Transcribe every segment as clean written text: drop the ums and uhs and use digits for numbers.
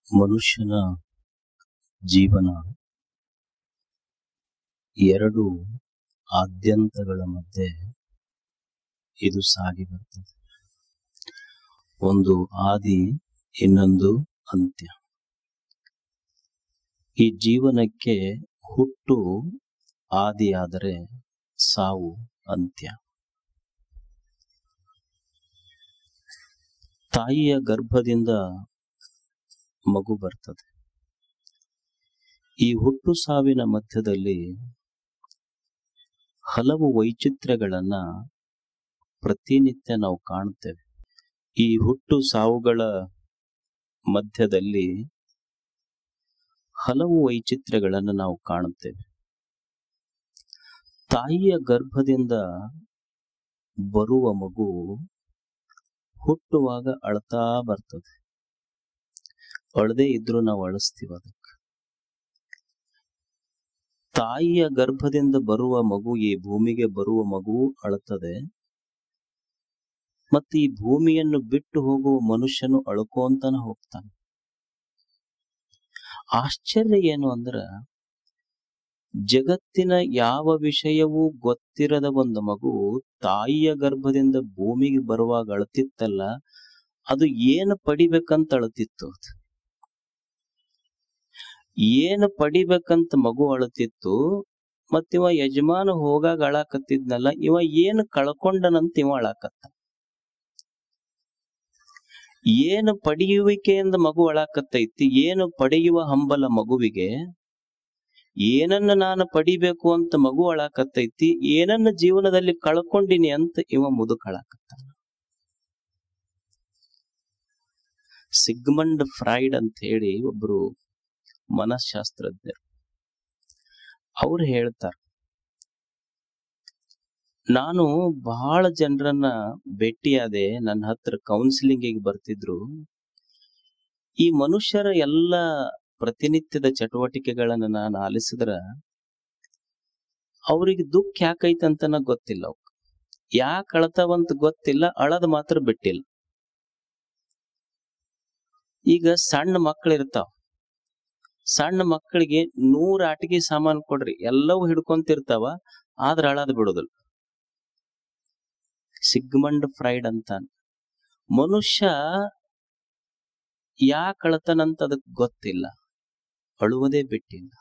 ಮನುಷ್ಯನ ಜೀವನ ಎರಡು ಆದ್ಯಂತಗಳ ಮಧ್ಯೆ ಇದು ಸಾಗಿ ಬರ್ತದೆ. ಒಂದು ಆದಿ, ಇನ್ನೊಂದು ಅಂತ್ಯ. ಈ ಜೀವನಕ್ಕೆ ಹುಟ್ಟು ಆದಿಯಾದರೆ ಸಾವು ಅಂತ್ಯ. ತಾಯಿಯ ಗರ್ಭದಿಂದ ಮಗು ಬರ್ತದೆ. ಈ ಹುಟ್ಟು ಸಾವಿನ ಮಧ್ಯದಲ್ಲಿ ಹಲವು ವೈಚಿತ್ರ್ಯಗಳನ್ನ ಪ್ರತಿನಿತ್ಯ ನಾವು ಕಾಣುತ್ತೇವೆ. ಈ ಹುಟ್ಟು ಸಾವುಗಳ ಮಧ್ಯದಲ್ಲಿ ಹಲವು ವೈಚಿತ್ರ್ಯಗಳನ್ನು ನಾವು ಕಾಣುತ್ತೇವೆ. ತಾಯಿಯ ಗರ್ಭದಿಂದ ಬರುವ ಮಗು ಹುಟ್ಟುವಾಗ ಅಳ್ತಾ ಬರ್ತದೆ. ಅಳದೇ ಇದ್ರೂ ನಾವು ಅಳಿಸ್ತೀವಿ ಅದಕ್ಕೆ. ತಾಯಿಯ ಗರ್ಭದಿಂದ ಬರುವ ಮಗು, ಈ ಭೂಮಿಗೆ ಬರುವ ಮಗು ಅಳುತ್ತದೆ. ಮತ್ತೆ ಈ ಭೂಮಿಯನ್ನು ಬಿಟ್ಟು ಹೋಗುವ ಮನುಷ್ಯನು ಅಳ್ಕೋಂತಾನೆ ಹೋಗ್ತಾನೆ. ಆಶ್ಚರ್ಯ ಏನು ಅಂದ್ರ, ಜಗತ್ತಿನ ಯಾವ ವಿಷಯವೂ ಗೊತ್ತಿರದ ಒಂದು ಮಗು ತಾಯಿಯ ಗರ್ಭದಿಂದ ಭೂಮಿಗೆ ಬರುವಾಗ ಅಳತಿತ್ತಲ್ಲ, ಅದು ಏನು ಪಡಿಬೇಕಂತ ಅಳತಿತ್ತು. ಏನು ಪಡಿಬೇಕಂತ ಮಗು ಅಳತಿತ್ತು. ಮತ್ತಿವ ಯಜಮಾನ ಹೋಗಾಗ ಅಳಾಕತ್ತಿದ್ನಲ್ಲ, ಇವ ಏನು ಕಳ್ಕೊಂಡನಂತ ಇವ ಅಳಾಕತ್ತ. ಏನು ಪಡೆಯುವಿಕೆಯಿಂದ ಮಗು ಅಳಾಕತ್ತೈತಿ, ಏನು ಪಡೆಯುವ ಹಂಬಲ ಮಗುವಿಗೆ, ಏನನ್ನ ನಾನು ಪಡಿಬೇಕು ಅಂತ ಮಗು ಅಳಾಕತ್ತೈತಿ, ಏನನ್ನ ಜೀವನದಲ್ಲಿ ಕಳ್ಕೊಂಡಿನಿ ಅಂತ ಇವ ಮುದುಕ ಅಳಾಕತ್ತಾನ. ಸಿಗ್ಮಂಡ್ ಫ್ರಾಯ್ಡ್ ಅಂತ ಹೇಳಿ ಒಬ್ರು ಮನಃಶಾಸ್ತ್ರಜ್ಞರು, ಅವ್ರು ಹೇಳ್ತಾರೆ, ನಾನು ಬಹಳ ಜನರನ್ನ ಭೇಟಿಯಾದೆ, ನನ್ನ ಹತ್ರ ಕೌನ್ಸಿಲಿಂಗಿಗೆ ಬರ್ತಿದ್ರು. ಈ ಮನುಷ್ಯರ ಎಲ್ಲ ಪ್ರತಿನಿತ್ಯದ ಚಟುವಟಿಕೆಗಳನ್ನ ನಾನು ಆಲಿಸಿದ್ರ ಅವ್ರಿಗೆ ದುಃಖ ಯಾಕೈತಂತನ ಗೊತ್ತಿಲ್ಲ. ಅವ್ ಯಾಕೆ ಅಳತಾವಂತ ಗೊತ್ತಿಲ್ಲ, ಅಳದ್ ಮಾತ್ರ ಬಿಟ್ಟಿಲ್ಲ. ಈಗ ಸಣ್ಣ ಮಕ್ಕಳು ಇರ್ತಾವ, ಸಣ್ಣ ಮಕ್ಕಳಿಗೆ 100 ಆಟಿಕೆ ಸಾಮಾನು ಕೊಡ್ರಿ, ಎಲ್ಲವೂ ಹಿಡ್ಕೊಂತಿರ್ತಾವ, ಆದ್ರ ಅಳದ್ ಬಿಡುದಿಲ್ಲ. ಸಿಗ್ಮಂಡ್ ಫ್ರೈಡ್ ಅಂತಾನ, ಮನುಷ್ಯ ಯಾಕೆ ಅಳತಾನಂತ ಅದಕ್ಕೆ ಗೊತ್ತಿಲ್ಲ, ಅಳುವುದೇ ಬಿಟ್ಟಿಲ್ಲ.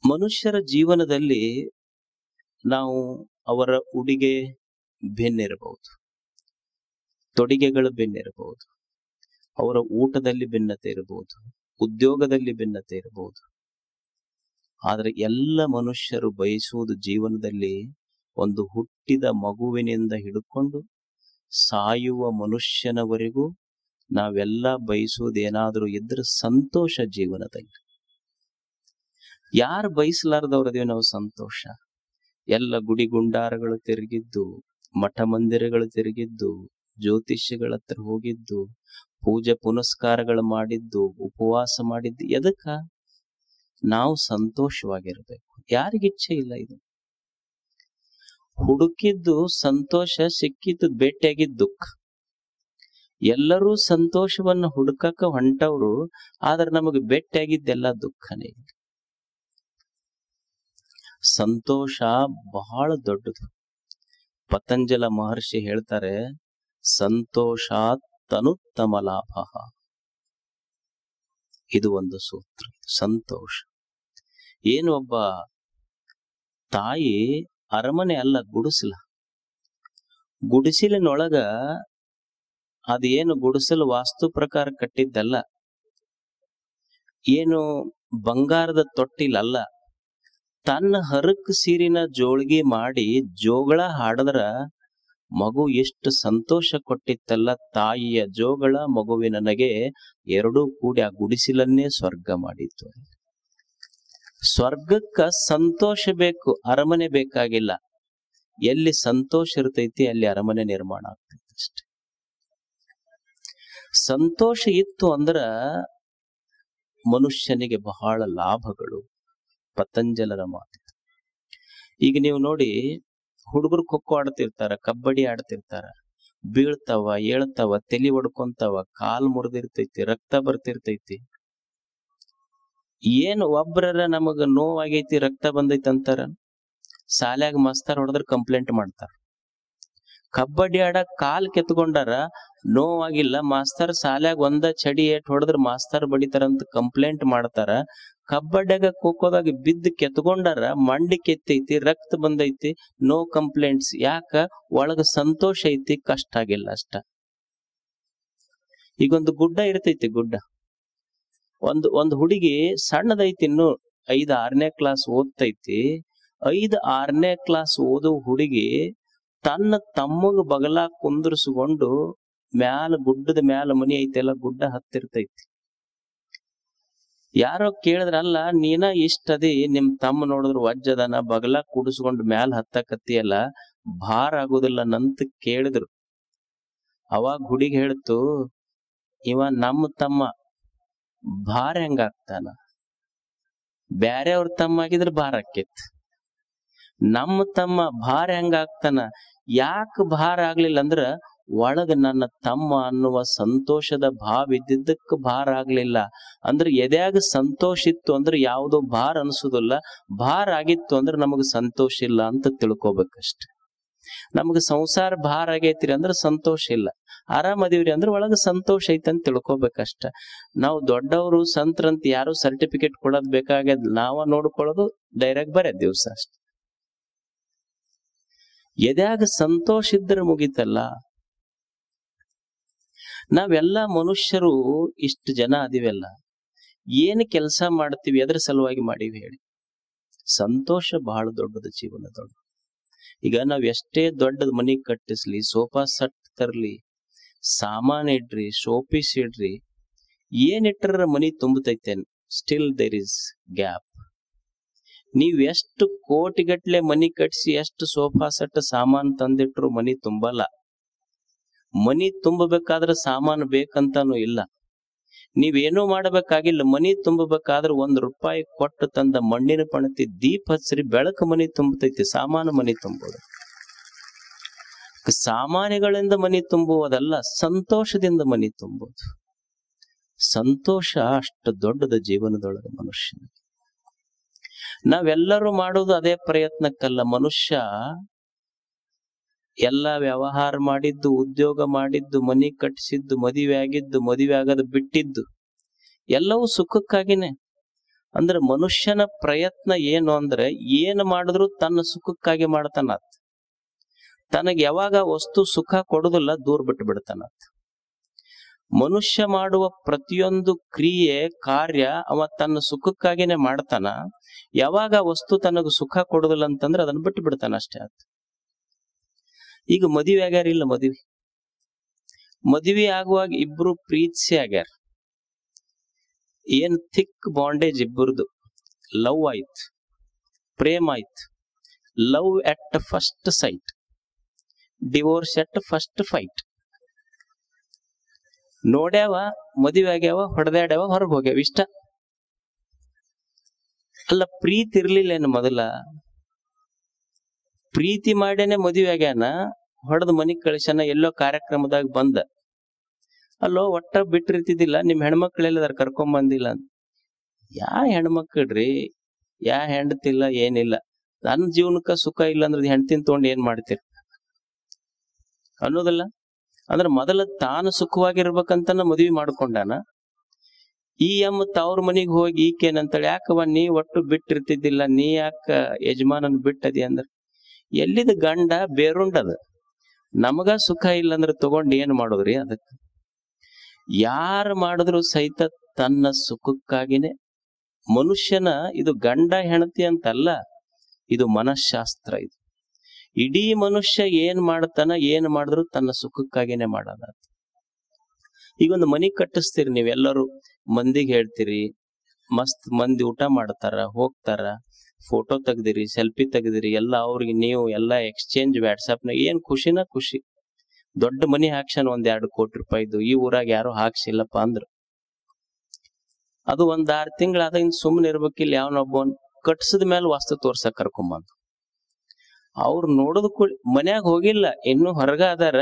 ಮನುಷ್ಯರ ಜೀವನದಲ್ಲಿ ನಾವು ಅವರ ಉಡುಗೆ ಭಿನ್ನಿರಬಹುದು, ತೊಡಿಗೆಗಳು ಭಿನ್ನಿರಬಹುದು, ಅವರ ಊಟದಲ್ಲಿ ಭಿನ್ನತೆ ಇರಬಹುದು, ಉದ್ಯೋಗದಲ್ಲಿ ಭಿನ್ನತೆ ಇರಬಹುದು. ಆದ್ರೆ ಎಲ್ಲ ಮನುಷ್ಯರು ಬಯಸುವುದು ಜೀವನದಲ್ಲಿ ಒಂದು ಹುಟ್ಟಿದ ಮಗುವಿನಿಂದ ಹಿಡ್ಕೊಂಡು ಸಾಯುವ ಮನುಷ್ಯನವರೆಗೂ ನಾವೆಲ್ಲ ಬಯಸುವುದೇನಾದ್ರೂ ಇದ್ರೆ ಸಂತೋಷ ಜೀವನದಲ್ಲಿ. ಯಾರು ಬಯಸಲಾರದವ್ರದೇವ್ ನಾವು ಸಂತೋಷ? ಎಲ್ಲ ಗುಡಿ ಗುಂಡಾರಗಳು ತಿರುಗಿದ್ದು, ಮಠ ಮಂದಿರಗಳು ತಿರುಗಿದ್ದು, ಜ್ಯೋತಿಷ್ಯಗಳ ಹತ್ರ ಹೋಗಿದ್ದು, ಪೂಜೆ ಪುನಸ್ಕಾರಗಳು ಮಾಡಿದ್ದು, ಉಪವಾಸ ಮಾಡಿದ್ದು, ಎದಕ್ಕ? ನಾವು ಸಂತೋಷವಾಗಿರ್ಬೇಕು. ಯಾರಿಗಿಚ್ಛೆ ಇಲ್ಲ ಇದು? ಹುಡುಕಿದ್ದು ಸಂತೋಷ, ಸಿಕ್ಕಿದ್ದು ಭೇಟಿಯಾಗಿದ್ದು ದುಃಖ. ಎಲ್ಲರೂ ಸಂತೋಷವನ್ನ ಹುಡುಕಕ್ಕ ಹೊಂಟವ್ರು, ಆದ್ರೆ ನಮಗೆ ಭೇಟಿಯಾಗಿದ್ದೆಲ್ಲ ದುಃಖನೇ. ಸಂತೋಷ ಬಹಳ ದೊಡ್ಡದು. ಪತಂಜಲ ಮಹರ್ಷಿ ಹೇಳ್ತಾರೆ, ಸಂತೋಷಾತ್ ತನುತ್ತಮ ಲಾಭ. ಇದು ಒಂದು ಸೂತ್ರ. ಸಂತೋಷ ಏನು? ಒಬ್ಬ ತಾಯಿ ಅರಮನೆ ಅಲ್ಲ, ಗುಡಿಸಲ. ಗುಡಿಸಿಲಿನೊಳಗ ಅದೇನು ಗುಡಿಸಲು ವಾಸ್ತು ಪ್ರಕಾರ ಕಟ್ಟಿದ್ದಲ್ಲ, ಏನು ಬಂಗಾರದ ತೊಟ್ಟಿಲಲ್ಲ. ತನ್ನ ಹರಕ್ ಸೀರಿನ ಜೋಳ್ಗಿ ಮಾಡಿ ಜೋಗಳ ಹಾಡದ್ರ ಮಗು ಎಷ್ಟು ಸಂತೋಷ ಕೊಟ್ಟಿತ್ತಲ್ಲ. ತಾಯಿಯ ಜೋಗಳ, ಮಗುವಿನ ನಗೆ ಎರಡೂ ಕೂಡಿ ಆ ಗುಡಿಸಿಲನ್ನೇ ಸ್ವರ್ಗ ಮಾಡಿತ್ತು. ಸ್ವರ್ಗಕ್ಕ ಸಂತೋಷ ಬೇಕು, ಅರಮನೆ ಬೇಕಾಗಿಲ್ಲ. ಎಲ್ಲಿ ಸಂತೋಷ ಇರ್ತೈತಿ ಅಲ್ಲಿ ಅರಮನೆ ನಿರ್ಮಾಣ ಆಗ್ತೈತಿ ಅಷ್ಟೆ. ಸಂತೋಷ ಇತ್ತು ಅಂದ್ರ ಮನುಷ್ಯನಿಗೆ ಬಹಳ ಲಾಭಗಳು. ಪತಂಜಲರ ಮಾತು. ಈಗ ನೀವು ನೋಡಿ, ಹುಡುಗರು ಖೋಖೋ ಆಡ್ತಿರ್ತಾರ, ಕಬಡ್ಡಿ ಆಡ್ತಿರ್ತಾರ, ಬೀಳ್ತಾವ, ಏಳ್ತಾವ, ತಲಿ ಹೊಡ್ಕೊಂತಾವ, ಕಾಲ್ ಮುರಿದಿರ್ತೈತಿ, ರಕ್ತ ಬರ್ತಿರ್ತೈತಿ. ಏನ್ ಒಬ್ರರ ನಮಗ ನೋವಾಗೈತಿ, ರಕ್ತ ಬಂದೈತಿ ಅಂತಾರ, ಶಾಲ್ಯಾಗ ಮಾಸ್ತರ್ ಹೊಡೆದ್ರ ಕಂಪ್ಲೇಂಟ್ ಮಾಡ್ತಾರ. ಕಬಡ್ಡಿ ಆಡಕ್ ಕಾಲ್ ಕೆತ್ಕೊಂಡಾರ, ನೋವಾಗಿಲ್ಲ, ಮಾಸ್ತರ್ ಶಾಲ್ಯಾಗ ಒಂದ ಚಡಿ ಏಟ್ ಹೊಡೆದ್ರ ಮಾಸ್ತರ್ ಬಡಿತಾರಂತ ಕಂಪ್ಲೇಂಟ್ ಮಾಡ್ತಾರ. ಕಬಡ್ಡಿಯಾಗ ಖೋಖೋದಾಗ ಬಿದ್ದು ಕೆತ್ಕೊಂಡಾರ, ಮಂಡಿ ಕೆತ್ತೈತಿ, ರಕ್ತ ಬಂದೈತಿ, ನೋ ಕಂಪ್ಲೇಂಟ್ಸ್. ಯಾಕ? ಒಳಗ ಸಂತೋಷ ಐತಿ, ಕಷ್ಟ ಆಗಿಲ್ಲ ಅಷ್ಟ. ಈಗೊಂದು ಗುಡ್ಡ ಇರ್ತೈತಿ, ಗುಡ್ಡ ಒಂದ್ ಹುಡುಗಿ ಸಣ್ಣದೈತಿ, ಇನ್ನು 5-6ನೇ ಕ್ಲಾಸ್ ಓದ್ತೈತಿ. 5-6ನೇ ಕ್ಲಾಸ್ ಓದೋ ಹುಡುಗಿ ತನ್ನ ತಮ್ಮಗ ಬಗಲ ಕುಂದರ್ಸ್ಕೊಂಡು ಮ್ಯಾಲ ಗುಡ್ಡದ ಮ್ಯಾಲ ಮನಿ ಐತೆಲ್ಲ, ಗುಡ್ಡ ಹತ್ತಿರ್ತೈತಿ. ಯಾರೋ ಕೇಳಿದ್ರಲ್ಲ, ನೀನ ಇಷ್ಟದಿ, ನಿಮ್ ತಮ್ಮ ನೋಡಿದ್ರು ವಜ್ಜದನ, ಬಗಲ ಕುಡಿಸ್ಕೊಂಡು ಮ್ಯಾಲ ಹತ್ತಕತ್ತಿಯಲ್ಲ, ಭಾರ ಆಗುದಿಲ್ಲ ನಂತ ಕೇಳಿದ್ರು. ಅವಾಗ ಹುಡುಗಿ ಹೇಳ್ತು, ಇವ ನಮ್ಮ ತಮ್ಮ, ಭಾರ ಹೆಂಗಾಗ್ತಾನ? ಬ್ಯಾರೆ ಅವ್ರ ತಮ್ಮ ಆಗಿದ್ರ ಭಾರ ಆಕ್ಕೇತ್, ನಮ್ಮ ತಮ್ಮ ಭಾರ ಹೆಂಗಾಗ್ತಾನ? ಯಾಕ ಭಾರ ಆಗ್ಲಿಲ್ಲ ಅಂದ್ರ, ಒಳಗ ನನ್ನ ತಮ್ಮ ಅನ್ನುವ ಸಂತೋಷದ ಭಾವ ಇದ್ದಿದ್ದಕ್ಕೆ ಭಾರ ಆಗ್ಲಿಲ್ಲ. ಅಂದ್ರೆ ಎದ್ಯಾಗ ಸಂತೋಷ ಇತ್ತು ಅಂದ್ರೆ ಯಾವುದೋ ಭಾರ ಅನ್ಸುದಿಲ್ಲ, ಭಾರ ಆಗಿತ್ತು ಅಂದ್ರೆ ನಮಗ ಸಂತೋಷ ಇಲ್ಲ ಅಂತ ತಿಳ್ಕೊಬೇಕಷ್ಟೆ. ನಮಗ ಸಂಸಾರ ಭಾರ ಆಗೈತಿರಿ ಅಂದ್ರೆ ಸಂತೋಷ ಇಲ್ಲ, ಆರಾಮದಿವ್ರಿ ಅಂದ್ರೆ ಒಳಗ ಸಂತೋಷ ಐತೆ ಅಂತ ತಿಳ್ಕೊಬೇಕಷ್ಟ. ನಾವು ದೊಡ್ಡವರು ಸಂತ್ರಂತ ಯಾರು ಸರ್ಟಿಫಿಕೇಟ್ ಕೊಡೋದ್ ಬೇಕಾಗ್ಯದ, ನಾವ ನೋಡ್ಕೊಳ್ಳೋದು, ಡೈರೆಕ್ಟ್ ಬರೇ ದಿವ್ಸ ಅಷ್ಟೆ. ಎದ್ಯಾಗ ಸಂತೋಷ ಇದ್ರೆ ಮುಗಿತಲ್ಲ. ನಾವೆಲ್ಲ ಮನುಷ್ಯರು ಇಷ್ಟು ಜನ adiವೆಲ್ಲ, ಏನು ಕೆಲಸ ಮಾಡ್ತೀವಿ, ಎದ್ರ ಸಲುವಾಗಿ ಮಾಡೀವಿ ಹೇಳಿ? ಸಂತೋಷ ಬಹಳ ದೊಡ್ಡದು ಜೀವನದೊಳಗೆ. ಈಗ ನಾವ್ ಎಷ್ಟೇ ದೊಡ್ಡದ ಮನಿ ಕಟ್ಟಿಸ್ಲಿ, ಸೋಫಾ ಸೆಟ್ ತರ್ಲಿ, ಸಾಮಾನ್ ಇಡ್ರಿ, ಶೋಪೀಸ್ ಇಡ್ರಿ, ಏನಿಟ್ರ ಮನಿ ತುಂಬತೈತೇನ್? Still there is gap. ನೀವ್ ಎಷ್ಟು ಕೋಟಿಗಟ್ಲೆ ಮನಿ ಕಟ್ಸಿ, ಎಷ್ಟು ಸೋಫಾ ಸೆಟ್ ಸಾಮಾನ್ ತಂದಿಟ್ರು ಮನಿ ತುಂಬಲ್ಲ. ಮನಿ ತುಂಬಬೇಕಾದ್ರೆ ಸಾಮಾನು ಬೇಕಂತಾನು ಇಲ್ಲ. ನೀವೇನೂ ಮಾಡಬೇಕಾಗಿಲ್ಲ, ಮನಿ ತುಂಬಬೇಕಾದ್ರೆ ₹1 ಕೊಟ್ಟು ತಂದ ಮಣ್ಣಿನ ಪಣತಿ ದೀಪ ಹಚ್ಚ್ರಿ, ಬೆಳಕು ಮನಿ ತುಂಬತೈತಿ, ಸಾಮಾನು ಮನಿ ತುಂಬೋದು. ಸಾಮಾನುಗಳಿಂದ ಮನಿ ತುಂಬುವುದಲ್ಲ, ಸಂತೋಷದಿಂದ ಮನಿ ತುಂಬುವುದು. ಸಂತೋಷ ಅಷ್ಟು ದೊಡ್ಡದ ಜೀವನದೊಳಗೆ ಮನುಷ್ಯನಿಗೆ. ನಾವೆಲ್ಲರೂ ಮಾಡೋದು ಅದೇ ಪ್ರಯತ್ನಕ್ಕಲ್ಲ. ಮನುಷ್ಯ ಎಲ್ಲ ವ್ಯವಹಾರ ಮಾಡಿದ್ದು, ಉದ್ಯೋಗ ಮಾಡಿದ್ದು, ಮನಿ ಕಟ್ಟಿಸಿದ್ದು, ಮದುವೆ ಆಗಿದ್ದು, ಮದುವೆ ಆಗದ ಬಿಟ್ಟಿದ್ದು, ಎಲ್ಲವೂ ಸುಖಕ್ಕಾಗಿನೇ. ಅಂದ್ರೆ ಮನುಷ್ಯನ ಪ್ರಯತ್ನ ಏನು ಅಂದ್ರೆ, ಏನು ಮಾಡಿದ್ರು ತನ್ನ ಸುಖಕ್ಕಾಗಿ ಮಾಡ್ತಾನ. ತನಗೆ ಯಾವಾಗ ವಸ್ತು ಸುಖ ಕೊಡುದಿಲ್ಲ, ದೂರ ಬಿಟ್ಟು ಬಿಡ್ತಾನ. ಮನುಷ್ಯ ಮಾಡುವ ಪ್ರತಿಯೊಂದು ಕ್ರಿಯೆ ಕಾರ್ಯ ಅವ ತನ್ನ ಸುಖಕ್ಕಾಗಿನೇ ಮಾಡ್ತಾನ. ಯಾವಾಗ ವಸ್ತು ತನಗ ಸುಖ ಕೊಡುದಿಲ್ಲ ಅಂತಂದ್ರೆ ಅದನ್ನ ಬಿಟ್ಟು ಬಿಡ್ತಾನ ಅಷ್ಟೇ. ಈಗ ಮದುವೆ ಆಗ್ಯಾರ, ಇಲ್ಲ ಮದುವೆ ಆಗುವಾಗ ಇಬ್ರು ಪ್ರೀತಿಸಿ ಆಗ್ಯಾರ, ಏನ್ ಥಿಕ್ ಬಾಂಡೇಜ್ ಇಬ್ಬರದು, ಲವ್ ಆಯ್ತು, ಪ್ರೇಮ ಆಯ್ತು. Love at first sight, divorce at first fight. ನೋಡ್ಯಾವ, ಮದುವೆ ಆಗ್ಯಾವ, ಹೊಡೆದಾಡ್ಯಾವ, ಹೊರಗೆ ಹೋಗ್ಯಾವ, ಇಷ್ಟ ಅಲ್ಲ. ಪ್ರೀತಿ ಇರ್ಲಿಲ್ಲೇನು ಮೊದಲ? ಪ್ರೀತಿ ಮಾಡೇನೆ ಮದುವೆ ಆಗ್ಯಾನ, ಹೊಡೆದ್ ಮನಿಗ್ ಕಳಿಸ್ಯಾನ, ಎಲ್ಲೋ ಕಾರ್ಯಕ್ರಮದಾಗ ಬಂದ, ಅಲ್ಲೋ ಒಟ್ಟ ಬಿಟ್ಟಿರ್ತಿದ್ದಿಲ್ಲ, ನಿಮ್ ಹೆಣ್ಮಕ್ಳೆಲ್ಲದಾರ ಕರ್ಕೊಂಡ್ ಬಂದಿಲ್ಲ ಅಂತ. ಯಾ ಹೆಣ್ಮಕ್ಳ್ರಿ, ಯಾ ಹೆಂಡತಿಲ್ಲ, ಏನಿಲ್ಲ, ನನ್ನ ಜೀವನಕ್ಕ ಸುಖ ಇಲ್ಲ ಅಂದ್ರೆ ಹೆಂಡತಿನ ತಗೊಂಡು ಏನ್ ಮಾಡ್ತೀರಿ ಅನ್ನೋದಲ್ಲ. ಅಂದ್ರೆ ಮೊದಲ ತಾನು ಸುಖವಾಗಿರ್ಬೇಕಂತನ ಮದ್ವಿ ಮಾಡ್ಕೊಂಡಾನ. ಈ ಅಮ್ಮ ತವ್ರ ಮನಿಗ್ ಹೋಗಿ ಈಕೇನಂತಾಳೆ, ಯಾಕವ ನೀ ಒಟ್ಟು ಬಿಟ್ಟಿರ್ತಿದ್ದಿಲ್ಲ, ನೀ ಯಾಕ ಯಜಮಾನನ್ ಬಿಟ್ಟದಿ ಅಂದ್ರ, ಎಲ್ಲಿದ ಗಂಡ ಬೇರುಂಡದ, ನಮಗ ಸುಖ ಇಲ್ಲ ಅಂದ್ರೆ ತಗೊಂಡ್ ಏನ್ ಮಾಡೋದ್ರಿ? ಅದಕ್ಕೆ ಯಾರು ಮಾಡಿದ್ರು ಸಹಿತ ತನ್ನ ಸುಖಕ್ಕಾಗಿನೇ. ಮನುಷ್ಯನ ಇದು ಗಂಡ ಹೆಂಡತಿ ಅಂತಲ್ಲ, ಇದು ಮನಃಶಾಸ್ತ್ರ. ಇದು ಇಡೀ ಮನುಷ್ಯ ಏನ್ ಮಾಡ್ತಾನ, ಏನ್ ಮಾಡಿದ್ರು ತನ್ನ ಸುಖಕ್ಕಾಗಿನೇ ಮಾಡೋದ. ಈಗ ಒಂದು ಮನಿ ಕಟ್ಟಿಸ್ತೀರಿ ನೀವೆಲ್ಲರೂ, ಮಂದಿಗೆ ಹೇಳ್ತೀರಿ, ಮಸ್ತ್ ಮಂದಿ ಊಟ ಮಾಡ್ತಾರ, ಹೋಗ್ತಾರ, ಫೋಟೋ ತೆಗ್ದಿರಿ, ಸೆಲ್ಫಿ ತೆಗ್ದಿರಿ, ಎಲ್ಲ ಅವ್ರಿಗೆ ನೀವು ಎಲ್ಲ ಎಕ್ಸ್ಚೇಂಜ್ ವಾಟ್ಸಾಪ್ನಾಗ, ಏನ್ ಖುಷಿನ ಖುಷಿ. ದೊಡ್ಡ ಮನಿ ಹಾಕ್ಸನ್ ₹1-2 ಕೋಟಿ, ಈ ಊರಾಗ ಯಾರು ಹಾಕ್ಸಿಲ್ಲಪ್ಪ ಅಂದ್ರ, ಅದು 1-6 ತಿಂಗಳಾದ ಇನ್ ಸುಮ್ಮನೆ ಇರ್ಬೇಕಿಲ್ಲ. ಯಾವನೊಬ್ಬ ಕಟ್ಸದ ಮೇಲೆ ವಾಸ್ತು ತೋರ್ಸಕ್ ಕರ್ಕೊಂಬಂದು, ಅವ್ರು ನೋಡೋದ್ ಮನ್ಯಾಗ ಹೋಗಿಲ್ಲ, ಇನ್ನು ಹೊರಗ ಅದಾರ,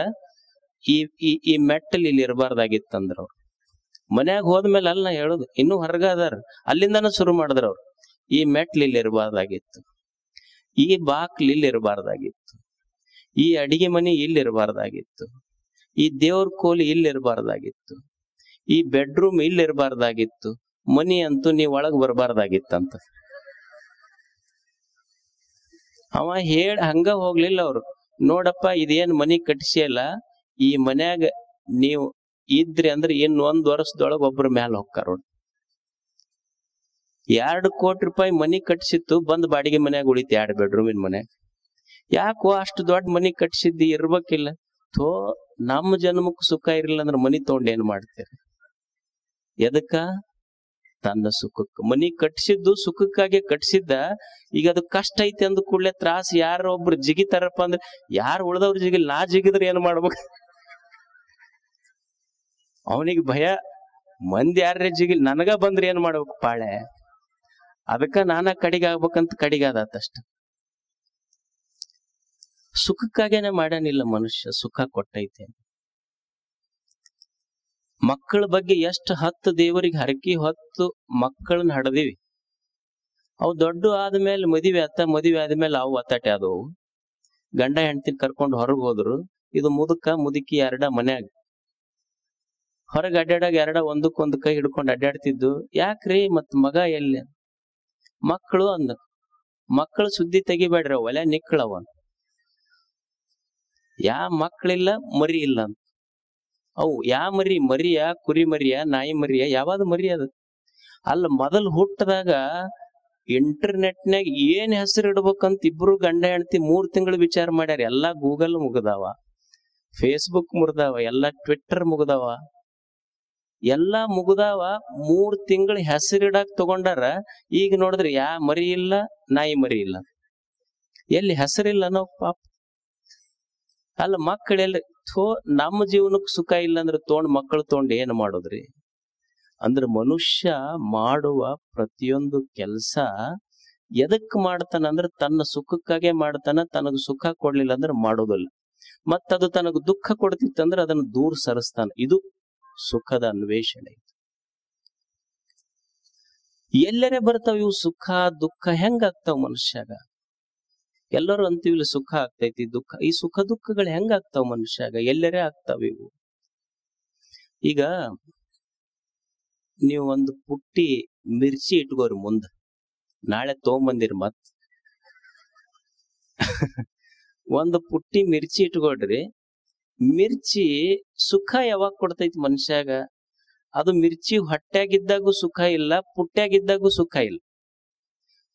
ಈ ಈ ಈ ಮೆಟ್ಟಲ್ ಇಲ್ಲಿ ಇರಬಾರ್ದಾಗಿತ್ತಂದ್ರ ಅವ್ರು ಮನ್ಯಾಗ ಹೋದ್ಮೇಲೆ ಅಲ್ಲ ನಾ ಹೇಳುದು, ಇನ್ನೂ ಹೊರಗ ಅದಾರ, ಅಲ್ಲಿಂದಾನು ಶುರು ಮಾಡಿದ್ರ ಅವ್ರು. ಈ ಮೆಟ್ಲ್ ಇಲ್ಲಿ ಇರಬಾರ್ದಾಗಿತ್ತು, ಈ ಬಾಕ್ಲ್ ಇಲ್ಲಿ ಇರಬಾರ್ದಾಗಿತ್ತು, ಈ ಅಡಿಗೆ ಮನಿ ಇಲ್ಲಿ ಇರಬಾರ್ದಾಗಿತ್ತು, ಈ ದೇವ್ರ ಕೋಲಿ ಇಲ್ಲಿ ಇರಬಾರ್ದಾಗಿತ್ತು, ಈ ಬೆಡ್ರೂಮ್ ಇಲ್ಲಿ ಇರಬಾರ್ದಾಗಿತ್ತು, ಮನಿ ಅಂತೂ ನೀವ್ ಒಳಗ್ ಬರಬಾರ್ದಾಗಿತ್ತಂತ. ಅವ ಹಂಗ ಹೋಗ್ಲಿಲ್ಲ ಅವ್ರು. ನೋಡಪ್ಪ ಇದೇನ್ ಮನಿ ಕಟ್ಸಿಯಲ್ಲ, ಈ ಮನ್ಯಾಗ ನೀವು ಇದ್ರಿ ಅಂದ್ರೆ ಇನ್ 1 ವರ್ಷದೊಳಗ ಒಬ್ರ ಮ್ಯಾಲ ಹೋಗ್ತಾರ. 2 ಕೋಟಿ ರೂಪಾಯಿ ಮನಿ ಕಟ್ಸಿತ್ತು, ಬಂದ್ ಬಾಡಿಗೆ ಮನ್ಯಾಗ ಉಳಿತು 2 ಬೆಡ್ರೂಮಿನ ಮನ್ಯಾಗ. ಯಾಕೋ ಅಷ್ಟು ದೊಡ್ಡ ಮನಿ ಕಟ್ಸಿದ್ದಿ, ಇರ್ಬೇಕಿಲ್ಲ. ಥೋ, ನಮ್ಮ ಜನ್ಮಕ್ ಸುಖ ಇರ್ಲಿಲ್ಲ ಅಂದ್ರೆ ಮನಿ ತಗೊಂಡ್ ಏನ್ ಮಾಡ್ತೀರಿ? ಎದಕ್ಕ? ತನ್ನ ಸುಖಕ್ಕೆ. ಮನಿ ಕಟ್ಸಿದ್ದು ಸುಖಕ್ಕಾಗಿ ಕಟ್ಸಿದ್ದ. ಈಗ ಅದು ಕಷ್ಟ ಐತಿ ಅಂದ ಕೂಡಲೇ ತ್ರಾಸ ಯಾರೋ ಒಬ್ರು ಜಿಗಿತಾರಪ್ಪ ಅಂದ್ರೆ, ಯಾರು ಉಳ್ದವ್ರ ಜಿಗಿಲ್, ನಾ ಜಿಗಿದ್ರೆ ಏನ್ ಮಾಡ್ಬೇಕು? ಅವನಿಗೆ ಭಯ, ಮಂದಿ ಯಾರೇ ಜಿಗಿಲ್ ನನಗ ಬಂದ್ರೆ ಏನ್ ಮಾಡ್ಬೇಕು ಪಾಳೆ? ಅದಕ್ಕ ನಾನ ಕಡಿಗಾಗ್ಬೇಕಂತ ಕಡಿಗಾದಷ್ಟಷ್ಟ. ಸುಖಕ್ಕಾಗೇನೆ ಮಾಡ್ಯಾನಿಲ್ಲ ಮನುಷ್ಯ, ಸುಖ ಕೊಟ್ಟೈತೆ. ಮಕ್ಕಳ ಬಗ್ಗೆ ಎಷ್ಟು 10 ದೇವರಿಗೆ ಹರಕಿ ಹೊತ್ತು ಮಕ್ಕಳನ್ನ ಹಡದಿವಿ. ಅವು ದೊಡ್ಡ ಆದ್ಮೇಲೆ ಮದುವೆ ಆದ್ಮೇಲೆ ಅವು ಒತ್ತಾಟೆ ಆದವು. ಗಂಡ ಹೆಂಡತಿ ಕರ್ಕೊಂಡು ಹೊರಗೆ ಹೋದ್ರು. ಇದು ಮುದುಕಿ 2 ಮನ್ಯಾಗ ಹೊರಗೆ ಅಡ್ಡಾಡಾಗ 2 ಒಂದಕ್ಕೊಂದು ಕೈ ಹಿಡ್ಕೊಂಡು ಅಡ್ಡಾಡ್ತಿದ್ದು. ಯಾಕ್ರಿ ಮತ್ ಮಗ ಎಲ್ಲಿ? ಮಕ್ಕಳು ಅಂದ. ಮಕ್ಕಳು ಸುದ್ದಿ ತೆಗಿಬೇಡ್ರಿ, ಒಲೆ ನಿಕ್ಕಳವ. ಮಕ್ಕಳಿಲ್ಲ, ಮರಿ ಇಲ್ಲ ಅಂತ. ಅವು ಮರಿಯ, ಕುರಿ ಮರಿಯ, ನಾಯಿ ಮರಿಯ, ಯಾವ್ದು ಮರಿ ಅದು? ಅಲ್ಲ, ಮೊದಲು ಹುಟ್ಟದಾಗ ಇಂಟರ್ನೆಟ್ನಾಗ ಏನ್ ಹೆಸರು ಇಡ್ಬೇಕಂತ ಇಬ್ರು ಗಂಡ ಹೆಂಡತಿ 3 ತಿಂಗಳು ವಿಚಾರ ಮಾಡ್ಯಾರ. ಎಲ್ಲಾ ಗೂಗಲ್ ಮುಗ್ದಾವ, ಫೇಸ್ಬುಕ್ ಮುಗ್ದಾವ, ಎಲ್ಲಾ ಟ್ವಿಟ್ಟರ್ ಮುಗ್ದಾವ, ಎಲ್ಲಾ ಮುಗ್ದಾವ. 3 ತಿಂಗಳು ಹೆಸರಿಡಾಕ್ ತಗೊಂಡಾರ. ಈಗ ನೋಡಿದ್ರೆ ಮರಿ ಇಲ್ಲ, ನಾಯಿ ಮರಿ ಇಲ್ಲ, ಎಲ್ಲಿ ಹೆಸರಿಲ್ಲ ನಾವು ಪಾಪ. ಅಲ್ಲ, ಮಕ್ಕಳೆಲ್ಲ. ನಮ್ಮ ಜೀವನಕ್ಕೆ ಸುಖ ಇಲ್ಲ ಅಂದ್ರೆ ಮಕ್ಕಳು ತೊಗೊಂಡು ಏನ್ ಮಾಡೋದ್ರಿ? ಅಂದ್ರೆ ಮನುಷ್ಯ ಮಾಡುವ ಪ್ರತಿಯೊಂದು ಕೆಲಸ ಎದಕ್ ಮಾಡ್ತಾನಂದ್ರೆ ತನ್ನ ಸುಖಕ್ಕಾಗೆ ಮಾಡ್ತಾನ. ತನಗ ಸುಖ ಕೊಡ್ಲಿಲ್ಲ ಅಂದ್ರೆ ಮಾಡೋದಿಲ್ಲ. ಮತ್ತದು ತನಗ ದುಃಖ ಕೊಡ್ತಿತ್ತಂದ್ರೆ ಅದನ್ನ ದೂರ ಸರಿಸ್ತಾನ. ಇದು ಸುಖದ ಅನ್ವೇಷಣೆ. ಎಲ್ಲರೇ ಬರ್ತಾವ ಇವು ಸುಖ ದುಃಖ. ಹೆಂಗಾಗ್ತಾವ ಮನುಷ್ಯಾಗ? ಎಲ್ಲರೂ ಅಂತೀವಿಲ್ಲ ಸುಖ ಆಗ್ತೈತಿ, ದುಃಖ. ಈ ಸುಖ ದುಃಖಗಳು ಹೆಂಗಾಗ್ತಾವ ಮನುಷ್ಯಾಗ? ಎಲ್ಲರೇ ಆಗ್ತಾವ ಇವು. ಈಗ ನೀವು ಒಂದು ಪುಟ್ಟಿ ಮಿರ್ಚಿ ಇಟ್ಕೋರಿ ಮುಂದ, ನಾಳೆ ತಗೊಂಬಂದಿರಿ ಮತ್ ಒಂದು ಪುಟ್ಟಿ ಮಿರ್ಚಿ ಇಟ್ಕೊಡ್ರಿ. ಮಿರ್ಚಿ ಸುಖ ಯಾವಾಗ ಕೊಡ್ತೈತಿ ಮನುಷ್ಯಾಗ? ಅದು ಮಿರ್ಚಿ ಹೊಟ್ಯಾಗಿದ್ದಾಗೂ ಸುಖ ಇಲ್ಲ, ಪುಟ್ಟ್ಯಾಗಿದ್ದಾಗೂ ಸುಖ ಇಲ್ಲ.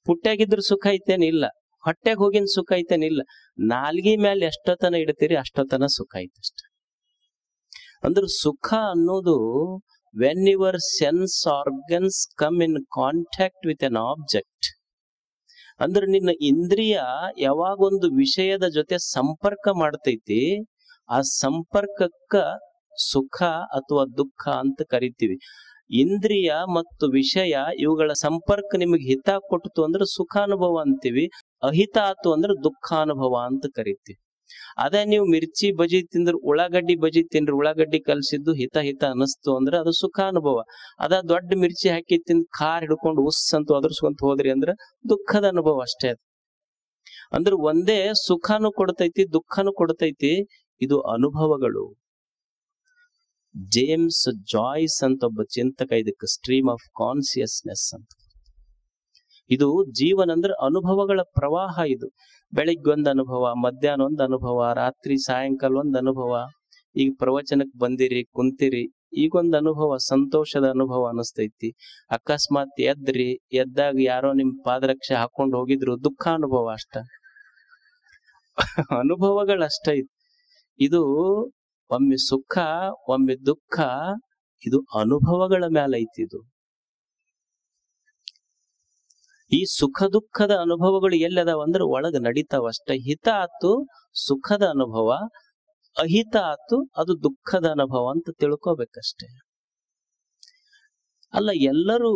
ಪುಟ್ಟ್ಯಾಗಿದ್ರ ಸುಖ ಐತೇನಿಲ್ಲ, ಹೊಟ್ಯಾಗ ಹೋಗಿನ ಸುಖ ಐತೇನಿಲ್ಲ. ನಾಲ್ಗಿ ಮೇಲೆ ಎಷ್ಟೊತ್ತನ ಇಡ್ತೀರಿ ಅಷ್ಟೊತ್ತನ ಸುಖ ಐತಷ್ಟ. ಅಂದ್ರೆ ಸುಖ ಅನ್ನೋದು when your sense organs come in contact with N object. ಅಂದ್ರೆ ನಿನ್ನ ಇಂದ್ರಿಯ ಯಾವಾಗೊಂದು ವಿಷಯದ ಜೊತೆ ಸಂಪರ್ಕ ಮಾಡ್ತೈತಿ, ಆ ಸಂಪರ್ಕಕ್ಕ ಸುಖ ಅಥವಾ ದುಃಖ ಅಂತ ಕರಿತೀವಿ. ಇಂದ್ರಿಯ ಮತ್ತು ವಿಷಯ ಇವುಗಳ ಸಂಪರ್ಕ ನಿಮಗೆ ಹಿತ ಕೊಟ್ಟಿತು ಅಂದ್ರೆ ಸುಖಾನುಭವ ಅಂತೀವಿ, ಅಹಿತ ಆತು ಅಂದ್ರೆ ದುಃಖಾನುಭವ ಅಂತ ಕರಿತೀವಿ. ಅದೇ ನೀವು ಮಿರ್ಚಿ ಬಜಿ ತಿಂದ್ರೆ, ಉಳ್ಳಾಗಡ್ಡಿ ಬಜಿ ತಿಂದ್ರೆ, ಉಳ್ಳಾಗಡ್ಡಿ ಕಲ್ಸಿದ್ದು ಹಿತ ಅನಿಸ್ತು ಅಂದ್ರೆ ಅದು ಸುಖಾನುಭವ. ಅದ ದೊಡ್ಡ ಮಿರ್ಚಿ ಹಾಕಿ ತಿಂದು ಕಾರ್ ಹಿಡ್ಕೊಂಡು ಉಸ್ ಅಂತ ಒದರ್ಸ್ಕೊಂತ ಹೋದ್ರಿ ಅಂದ್ರೆ ದುಃಖದ ಅನುಭವ ಅಷ್ಟೇ ಅದು. ಅಂದ್ರೆ ಒಂದೇ ಸುಖಾನು ಕೊಡ್ತೈತಿ, ದುಃಖನು ಕೊಡ್ತೈತಿ. ಇದು ಅನುಭವಗಳು. ಜೇಮ್ಸ್ ಜಾಯ್ಸ್ ಅಂತ ಒಬ್ಬ ಚಿಂತಕ ಇದಕ್ಕೆ ಸ್ಟ್ರೀಮ್ ಆಫ್ ಕಾನ್ಸಿಯಸ್ನೆಸ್ ಅಂತ. ಇದು ಜೀವನ ಅಂದ್ರೆ ಅನುಭವಗಳ ಪ್ರವಾಹ. ಇದು ಬೆಳಿಗ್ಗೆ ಒಂದು ಅನುಭವ, ಮಧ್ಯಾಹ್ನ ಒಂದು ಅನುಭವ, ರಾತ್ರಿ ಸಾಯಂಕಾಲ ಒಂದು ಅನುಭವ. ಈಗ ಪ್ರವಚನಕ್ಕೆ ಬಂದಿರಿ, ಕುಂತಿರಿ, ಈಗೊಂದು ಅನುಭವ, ಸಂತೋಷದ ಅನುಭವ ಅನಿಸ್ತೈತಿ. ಅಕಸ್ಮಾತ್ ಎದ್ರಿ, ಎದ್ದಾಗ ಯಾರೋ ನಿಮ್ ಪಾದರಕ್ಷೆ ಹಾಕೊಂಡು ಹೋಗಿದ್ರು, ದುಃಖ ಅನುಭವ ಅಷ್ಟ. ಅನುಭವಗಳಷ್ಟ. ಇದು ಒಮ್ಮೆ ಸುಖ, ಒಮ್ಮೆ ದುಃಖ. ಇದು ಅನುಭವಗಳ ಮೇಲೆ ಐತಿ. ಇದು ಈ ಸುಖ ದುಃಖದ ಅನುಭವಗಳು ಎಲ್ಲದಾವ ಅಂದ್ರೆ ಒಳಗ ನಡೀತಾವ ಅಷ್ಟೇ. ಹಿತ ಆತು ಸುಖದ ಅನುಭವ, ಅಹಿತ ಆತು ಅದು ದುಃಖದ ಅನುಭವ ಅಂತ ತಿಳ್ಕೊಬೇಕಷ್ಟೆ. ಅಲ್ಲ, ಎಲ್ಲರೂ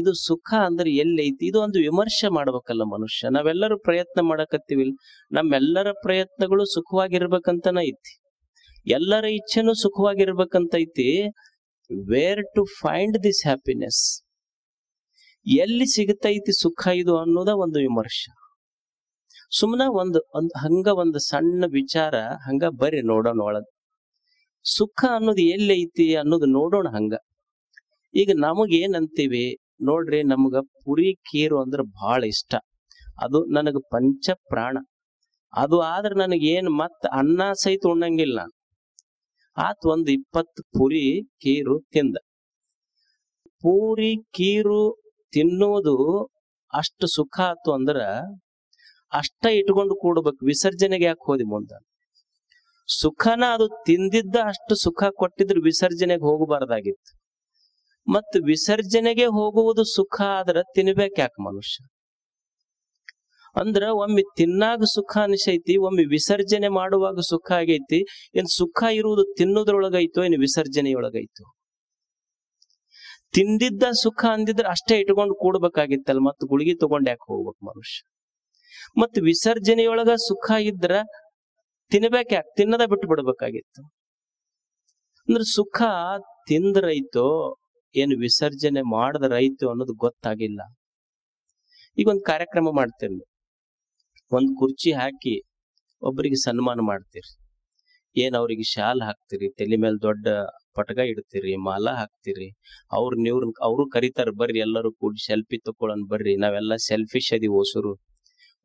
ಇದು ಸುಖ ಅಂದ್ರೆ ಎಲ್ಲೈತಿ, ಇದು ಒಂದು ವಿಮರ್ಶೆ ಮಾಡ್ಬೇಕಲ್ಲ ಮನುಷ್ಯ. ನಾವೆಲ್ಲರೂ ಪ್ರಯತ್ನ ಮಾಡಕತ್ತೀವಿ, ನಮ್ಮೆಲ್ಲರ ಪ್ರಯತ್ನಗಳು ಸುಖವಾಗಿರ್ಬೇಕಂತನ ಐತಿ. ಎಲ್ಲರ ಇಚ್ಛೆನೂ ಸುಖವಾಗಿರ್ಬೇಕಂತೈತಿ. Where to find this happiness, ಎಲ್ಲಿ ಸಿಗತೈತಿ ಸುಖ ಇದು ಅನ್ನೋದ ಒಂದು ವಿಮರ್ಶ. ಸುಮ್ಮನೆ ಒಂದು ಸಣ್ಣ ವಿಚಾರ ಹಂಗ ಬರ್ರಿ ನೋಡೋಣ ಒಳಗ ಸುಖ ಅನ್ನೋದು ಎಲ್ಲಿ ಐತಿ ಅನ್ನೋದು ನೋಡೋಣ. ಹಂಗ ಈಗ ನಮಗೇನಂತೀವಿ ನೋಡ್ರಿ, ನಮಗ ಪುರಿ ಖೀರು ಅಂದ್ರೆ ಬಹಳ ಇಷ್ಟ. ಅದು ನನಗ ಪಂಚ ಪ್ರಾಣ. ಅದು ಆದ್ರೆ ನನಗೇನು ಮತ್ತ ಅನ್ನ ಸಹಿತ ಉಣ್ಣಂಗಿಲ್ಲ. ಆತ್ ಒಂದು 20 ಪುರಿ ಖೀರು ತಿಂದ. ಪೂರಿ ಖೀರು ತಿನ್ನೋದು ಅಷ್ಟು ಸುಖ ಆತು ಅಂದ್ರ ಅಷ್ಟ ಇಟ್ಕೊಂಡು ಕೂಡ್ಬೇಕು. ವಿಸರ್ಜನೆಗೆ ಯಾಕೆ ಹೋದಿ ಮುಂದ? ಸುಖನ ಅದು ತಿಂದಿದ್ದ ಅಷ್ಟು ಸುಖ ಕೊಟ್ಟಿದ್ರು ವಿಸರ್ಜನೆಗೆ ಹೋಗಬಾರ್ದಾಗಿತ್ತು. ಮತ್ ವಿಸರ್ಜನೆಗೆ ಹೋಗುವುದು ಸುಖ ಆದ್ರ ತಿನ್ಬೇಕ ಯಾಕೆ ಮನುಷ್ಯ? ಅಂದ್ರ ಒಮ್ಮೆ ತಿನ್ನಾಗ ಸುಖ ಅನಿಸೈತಿ, ಒಮ್ಮೆ ವಿಸರ್ಜನೆ ಮಾಡುವಾಗ ಸುಖ ಆಗೈತಿ. ಏನ್ ಸುಖ ಇರುವುದು ತಿನ್ನೋದ್ರೊಳಗೈತೋ ಏನು ವಿಸರ್ಜನೆಯೊಳಗೈತೋ? ತಿಂದಿದ್ದ ಸುಖ ಅಂದಿದ್ರೆ ಅಷ್ಟೇ ಇಟ್ಕೊಂಡು ಕೂಡ್ಬೇಕಾಗಿತ್ತಲ್ಲ, ಮತ್ ಗುಳಿಗೆ ತಗೊಂಡ್ ಯಾಕೆ ಹೋಗ್ಬೇಕು ಮನುಷ್ಯ? ಮತ್ ವಿಸರ್ಜನೆಯೊಳಗ ಸುಖ ಇದ್ರ ತಿನ್ಬೇಕ ಯಾಕೆ? ತಿನ್ನದ ಬಿಟ್ಟು ಬಿಡ್ಬೇಕಾಗಿತ್ತು. ಅಂದ್ರೆ ಸುಖ ತಿಂದ್ರೈತೋ ಏನು ವಿಸರ್ಜನೆ ಮಾಡಿದ್ರೈತೋ ಅನ್ನೋದು ಗೊತ್ತಾಗಿಲ್ಲ. ಈಗ ಒಂದು ಕಾರ್ಯಕ್ರಮ ಮಾಡ್ತೇನೆ, ಒಂದ್ ಕುರ್ಚಿ ಹಾಕಿ ಒಬ್ಬರಿಗೆ ಸನ್ಮಾನ ಮಾಡ್ತೀರಿ. ಏನ್ ಅವ್ರಿಗೆ ಶಾಲ್ ಹಾಕ್ತಿರಿ, ತಲೆ ಮೇಲೆ ದೊಡ್ಡ ಪಟಗ ಇಡ್ತೀರಿ, ಮಾಲ ಹಾಕ್ತಿರಿ. ಅವರು ಕರೀತಾರ, ಬರ್ರಿ ಎಲ್ಲರೂ ಕೂಡಿ ಸೆಲ್ಫಿ ತಕೊಳ್ಳೋಣ ಬರ್ರಿ. ನಾವೆಲ್ಲ ಸೆಲ್ಫಿಶ್ ಅದೀವಿ ಹೊಸರು.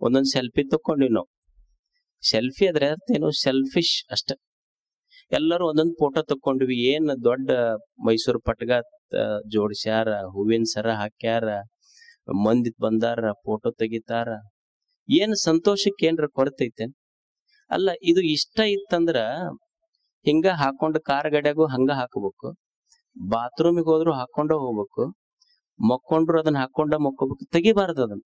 ಒಂದೊಂದ್ ಸೆಲ್ಫಿ ತಕೊಂಡಿವಿ ನಾವು. ಸೆಲ್ಫಿ ಅದ್ರ ಏನೋ ಸೆಲ್ಫಿಶ್ ಅಷ್ಟ. ಎಲ್ಲರೂ ಒಂದೊಂದ್ ಫೋಟೋ ತಕೊಂಡ್ವಿ. ಏನ್ ದೊಡ್ಡ ಮೈಸೂರು ಪಟಗ ಜೋಡಿಸ್ಯಾರ, ಹೂವಿನ ಸರ ಹಾಕ್ಯಾರ, ಮಂದಿ ಬಂದಾರ, ಫೋಟೋ ತೆಗಿತಾರ. ಏನ್ ಸಂತೋಷಕ್ಕೆ ಏನ್ರ ಕೊರತೈತೆ? ಅಲ್ಲ, ಇದು ಇಷ್ಟ ಇತ್ತಂದ್ರ ಹಿಂಗ ಹಾಕೊಂಡ್ ಕಾರ್ ಗಡ್ಯಾಗು ಹಂಗ ಹಾಕಬೇಕು, ಬಾತ್ರೂಮಿಗೆ ಹೋದ್ರು ಹಾಕೊಂಡ ಹೋಗ್ಬೇಕು, ಮಕ್ಕೊಂಡ್ರು ಅದನ್ನ ಹಾಕೊಂಡ ಮಕ್ಕೋಬೇಕು, ತೆಗಿಬಾರ್ದು ಅದನ್ನ.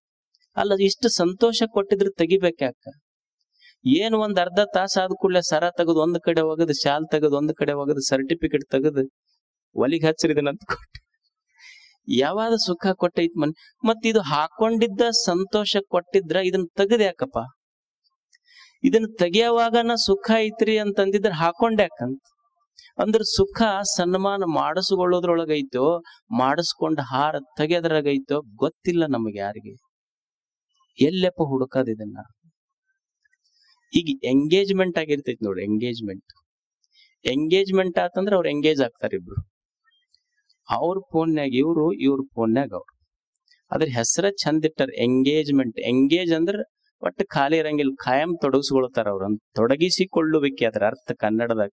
ಅಲ್ಲ, ಇಷ್ಟು ಸಂತೋಷ ಕೊಟ್ಟಿದ್ರೆ ತೆಗಿಬೇಕ್ಯಾಕ? ಏನ್ ಒಂದ್ ಅರ್ಧ ತಾಸ ಆದ ಕೂಡಲೇ ಸರ ತೆಗೆದು ಒಂದ್ ಕಡೆ ಹೋಗದು, ಶಾಲ್ ತೆಗೆದು ಒಂದ್ ಕಡೆ ಹೋಗದು, ಸರ್ಟಿಫಿಕೇಟ್ ತೆಗೆದು ಒಲಿಗೆ ಹಚ್ಚರಿದನಂತ ಕೊಟ್ಟು ಯಾವಾಗ ಸುಖ ಕೊಟ್ಟೈತ್ ಮತ್ ಇದು ಹಾಕೊಂಡಿದ್ದ ಸಂತೋಷ ಕೊಟ್ಟಿದ್ರ ಇದನ್ನ ತೆಗದ್ ಯಾಕಪ್ಪ? ಇದನ್ನ ತೆಗಿಯವಾಗನ ಸುಖ ಐತ್ರಿ ಅಂತಂದಿದ್ರ ಹಾಕೊಂಡ್ಯಾಕಂತ. ಅಂದ್ರ ಸುಖ ಸನ್ಮಾನ ಮಾಡಿಸ್ಕೊಳ್ಳೋದ್ರೊಳಗೈತೋ ಮಾಡಿಸ್ಕೊಂಡ ಹಾರ ತೆಗೆದ್ರಾಗೈತೋ ಗೊತ್ತಿಲ್ಲ ನಮಗೆ ಯಾರಿಗೆ. ಎಲ್ಲಪ್ಪ ಹುಡುಕದ ಇದನ್ನ? ಈಗ ಎಂಗೇಜ್ಮೆಂಟ್ ಆಗಿರ್ತೈತಿ ನೋಡಿ, ಎಂಗೇಜ್ಮೆಂಟ್ ಆತಂದ್ರ ಅವ್ರು ಎಂಗೇಜ್ ಆಗ್ತಾರ ಇಬ್ರು. ಅವ್ರ ಫೋನ್ಯಾಗ ಇವ್ರು, ಇವ್ರ ಫೋನ್ಯಾಗ ಅವ್ರು. ಅದ್ರ ಹೆಸರ ಚಂದ ಇಟ್ಟಾರ ಎಂಗೇಜ್ಮೆಂಟ್. ಎಂಗೇಜ್ ಅಂದ್ರ ಒಟ್ಟು ಖಾಲಿ ಇರಂಗಿಲ್ಲ, ಖಾಯಂ ತೊಡಗಿಸ್ಕೊಳ್ತಾರ ಅವ್ರ. ತೊಡಗಿಸಿಕೊಳ್ಳುವಿಕೆ ಅದ್ರ ಅರ್ಥ ಕನ್ನಡದಾಗ.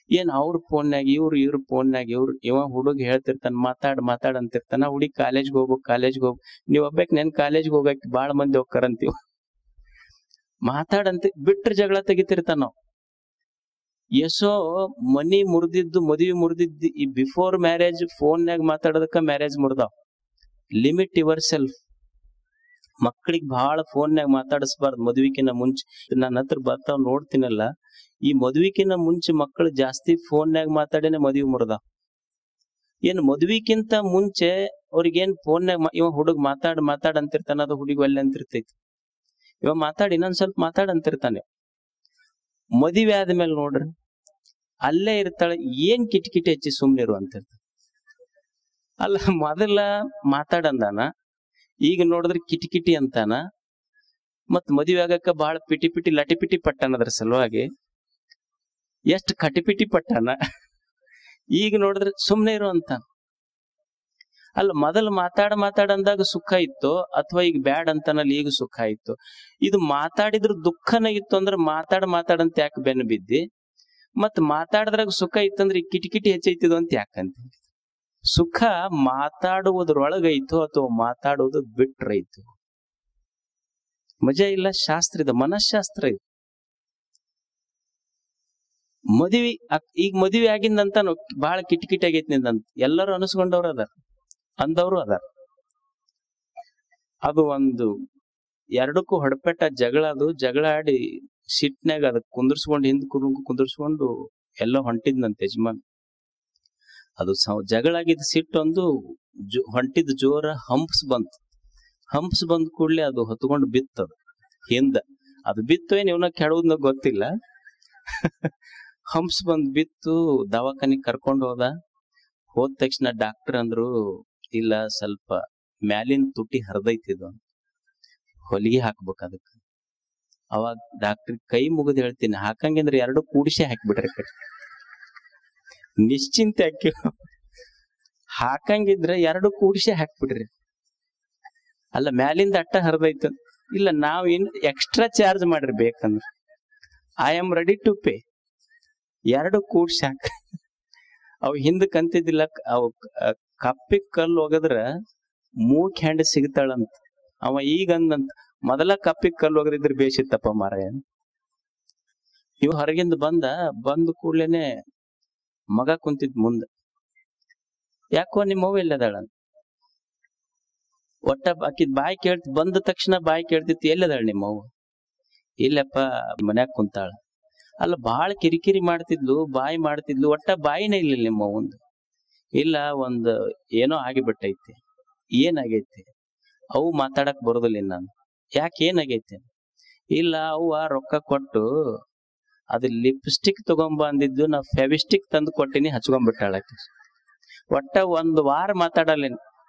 ಏನ್ ಅವ್ರ ಫೋನ್ಯಾಗ ಇವ್ರು, ಇವ್ರ ಫೋನ್ಯಾಗ ಇವ ಹುಡುಗ ಹೇಳ್ತಿರ್ತಾನ, ಮಾತಾಡ್ ಅಂತಿರ್ತಾನ. ಹುಡುಗಿ ಕಾಲೇಜ್ಗೆ ಹೋಗ್ಬೇಕು. ನೀವ್ ಒಬ್ಬಾಕ್ ನೆನ್ ಕಾಲೇಜ್ಗೆ ಹೋಗಕ್ ಬಾಳ ಮಂದಿ ಹೋಗ್ತಾರಂತೀವ. ಮಾತಾಡಂತ ಬಿಟ್ರ ಜಗಳ ತೆಗಿತಿರ್ತಾನ ನಾವು. ಎಸೋ ಮನಿ ಮುರಿದಿದ್ದು, ಮದುವೆ ಮುರಿದಿದ್ದು ಈ ಬಿಫೋರ್ ಮ್ಯಾರೇಜ್ ಫೋನ್ಯಾಗ ಮಾತಾಡೋದಕ್ಕ ಮ್ಯಾರೇಜ್ ಮುರಿದಾವ್. Limit yourself. ಮಕ್ಕಳಿಗೆ ಬಹಳ ಫೋನ್ಯಾಗ ಮಾತಾಡಿಸ್ಬಾರ್ದು ಮದುವಿಕಿನ ಮುಂಚೆ. ನನ್ನ ಹತ್ರ ಬರ್ತಾವ್ ನೋಡ್ತೀನಲ್ಲ, ಈ ಮದುವಿಕಿನ ಮುಂಚೆ ಮಕ್ಕಳು ಜಾಸ್ತಿ ಫೋನ್ಯಾಗ ಮಾತಾಡೇನೆ ಮದುವೆ ಮುರಿದಾವ್. ಏನ್ ಮದುವಿಕ್ಕಿಂತ ಮುಂಚೆ ಅವ್ರಿಗೇನ್ ಫೋನ್ಯಾಗ ಇವ ಹುಡುಗ ಮಾತಾಡ್ ಅಂತಿರ್ತಾನ, ಅದು ಹುಡುಗಿ ಒಲ್ಲೆ ಅಂತಿರ್ತೈತಿ. ಇವ ಮಾತಾಡಿ ಇನ್ನೊಂದ್ ಸ್ವಲ್ಪ ಮಾತಾಡಂತಿರ್ತಾನೆ. ಮದುವೆ ಆದ್ಮೇಲೆ ನೋಡ್ರಿ ಅಲ್ಲೇ ಇರ್ತಾಳೆ, ಏನ್ ಕಿಟಕಿಟಿ ಹಚ್ಚಿ ಸುಮ್ನಿರು ಅಂತಿರ್ತಾನೆ. ಅಲ್ಲ, ಮೊದಲ ಮಾತಾಡಂದಾನ, ಈಗ ನೋಡಿದ್ರೆ ಕಿಟಕಿಟಿ ಅಂತಾನ. ಮತ್ ಮದುವೆ ಆಗಕ್ಕ ಬಹಳ ಪಿಟಿ ಲಟಿಪಿಟಿ ಪಟ್ಟಾನ. ಅದ್ರ ಸಲುವಾಗಿ ಎಷ್ಟ್ ಕಟಿಪಿಟಿ ಪಟ್ಟಾನ. ಈಗ ನೋಡಿದ್ರೆ ಸುಮ್ನೆ ಇರು ಅಂತಾನ. ಅಲ್ಲ, ಮೊದಲು ಮಾತಾಡಂದಾಗ ಸುಖ ಇತ್ತು, ಅಥವಾ ಈಗ ಬ್ಯಾಡ್ ಅಂತಾನಲ್ಲಿ ಈಗ ಸುಖ ಇತ್ತು. ಇದು ಮಾತಾಡಿದ್ರ ದುಃಖನ ಇತ್ತು ಅಂದ್ರೆ ಮಾತಾಡಂತ ಯಾಕೆ ಬೆನ್ನು ಬಿದ್ದಿ? ಮತ್ ಮಾತಾಡಿದ್ರಾಗ ಸುಖ ಇತ್ತಂದ್ರೆ ಈ ಕಿಟಕಿಟಿ ಹೆಚ್ಚೈತಿದು ಅಂತ ಯಾಕಂತ? ಸುಖ ಮಾತಾಡುವುದ್ರೊಳಗೈತು ಅಥವಾ ಮಾತಾಡುವುದು ಬಿಟ್ರೈತು? ಮಜಾ ಇಲ್ಲ. ಶಾಸ್ತ್ರ ಇದು, ಮನಃಶಾಸ್ತ್ರ ಇದು. ಈಗ ಮದುವೆ ಆಗಿಂದಂತ ಬಹಳ ಕಿಟಕಿಟಿ ಆಗೈತಿ ನಿಂದಂತ ಎಲ್ಲರೂ ಅನಿಸ್ಕೊಂಡವ್ರು ಅದಾರ, ಅಂದವ್ರು ಅದಾರ. ಅದು ಒಂದು ಎರಡಕ್ಕೂ ಹೊಡಪೆಟ್ಟ ಜಗಳ. ಅದು ಜಗಳ ಆಡಿ ಸಿಟ್ನಾಗ ಅದಕ್ಕೆ ಕುಂದರ್ಸ್ಕೊಂಡು ಹಿಂದ್ ಕುಂದರ್ಸ್ಕೊಂಡು ಎಲ್ಲ ಹೊಂಟಿದ್ನಂತ ಯಜಮಾನ್. ಅದು ಜಗಳ ಆಗಿದ್ದ ಸಿಟ್ಟೊಂದು ಹೊಂಟಿದ್ ಜೋರ ಹಂಪ್ಸ್ ಬಂದ್ ಕೂಡ್ಲೆ ಅದು ಹೊತ್ಕೊಂಡು ಬಿತ್ತದು ಹಿಂದ. ಅದು ಬಿತ್ತು ಏನ್ ಇವನ ಕೆಡೋದ್ನ ಗೊತ್ತಿಲ್ಲ. ಹಂಪ್ಸ್ ಬಂದ್ ಬಿತ್ತು, ದವಾಖಾನಿಗ್ ಕರ್ಕೊಂಡ್ ಹೋದ ತಕ್ಷಣ ಡಾಕ್ಟರ್ ಅಂದ್ರು, ಇಲ್ಲ ಸ್ವಲ್ಪ ಮ್ಯಾಲಿನ ತುಟಿ ಹರಿದೈತಿದು, ಹೊಲಿಗೆ ಹಾಕ್ಬೇಕು ಅದಕ್ಕೆ. ಅವಾಗ ಡಾಕ್ಟರ್ ಕೈ ಮುಗಿದು ಹೇಳ್ತೀನಿ, ಹಾಕಂಗಿದ್ರೆ ಎರಡು ಕೂಡಿಸಿ ಹಾಕ್ಬಿಡ್ರಿ ಕಡೆ, ನಿಶ್ಚಿಂತೆ ಹಾಕಿ ಹಾಕಂಗಿದ್ರೆ ಎರಡು ಕೂಡಿಸಿ ಹಾಕ್ಬಿಡ್ರಿ. ಅಲ್ಲ ಮ್ಯಾಲಿಂದ ಅಟ್ಟ ಹರಿದೈತ, ಇಲ್ಲ ನಾವ್ ಇನ್ ಎಕ್ಸ್ಟ್ರಾ ಚಾರ್ಜ್ ಮಾಡ್ರಿ ಬೇಕಂದ್ರೆ, I am ready to pay. ಎರಡು ಕೂಡ್ಸಿ ಹಾಕ. ಅವ್ ಹಿಂದಕ್ ಅಂತಿದ್ದಿಲ್ಲ, ಅವ್ ಕಪ್ಪಿಗೆ ಕಲ್ಲು ಒಗದ್ರ ಮೂಕ್ ಹ್ಯಾಂಡ್ ಸಿಗ್ತಾಳಂತ. ಅವ ಈಗ ಅಂದಂತ, ಮೊದಲ ಕಪ್ಪಿಗೆ ಕಲ್ಲು ಒಗದಿದ್ರೆ ಬೇಸಿತ್ತಪ್ಪ ಮಾರಾಯ. ಇವ್ ಹೊರಗಿಂದ ಬಂದ ಕೂಡ್ಲೇನೆ ಮಗ ಕುಂತಿದ್ ಮುಂದ, ಯಾಕೋ ನಿಮ್ಮವ್ವ ಎಲ್ಲದಾಳಂತ. ಒಟ್ಟ ಆಕಿದ್ ಬಾಯಿ ಕೇಳ್ತಿ, ಬಂದ ತಕ್ಷಣ ಬಾಯಿ ಕೇಳ್ತಿತ್ತು, ಎಲ್ಲದಾಳ ನಿಮ್ಮವ್ವ? ಇಲ್ಲಪ್ಪ ಮನ್ಯಾಗ ಕುಂತಾಳ. ಅಲ್ಲ ಬಾಳ ಕಿರಿಕಿರಿ ಮಾಡ್ತಿದ್ಲು, ಬಾಯಿ ಮಾಡ್ತಿದ್ಲು, ಒಟ್ಟ ಬಾಯಿನೇ ಇಲ್ಲ ನಿಮ್ಮವ್ವಂದು. ಇಲ್ಲ ಒಂದ್ ಏನೋ ಆಗಿಬಿಟ್ಟೈತಿ. ಏನಾಗೈತಿ? ಅವು ಮಾತಾಡಕ್ ಬರೋದಿಲ್ಲ ನಾನು. ಯಾಕೆ ಏನಾಗೈತಿ? ಇಲ್ಲ ಅವ್ವ ರೊಕ್ಕ ಕೊಟ್ಟು ಅದು ಲಿಪ್ಸ್ಟಿಕ್ ತಗೊಂಬ ಅಂದಿದ್ದು, ನಾ ಫೆವಿಸ್ಟಿಕ್ ತಂದು ಕೊಟ್ಟಿನಿ, ಹಚ್ಕೊಂಡ್ಬಿಟ್ಟಾಳಕ್ಕೆ. ಒಟ್ಟ ಒಂದ್ ವಾರ ಮಾತಾಡಲ್ಲ,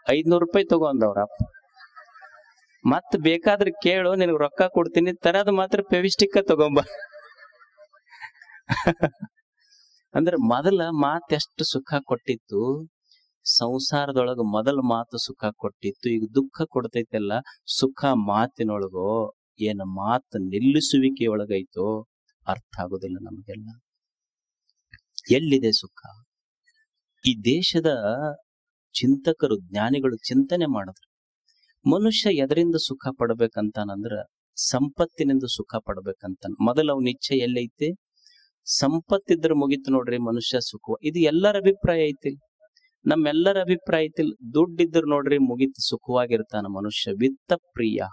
500 ರೂಪಾಯಿ ತಗೊಂಡವ್ರಪ್ಪ. ಮತ್ ಬೇಕಾದ್ರೆ ಕೇಳು, ನಿನಗ್ ರೊಕ್ಕ ಕೊಡ್ತೀನಿ, ತರದ್ ಮಾತ್ರ ಫೆವಿಸ್ಟಿಕ್ ತಗೊಂಬ. ಅಂದ್ರೆ ಮೊದಲ ಮಾತು ಎಷ್ಟು ಸುಖ ಕೊಟ್ಟಿತ್ತು, ಸಂಸಾರದೊಳಗ ಮೊದಲ ಮಾತು ಸುಖ ಕೊಟ್ಟಿತ್ತು. ಈಗ ದುಃಖ ಕೊಡ್ತೈತೆಲ್ಲ, ಸುಖ ಮಾತಿನೊಳಗೋ ಏನ ಮಾತು ನಿಲ್ಲಿಸುವಿಕೆಯೊಳಗೈತೋ ಅರ್ಥ ಆಗುದಿಲ್ಲ ನಮಗೆಲ್ಲ. ಎಲ್ಲಿದೆ ಸುಖ? ಈ ದೇಶದ ಚಿಂತಕರು, ಜ್ಞಾನಿಗಳು ಚಿಂತನೆ ಮಾಡಿದ್ರು, ಮನುಷ್ಯ ಎದರಿಂದ ಸುಖ ಪಡ್ಬೇಕಂತಾನಂದ್ರ ಸಂಪತ್ತಿನಿಂದ ಸುಖ ಪಡ್ಬೇಕಂತ. ಮೊದಲು ಅವನ ಇಚ್ಛೆ ಎಲ್ಲೈತಿ? ಸಂಪತ್ತಿದ್ರೆ ಮುಗಿತು ನೋಡ್ರಿ ಮನುಷ್ಯ ಸುಖ. ಇದು ಎಲ್ಲರ ಅಭಿಪ್ರಾಯ ಐತಿ, ನಮ್ಮೆಲ್ಲರ ಅಭಿಪ್ರಾಯ ಐತಿಲ್. ದುಡ್ಡಿದ್ರು ನೋಡ್ರಿ ಮುಗಿತು, ಸುಖವಾಗಿರ್ತಾನ ಮನುಷ್ಯ. ವಿತ್ತ ಪ್ರಿಯ.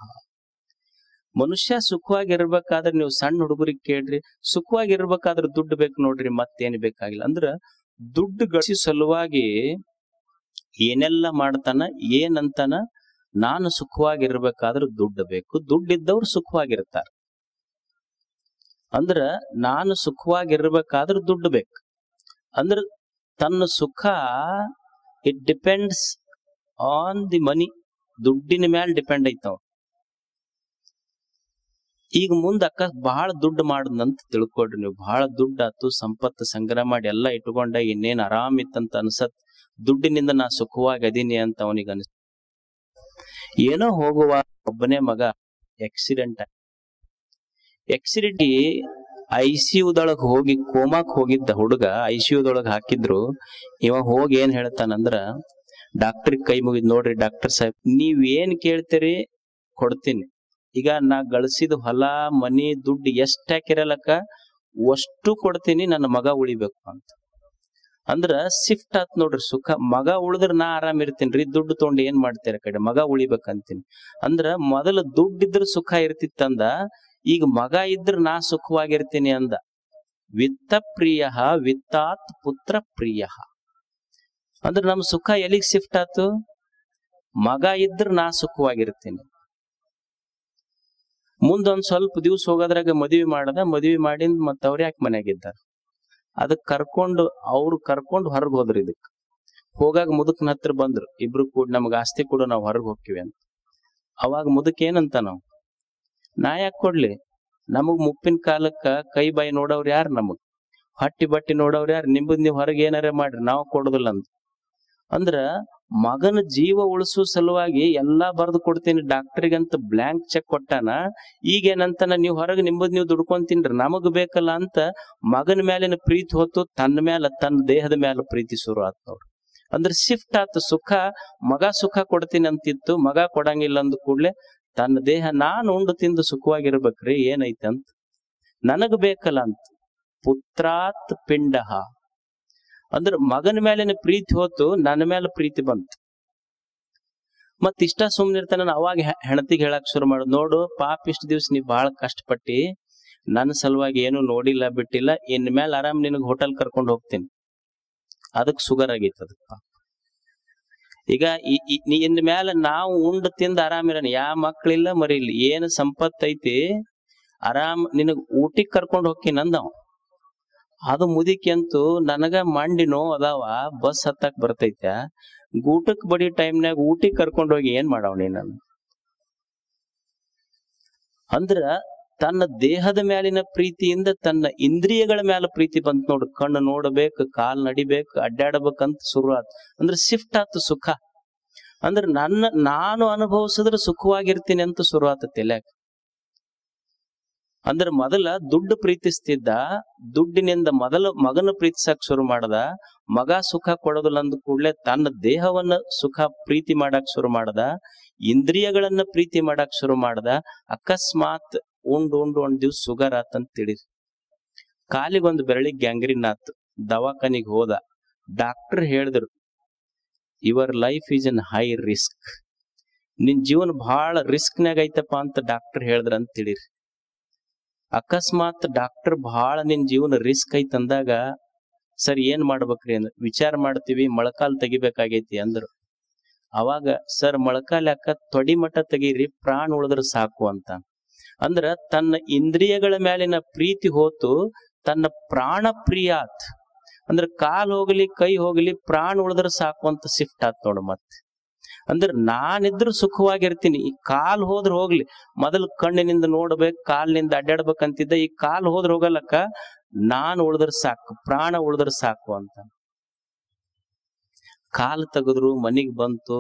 ಮನುಷ್ಯ ಸುಖವಾಗಿರ್ಬೇಕಾದ್ರೆ ನೀವು ಸಣ್ಣ ಹುಡುಗರಿಗೆ ಕೇಳ್ರಿ, ಸುಖವಾಗಿರ್ಬೇಕಾದ್ರೆ ದುಡ್ಡು ಬೇಕು ನೋಡ್ರಿ, ಮತ್ತೇನ್ ಬೇಕಾಗಿಲ್ಲ. ಅಂದ್ರ ದುಡ್ಡು ಗಳಿಸಿ ಸಲುವಾಗಿ ಏನೆಲ್ಲ ಮಾಡ್ತಾನ, ಏನಂತಾನ, ನಾನು ಸುಖವಾಗಿರ್ಬೇಕಾದ್ರೆ ದುಡ್ಡು ಬೇಕು, ದುಡ್ಡಿದ್ದವ್ರು ಸುಖವಾಗಿರ್ತಾರ. ಅಂದ್ರ ನಾನು ಸುಖವಾಗಿರ್ಬೇಕಾದ್ರೆ ದುಡ್ಡು ಬೇಕು. ಅಂದ್ರ ತನ್ನ ಸುಖ it depends on the money, ದುಡ್ಡಿನ ಮ್ಯಾಲ ಡಿಪೆಂಡ್ ಐತವ. ಈಗ ಮುಂದ ಅಕ್ಕ ಬಹಳ ದುಡ್ಡು ಮಾಡದಂತ ತಿಳ್ಕೊಡ್ರಿ ನೀವು. ಬಹಳ ದುಡ್ಡಾತು, ಸಂಪತ್ತು ಸಂಗ್ರಹ ಮಾಡಿ ಎಲ್ಲ ಇಟ್ಕೊಂಡ, ಇನ್ನೇನ್ ಆರಾಮ್ ಇತ್ತಂತ ಅನ್ಸತ್. ದುಡ್ಡಿನಿಂದ ನಾ ಸುಖವಾಗಿ ಅದೀನಿ ಅಂತ ಅವನಿಗೆ ಅನ್ಸ. ಏನೋ ಹೋಗುವ ಒಬ್ಬನೇ ಮಗ ಆಕ್ಸಿಡೆಂಟ್ ICUದೊಳಗ್ ಹೋಗಿ ಕೋಮಾಕ್ ಹೋಗಿದ್ದ ಹುಡುಗ ICUದೊಳಗ್ ಹಾಕಿದ್ರು. ಇವ ಹೋಗಿ ಏನ್ ಹೇಳ್ತಾನಂದ್ರ, ಡಾಕ್ಟರ್ ಕೈ ಮುಗಿದ್, ನೋಡ್ರಿ ಡಾಕ್ಟರ್ ಸಾಹೇಬ್, ನೀವ್ ಏನ್ ಕೇಳ್ತೀರಿ ಕೊಡ್ತೀನಿ. ಈಗ ನಾ ಗಳಿಸಿದ ಹೊಲ ಮನಿ ದುಡ್ಡು ಎಷ್ಟ್ ಹಾಕಿರಲಕ್ಕ ಅಷ್ಟು ಕೊಡ್ತೀನಿ, ನನ್ನ ಮಗ ಉಳಿಬೇಕು ಅಂತ. ಅಂದ್ರ ಶಿಫ್ಟ್ ಆತ್ ನೋಡ್ರಿ ಸುಖ. ಮಗ ಉಳಿದ್ರ ನಾ ಆರಾಮ್ ಇರ್ತೀನ್ರಿ, ದುಡ್ಡು ತಗೊಂಡು ಏನ್ ಮಾಡ್ತೀರ ಕಡೆ, ಮಗ ಉಳಿಬೇಕಂತೀನಿ. ಅಂದ್ರ ಮೊದಲು ದುಡ್ಡಿದ್ರ ಸುಖ ಇರ್ತಿತ್ತಂದ, ಈಗ ಮಗ ಇದ್ರ ನಾ ಸುಖವಾಗಿರ್ತೀನಿ ಅಂದ. ವಿತ್ತ ಪ್ರಿಯ ವಿತ್ತಾತ್ ಪುತ್ರ ಪ್ರಿಯ. ಅಂದ್ರ ನಮ್ ಸುಖ ಎಲ್ಲಿಗ್ ಶಿಫ್ಟ್ ಆತು? ಮಗ ಇದ್ರ ನಾ ಸುಖವಾಗಿರ್ತೀನಿ. ಮುಂದೊಂದ್ ಸ್ವಲ್ಪ ದಿವ್ಸ ಹೋಗೋದ್ರಾಗ ಮದ್ವಿ ಮಾಡಿಂದ ಮತ್ತ ಅವ್ರ ಯಾಕೆ ಮನ್ಯಾಗಿದ್ದಾರ, ಅದಕ್ ಅವ್ರು ಕರ್ಕೊಂಡು ಹೊರಗ್ ಹೋದ್ರು. ಇದಕ್ ಹೋಗಾಗ ಮುದುಕನ ಹತ್ರ ಬಂದ್ರು, ಇಬ್ರು ಕೂಡ ನಮಗ್ ಆಸ್ತಿ ಕೊಡು, ನಾವ್ ಹೊರಗ್ ಹೋಗ್ತೀವಿ ಅಂತ. ಅವಾಗ ಮುದುಕ್ ಏನಂತ, ನಾ ಯಾಕೆ ಕೊಡ್ಲಿ, ನಮಗ್ ಮುಪ್ಪಿನ ಕಾಲಕ್ಕ ಕೈ ಬಾಯಿ ನೋಡವ್ರ ಯಾರು, ನಮಗ್ ಹಟ್ಟಿ ಬಟ್ಟಿ ನೋಡವ್ರ ಯಾರು, ನಿಂಬದ್ ನೀವ್ ಹೊರಗೆ ಏನಾರ ಮಾಡ್ರಿ, ನಾವ್ ಕೊಡುದಿಲ್ಲ ಅಂತ. ಅಂದ್ರ ಮಗನ ಜೀವ ಉಳಿಸೋ ಸಲುವಾಗಿ ಎಲ್ಲಾ ಬರೆದು ಕೊಡ್ತೀನಿ, ಡಾಕ್ಟರ್ಗಂತ ಬ್ಲಾಂಕ್ ಚೆಕ್ ಕೊಟ್ಟಾನ. ಈಗೇನಂತಾನ, ನೀವ್ ಹೊರಗೆ ನಿಂಬದ್ ನೀವು ದುಡ್ಕೊಂತೀನ್ರಿ, ನಮಗ್ ಬೇಕಲ್ಲ ಅಂತ ಮಗನ ಮೇಲಿನ ಪ್ರೀತಿ ಹೊತ್ತು ತನ್ನ ಮೇಲೆ, ತನ್ನ ದೇಹದ ಮೇಲೆ ಪ್ರೀತಿ ಶುರು ಆತ್ ನೋಡ್ರಿ. ಅಂದ್ರೆ ಶಿಫ್ಟ್ ಆತ ಸುಖ. ಮಗ ಸುಖ ಕೊಡ್ತೀನಿ ಅಂತಿತ್ತು, ಮಗ ಕೊಡಂಗಿಲ್ಲ ಅಂದ ಕೂಡ್ಲೆ ತನ್ನ ದೇಹ ನಾನು ಉಂಡು ತಿಂದು ಸುಖವಾಗಿರ್ಬೇಕ್ರಿ, ಏನೈತೆ ಅಂತ ನನಗ್ ಬೇಕಲ್ಲ ಅಂತ. ಪುತ್ರಾತ್ ಪಿಂಡ. ಅಂದ್ರ ಮಗನ ಮೇಲಿನ ಪ್ರೀತಿ ಹೋತು, ನನ್ನ ಮೇಲೆ ಪ್ರೀತಿ ಬಂತು. ಮತ್ ಇಷ್ಟ ಸುಮ್ನಿರ್ತಾನ. ಅವಾಗ ಹೆಣತಿಗೆ ಹೇಳಕ್ ಶುರು ಮಾಡುದು, ನೋಡು ಪಾಪ ಇಷ್ಟ ದಿವ್ಸ ನೀ ಬಹಳ ಕಷ್ಟಪಟ್ಟಿ, ನನ್ನ ಸಲುವಾಗಿ ಏನು ನೋಡಿಲ್ಲ ಬಿಟ್ಟಿಲ್ಲ, ಇನ್ ಮೇಲೆ ಆರಾಮ್ ನಿನಗ್ ಹೋಟೆಲ್ ಕರ್ಕೊಂಡು ಹೋಗ್ತೀನಿ. ಅದಕ್ ಶುಗರ್ ಆಗೈತ ಅದಕ್ಕ. ಈಗ ಇನ್ ಮ್ಯಾಲ ನಾವು ಉಂಡು ತಿಂದ ಆರಾಮಿರೋಣ, ಯಾವ ಮಕ್ಳಿಲ್ಲ ಮರಿಲ್ಲ, ಏನು ಸಂಪತ್ ಐತಿ, ಆರಾಮ್ ನಿನಗ್ ಊಟಿಗೆ ಕರ್ಕೊಂಡು ಹೋಗ್ತೀನಿ ಅಂದವ. ಅದು ಮುದುಕಿ ಅಂತೂ ನನಗ ಮಂಡಿ ನೋವು ಅದಾವ, ಬಸ್ ಹತ್ತಾಕ್ ಬರ್ತೈತ, ಊಟಕ್ ಬಡಿ ಟೈಮ್ನಾಗ ಊಟಿಗೆ ಕರ್ಕೊಂಡು ಹೋಗಿ ಏನ್ ಮಾಡವ್ನಿ ನಾನು? ಅಂದ್ರ ತನ್ನ ದೇಹದ ಮ್ಯಾಲಿನ ಪ್ರೀತಿಯಿಂದ ತನ್ನ ಇಂದ್ರಿಯಗಳ ಮ್ಯಾಲ ಪ್ರೀತಿ ಬಂತ ನೋಡು. ಕಣ್ಣು ನೋಡ್ಬೇಕು, ಕಾಲ್ ನಡಿಬೇಕು, ಅಡ್ಡಾಡಬೇಕಂತ ಶುರು ಆತ್. ಅಂದ್ರೆ ಶಿಫ್ಟ್ ಆತು ಸುಖ. ಅಂದ್ರೆ ನಾನು ಅನುಭವಿಸಿದ್ರೆ ಸುಖವಾಗಿರ್ತೀನಿ ಅಂತ ಶುರು ಆತ ತಲ್ಯಾಗ. ಅಂದ್ರೆ ಮೊದಲ ದುಡ್ಡು ಪ್ರೀತಿಸ್ತಿದ್ದ, ದುಡ್ಡಿನಿಂದ ಮೊದಲು ಮಗನ ಪ್ರೀತಿಸಕ್ ಶುರು ಮಾಡದ. ಮಗ ಸುಖ ಕೊಡೋದಿಲ್ಲ ಅಂದ ಕೂಡ್ಲೆ ತನ್ನ ದೇಹವನ್ನ ಸುಖ ಪ್ರೀತಿ ಮಾಡಕ್ ಶುರು ಮಾಡದ, ಇಂದ್ರಿಯಗಳನ್ನ ಪ್ರೀತಿ ಮಾಡಕ್ ಶುರು ಮಾಡದ. ಅಕಸ್ಮಾತ್ ಉಂಡ್ ಒಂದ್ ದಿವ್ಸ ಶುಗರ್ ಆತಂತ ತಿಳಿರಿ, ಕಾಲಿಗೊಂದು ಬೆರಳಿಗೆ ಗ್ಯಾಂಗ್ರೀನ್ ಆತು, ದವಾಖಾನಿಗ್ ಹೋದ. ಡಾಕ್ಟರ್ ಹೇಳಿದ್ರು, your life is N high risk, ನಿನ್ ಜೀವನ ಬಹಳ ರಿಸ್ಕ್ನಾಗ ಐತಪ್ಪ ಅಂತ ಡಾಕ್ಟರ್ ಹೇಳಿದ್ರ ಅಂತ ತಿಳಿರಿ. ಅಕಸ್ಮಾತ್ ಡಾಕ್ಟರ್ ಬಹಳ ನಿನ್ ಜೀವನ ರಿಸ್ಕ್ ಐತಂದಾಗ ಸರ್ ಏನ್ ಮಾಡ್ಬೇಕ್ರಿ ಅಂದ್ರ, ವಿಚಾರ ಮಾಡ್ತೀವಿ, ಮೊಳಕಾಲ್ ತೆಗಿಬೇಕಾಗೈತಿ ಅಂದ್ರು. ಅವಾಗ ಸರ್ ಮೊಳಕಾಲ್ ಯಾಕ, ತೊಡಿ ಮಠ ತೆಗೀರಿ, ಪ್ರಾಣ ಉಳಿದ್ರ ಸಾಕು ಅಂತ. ಅಂದ್ರ ತನ್ನ ಇಂದ್ರಿಯಗಳ ಮೇಲಿನ ಪ್ರೀತಿ ಹೋತು, ತನ್ನ ಪ್ರಾಣ ಪ್ರಿಯಾತ್. ಅಂದ್ರ ಕಾಲ್ ಹೋಗ್ಲಿ ಕೈ ಹೋಗ್ಲಿ ಪ್ರಾಣ ಉಳಿದ್ರ ಸಾಕು ಅಂತ ಶಿಫ್ಟ್ ಆತ್ ನೋಡು. ಮತ್ತೆ ಅಂದ್ರ ನಾನಿದ್ರು ಸುಖವಾಗಿರ್ತೀನಿ, ಈ ಕಾಲ್ ಹೋದ್ರ ಹೋಗ್ಲಿ. ಮೊದಲು ಕಣ್ಣಿನಿಂದ ನೋಡ್ಬೇಕು, ಕಾಲಿನಿಂದ ಅಡ್ಡಾಡ್ಬೇಕಂತಿದ್ದ, ಈ ಕಾಲ್ ಹೋದ್ರ ಹೋಗಲಕ್ಕ, ನಾನ್ ಉಳಿದ್ರ ಸಾಕು, ಪ್ರಾಣ ಉಳಿದ್ರ ಸಾಕು ಅಂತ. ಕಾಲ್ ತೆಗೆದ್ರು ಮನಿಗ್ ಬಂತು,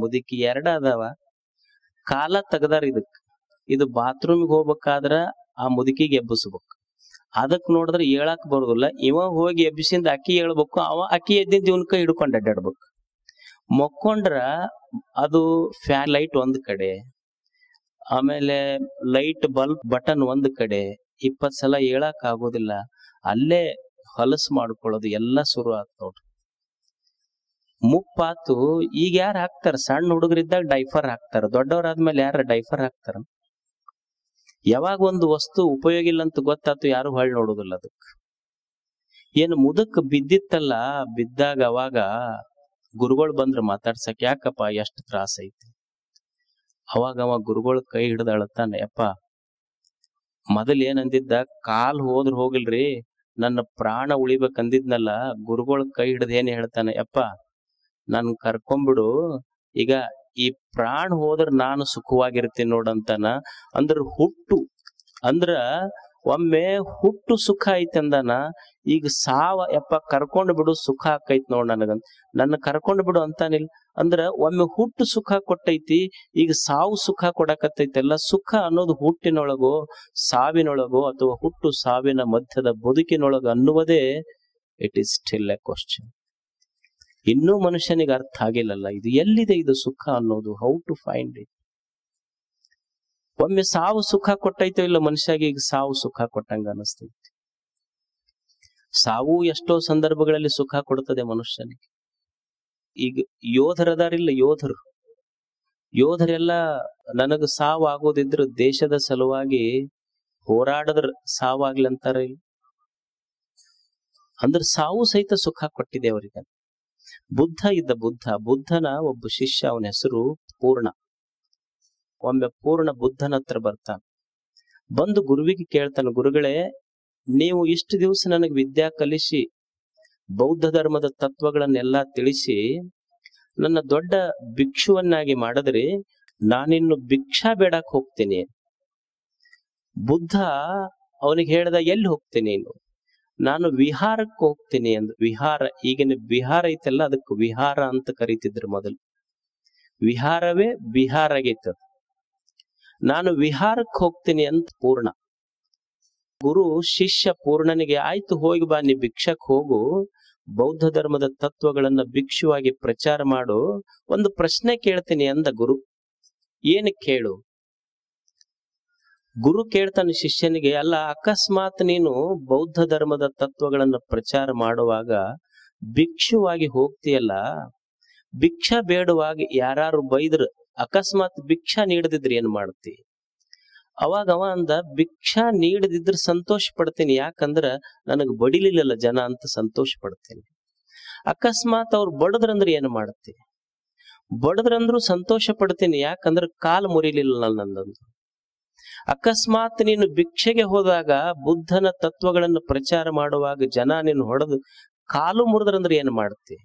ಮುದುಕಿ ಎರಡ ಅದಾವ. ಕಾಲ ತೆಗದಾರ ಇದಕ್, ಇದು ಬಾತ್ರೂಮ್ಗೆ ಹೋಗ್ಬೇಕಾದ್ರ ಆ ಮುದುಕಿಗೆ ಎಬ್ಬಿಸ್ಬೇಕು. ಅದಕ್ ನೋಡಿದ್ರೆ ಹೇಳಕ್ ಬರುದಿಲ್ಲ, ಇವ ಹೋಗಿ ಎಬ್ಬಿಸಿಂದ ಅಕ್ಕಿ ಹೇಳ್ಬೇಕು, ಅಕ್ಕಿ ಎದ್ದಿದ್ದು ಇವನ್ ಕೈ ಹಿಡ್ಕೊಂಡ್ ಅಡ್ಡಾಡ್ಬೇಕು. ಮಕ್ಕೊಂಡ್ರ ಅದು ಫ್ಯಾನ್ ಲೈಟ್ ಒಂದ್ ಕಡೆ, ಆಮೇಲೆ ಲೈಟ್ ಬಲ್ಬ್ ಬಟನ್ ಒಂದ್ ಕಡೆ, 20 ಸಲ ಹೇಳಕ್ ಆಗೋದಿಲ್ಲ. ಅಲ್ಲೇ ಹೊಲಸು ಮಾಡ್ಕೊಳ್ಳೋದು ಎಲ್ಲ ಶುರು ಆತ್ ನೋಡ್ರಿ. ಮುಪ್ಪಾತು. ಈಗ ಯಾರು ಹಾಕ್ತಾರ? ಸಣ್ಣ ಹುಡುಗರಿದ್ದಾಗ ಡೈಫರ್ ಹಾಕ್ತಾರ, ದೊಡ್ಡವರಾದ್ಮೇಲೆ ಯಾರ ಡೈಫರ್ ಹಾಕ್ತಾರ? ಯಾವಾಗ ಒಂದು ವಸ್ತು ಉಪಯೋಗ ಇಲ್ಲ ಅಂತ ಗೊತ್ತಾತು, ಯಾರು ಹೊಳ್ ನೋಡುದಿಲ್ಲ ಅದಕ್ಕೆ. ಏನು ಮುದಕ್ ಬಿದ್ದಿತ್ತಲ್ಲ, ಬಿದ್ದಾಗ ಅವಾಗ ಗುರುಗಳು ಬಂದ್ರ ಮಾತಾಡ್ಸಕ್, ಯಾಕಪ್ಪ ಎಷ್ಟು ತ್ರಾಸ ಐತಿ? ಅವಾಗ ಅವ ಗುರುಗಳು ಕೈ ಹಿಡ್ದ ಅಳತಾನ, ಯಪ್ಪ ಮೊದಲ್ ಏನಂದಿದ್ದ, ಕಾಲ್ ಹೋದ್ರ ಹೋಗಿಲ್ರಿ, ನನ್ನ ಪ್ರಾಣ ಉಳಿಬೇಕಂದಿದ್ನಲ್ಲ. ಗುರುಗಳು ಕೈ ಹಿಡ್ದ ಏನ್ ಹೇಳ್ತಾನೆ, ಯಪ್ಪ ನನ್ ಕರ್ಕೊಂಬಿಡು, ಈಗ ಈ ಪ್ರಾಣ ಹೋದ್ರ ನಾನು ಸುಖವಾಗಿರ್ತೀನಿ ನೋಡಂತಾನ. ಅಂದ್ರ ಹುಟ್ಟು ಅಂದ್ರ ಒಮ್ಮೆ ಹುಟ್ಟು ಸುಖ ಐತಿ ಅಂದಾನ. ಈಗ ಸಾವ, ಯಪ್ಪ ಕರ್ಕೊಂಡ್ ಬಿಡು, ಸುಖ ಆಕೈತಿ ನೋಡ್ ನನಗಂತ. ನನ್ನ ಕರ್ಕೊಂಡ್ ಬಿಡು ಅಂತಾನಿಲ್ಲ. ಅಂದ್ರ ಒಮ್ಮೆ ಹುಟ್ಟು ಸುಖ ಕೊಟ್ಟೈತಿ, ಈಗ ಸಾವು ಸುಖ ಕೊಡಕತ್ತೈತೆಲ್ಲ. ಸುಖ ಅನ್ನೋದು ಹುಟ್ಟಿನೊಳಗೋ ಸಾವಿನೊಳಗೋ ಅಥವಾ ಹುಟ್ಟು ಸಾವಿನ ಮಧ್ಯದ ಬದುಕಿನೊಳಗ ಅನ್ನುವುದೇ it is still a question. ಇನ್ನೂ ಮನುಷ್ಯನಿಗೆ ಅರ್ಥ ಆಗಿಲ್ಲಲ್ಲ, ಇದು ಎಲ್ಲಿದೆ ಇದು ಸುಖ ಅನ್ನೋದು, ಹೌ ಟು ಫೈಂಡ್ ಇಟ್. ಒಮ್ಮೆ ಸಾವು ಸುಖ ಕೊಟ್ಟೈತೋ ಇಲ್ಲ ಮನುಷ್ಯಗೆ, ಈಗ ಸಾವು ಸುಖ ಕೊಟ್ಟಂಗ ಅನಿಸ್ತೈತಿ. ಸಾವು ಎಷ್ಟೋ ಸಂದರ್ಭಗಳಲ್ಲಿ ಸುಖ ಕೊಡ್ತದೆ ಮನುಷ್ಯನಿಗೆ. ಈಗ ಯೋಧರದಾರಿಲ್ಲ, ಯೋಧರೆಲ್ಲ ನನಗ ಸಾವು ಆಗೋದಿದ್ರು ದೇಶದ ಸಲುವಾಗಿ ಹೋರಾಡದ್ರ ಸಾವಾಗ್ಲಿ ಅಂತಾರ. ಅಂದ್ರೆ ಸಾವು ಸಹಿತ ಸುಖ ಕೊಟ್ಟಿದೆ ಅವರಿಗೆ. ಬುದ್ಧನ ಒಬ್ಬ ಶಿಷ್ಯ, ಅವನ ಹೆಸರು ಪೂರ್ಣ. ಒಮ್ಮೆ ಪೂರ್ಣ ಬುದ್ಧನ ಹತ್ರ ಬರ್ತಾನ. ಬಂದು ಗುರುವಿಗೆ ಕೇಳ್ತಾನ, ಗುರುಗಳೇ ನೀವು ಇಷ್ಟು ದಿವಸ ನನಗೆ ವಿದ್ಯಾ ಕಲಿಸಿ, ಬೌದ್ಧ ಧರ್ಮದ ತತ್ವಗಳನ್ನೆಲ್ಲಾ ತಿಳಿಸಿ ನನ್ನ ದೊಡ್ಡ ಭಿಕ್ಷುವನ್ನಾಗಿ ಮಾಡಿದ್ರಿ, ನಾನಿನ್ನು ಭಿಕ್ಷಾ ಬೇಡಕ್ ಹೋಗ್ತೀನಿ. ಬುದ್ಧ ಅವನಿಗೆ ಹೇಳ್ದ, ಎಲ್ಲಿ ಹೋಗ್ತೀನಿ ನೀನು? ನಾನು ವಿಹಾರಕ್ಕೆ ಹೋಗ್ತೀನಿ ಅಂದ. ವಿಹಾರ, ಈಗಿನ ಬಿಹಾರ ಐತಲ್ಲ, ಅದಕ್ಕೆ ವಿಹಾರ ಅಂತ ಕರೀತಿದ್ರು ಮೊದಲು. ವಿಹಾರವೇ ಬಿಹಾರ ಆಗೈತ. ನಾನು ವಿಹಾರಕ್ಕೆ ಹೋಗ್ತೀನಿ ಅಂತ ಪೂರ್ಣ. ಗುರು ಶಿಷ್ಯ ಪೂರ್ಣನಿಗೆ, ಆಯ್ತು ಹೋಗಿ ಬಾ, ನೀ ಭಿಕ್ಷಕ್ ಹೋಗು, ಬೌದ್ಧ ಧರ್ಮದ ತತ್ವಗಳನ್ನ ಭಿಕ್ಷುವಾಗಿ ಪ್ರಚಾರ ಮಾಡು, ಒಂದು ಪ್ರಶ್ನೆ ಕೇಳ್ತೀನಿ ಅಂದ ಗುರು. ಏನು ಕೇಳು? ಗುರು ಕೇಳ್ತಾನೆ ಶಿಷ್ಯನಿಗೆ, ಅಲ್ಲ ಅಕಸ್ಮಾತ್ ನೀನು ಬೌದ್ಧ ಧರ್ಮದ ತತ್ವಗಳನ್ನ ಪ್ರಚಾರ ಮಾಡುವಾಗ ಭಿಕ್ಷುವಾಗಿ ಹೋಗ್ತೀಯಲ್ಲ, ಭಿಕ್ಷಾ ಬೇಡುವಾಗ ಯಾರು ಬೈದ್ರ, ಅಕಸ್ಮಾತ್ ಭಿಕ್ಷಾ ನೀಡದಿದ್ರೆ ಏನ್ ಮಾಡ್ತಿ? ಅವಾಗ ಅವ ಅಂದ, ಭಿಕ್ಷಾ ನೀಡದಿದ್ರ ಸಂತೋಷ ಪಡ್ತೀನಿ, ಯಾಕಂದ್ರ ನನಗ್ ಬಡಿಲಿಲ್ಲಲ್ಲ ಜನ ಅಂತ ಸಂತೋಷ ಪಡ್ತೀನಿ. ಅಕಸ್ಮಾತ್ ಅವ್ರು ಬಡದ್ರಂದ್ರೆ ಏನ್ ಮಾಡ್ತಿ? ಬಡದ್ರಂದ್ರು ಸಂತೋಷ ಪಡ್ತೀನಿ, ಯಾಕಂದ್ರ ಕಾಲ್ ಮುರಿಲಿಲ್ಲ ನಂದಂದು. ಅಕಸ್ಮಾತ್ ನೀನು ಭಿಕ್ಷೆಗೆ ಹೋದಾಗ ಬುದ್ಧನ ತತ್ವಗಳನ್ನು ಪ್ರಚಾರ ಮಾಡುವಾಗ ಜನ ನೀನು ಹೊಡೆದು ಕಾಲು ಮುರಿದ್ರಂದ್ರೆ ಏನ್ ಮಾಡ್ತಿ?